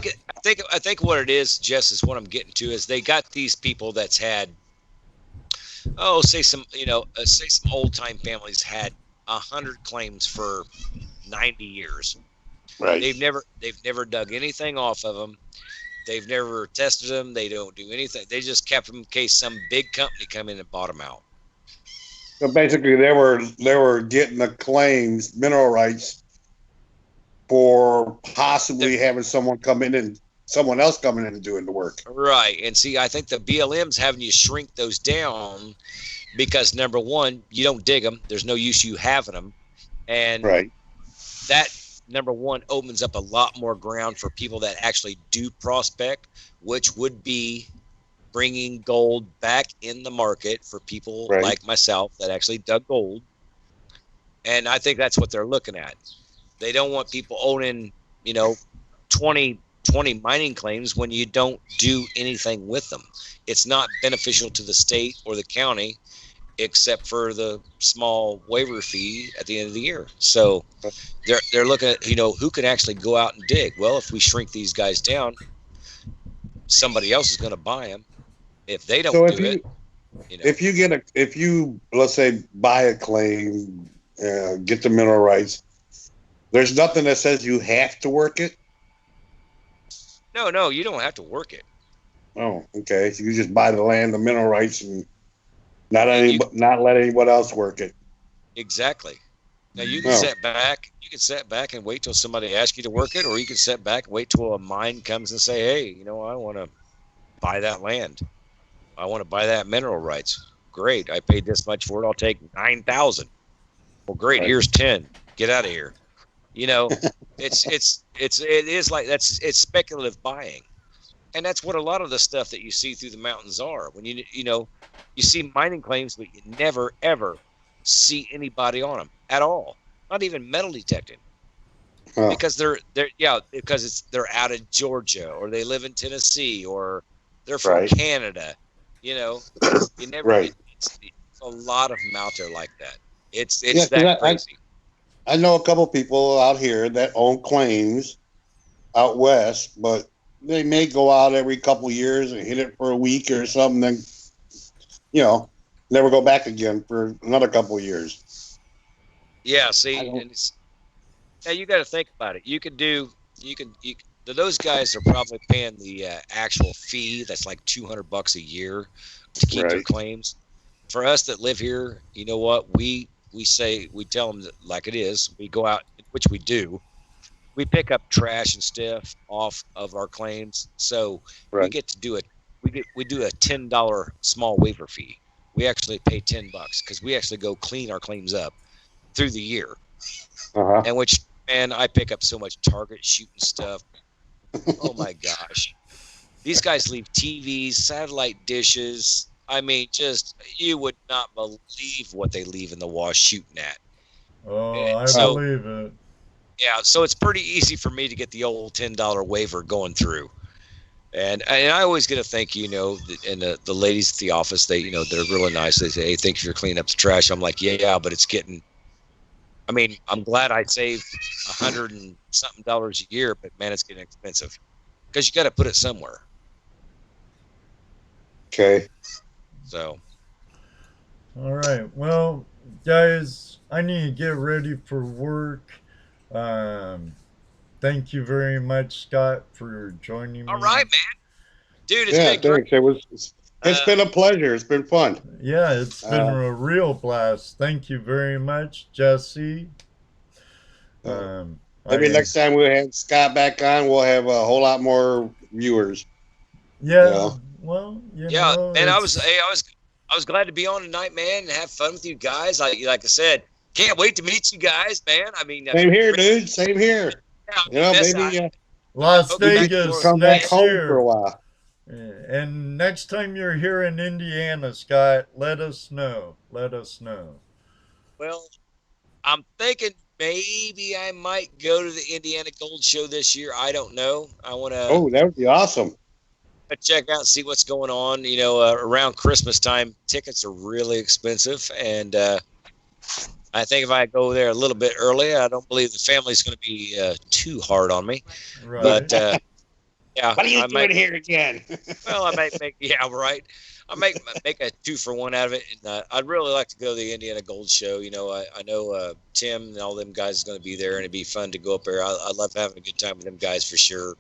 think what it is, Jess, is what I'm getting to is they got these people that's had. Say some old time families had 100 claims for 90 years. Right. They've never dug anything off of them. They've never tested them. They don't do anything. They just kept them in case some big company come in and bought them out. So basically, they were getting the claims, mineral rights, for possibly having someone else coming in and doing the work. Right. And see, I think the BLM's having you shrink those down because, number one, you don't dig them. There's no use you having them. And that, number one, opens up a lot more ground for people that actually do prospect, which would be bringing gold back in the market for people like myself that actually dug gold. And I think that's what they're looking at. They don't want people owning, 20 mining claims when you don't do anything with them. It's not beneficial to the state or the county, except for the small waiver fee at the end of the year. So they're looking at, who can actually go out and dig. Well, if we shrink these guys down, somebody else is going to buy them. If they don't do it, if you let's say buy a claim, get the mineral rights, there's nothing that says you have to work it. No, you don't have to work it. Oh, okay. So you just buy the land, the mineral rights, and not let anyone else work it. Exactly. Now you can sit back. You can sit back and wait till somebody asks you to work it, or you can sit back and wait till a mine comes and say, "Hey, I want to buy that land. I want to buy that mineral rights. Great, I paid this much for it. I'll take 9,000. Well, great. Right. Here's 10. Get out of here." It is like it's speculative buying, and that's what a lot of the stuff that you see through the mountains are. When you see mining claims, but you never ever see anybody on them at all. Not even metal detecting, because they're out of Georgia, or they live in Tennessee, or they're from Canada. You never. Right. It's a lot of them out there like that. It's that crazy. I know a couple people out here that own claims out west, but they may go out every couple of years and hit it for a week or something, then never go back again for another couple of years. Yeah, see, now you got to think about it. Those guys are probably paying the actual fee. That's like $200 a year to keep their claims. For us that live here, you know what? We tell them that like it is. We go out, which we do. We pick up trash and stuff off of our claims, so we get to do it. We do a $10 small waiver fee. We actually pay $10 because we actually go clean our claims up through the year. And which, man, I pick up so much target shooting stuff. Oh my gosh, these guys leave TVs, satellite dishes. I mean, you would not believe what they leave in the wash shooting at. Oh, I believe it. Yeah, so it's pretty easy for me to get the old $10 waiver going through. And I always get a thank you, and the ladies at the office, they're really nice. They say, "Hey, thank you for cleaning up the trash." I'm like, yeah, but it's getting, I'm glad I saved $100 and something a year, but man, it's getting expensive because you got to put it somewhere. Okay. So. All right. Well, guys, I need to get ready for work. Thank you very much, Scott, for joining me. All right, man. Dude, it's been great. It's been a pleasure. It's been fun. Yeah, it's been a real blast. Thank you very much, Jesse. Maybe next time we have Scott back on, we'll have a whole lot more viewers. Yeah. Well, and I was glad to be on tonight, man, and have fun with you guys. Like I said, can't wait to meet you guys, man. Same here, dude. Same here. Maybe Las Vegas come back next home year for a while. And next time you're here in Indiana, Scott, let us know. Well, I'm thinking maybe I might go to the Indiana Gold Show this year. I don't know. I want to. Oh, that would be awesome. Check out and see what's going on. Around Christmas time, tickets are really expensive, and I think if I go there a little bit early, I don't believe the family's going to be too hard on me. Right. But yeah, what are you doing here again? Well, I might make I make a 2-for-1 out of it, and I'd really like to go to the Indiana Gold Show. I know Tim and all them guys are going to be there, and it'd be fun to go up there. I love having a good time with them guys for sure.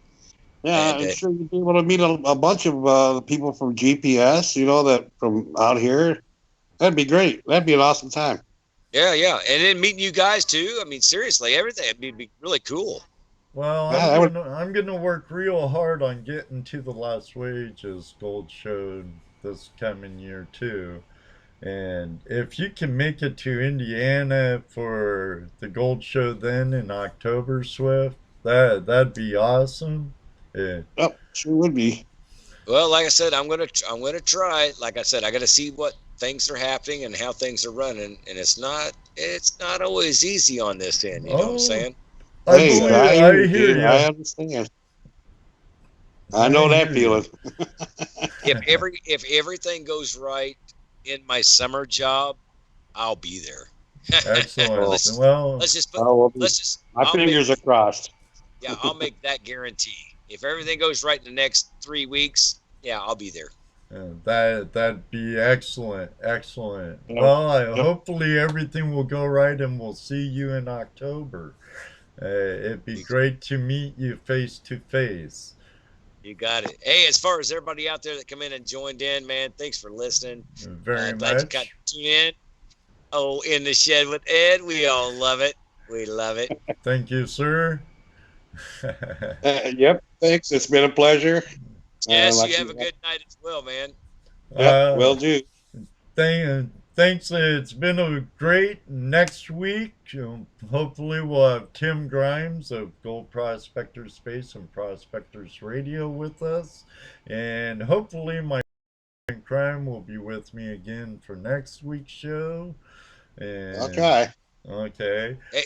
Yeah, I'm sure you'd be able to meet a bunch of people from GPS, that from out here. That'd be great. That'd be an awesome time. Yeah, and then meeting you guys too. Seriously, everything. It'd be really cool. Well, I'm gonna work real hard on getting to the Las Vegas Gold Show this coming year too. And if you can make it to Indiana for the Gold Show then in October, Swift, that'd be awesome. Yeah. Oh, sure would be. Well, like I said, I'm gonna try. Like I said, I got to see what things are happening and how things are running, and it's not it's not always easy on this end. You know what I'm saying? Hey, I hear you. I understand. I know that feeling. If everything goes right in my summer job, I'll be there. Excellent. let's just my fingers are crossed. Yeah, I'll make that guarantee. If everything goes right in the next 3 weeks, yeah, I'll be there. That'd be excellent. Excellent. Yeah. Well, hopefully everything will go right, and we'll see you in October. It'd be great to meet you face to face. You got it. Hey, as far as everybody out there that come in and joined in, man, thanks for listening. Very much. Glad you got tuned in. Oh, In the Shed with Ed. We all love it. We love it. Thank you, sir. Yep. Thanks. It's been a pleasure. Yes, you have a good night as well, man. Yep, will do. Thanks. It's been a great next week. Hopefully we'll have Tim Grimes of Gold Prospectors Space and Prospectors Radio with us. And hopefully my crime will be with me again for next week's show. And, I'll try. Okay. Hey,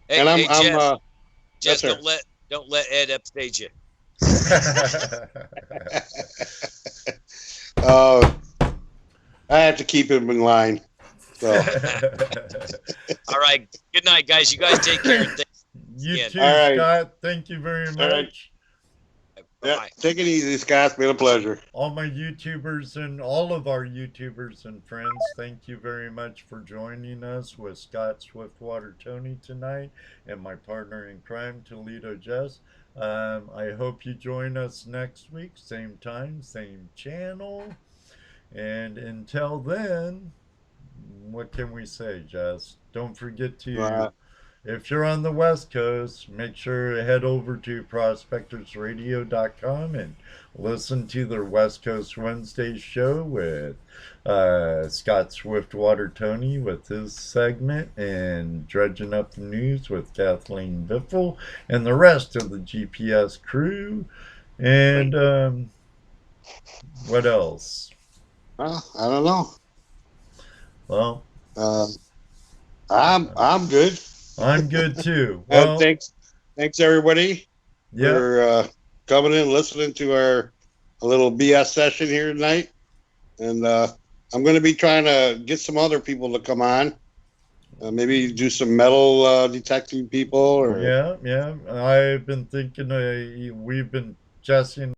and I'm Jess, don't let Ed upstage you. I have to keep him in line. So. All right. Good night, guys. You guys take care. You too, Scott. Thank you very much. Yeah, take it easy, Scott. It's been a pleasure. All my YouTubers and all of our YouTubers and friends, thank you very much for joining us with Scott Swiftwater Toney tonight and my partner in crime, ToledoJess. I hope you join us next week, same time, same channel. And until then, what can we say, Jess? Don't forget to, if you're on the West Coast, make sure to head over to prospectorsradio.com and listen to their West Coast Wednesday show with Scott Swiftwater Toney with his segment, and Dredging Up the News with Kathleen Biffle and the rest of the GPS crew. And what else? Well, I don't know. Well, I'm good. I'm good too. Well, thanks everybody for coming in and listening to our little BS session here tonight. And I'm going to be trying to get some other people to come on. Maybe do some metal detecting people. Or yeah. I've been thinking we've been Jesse and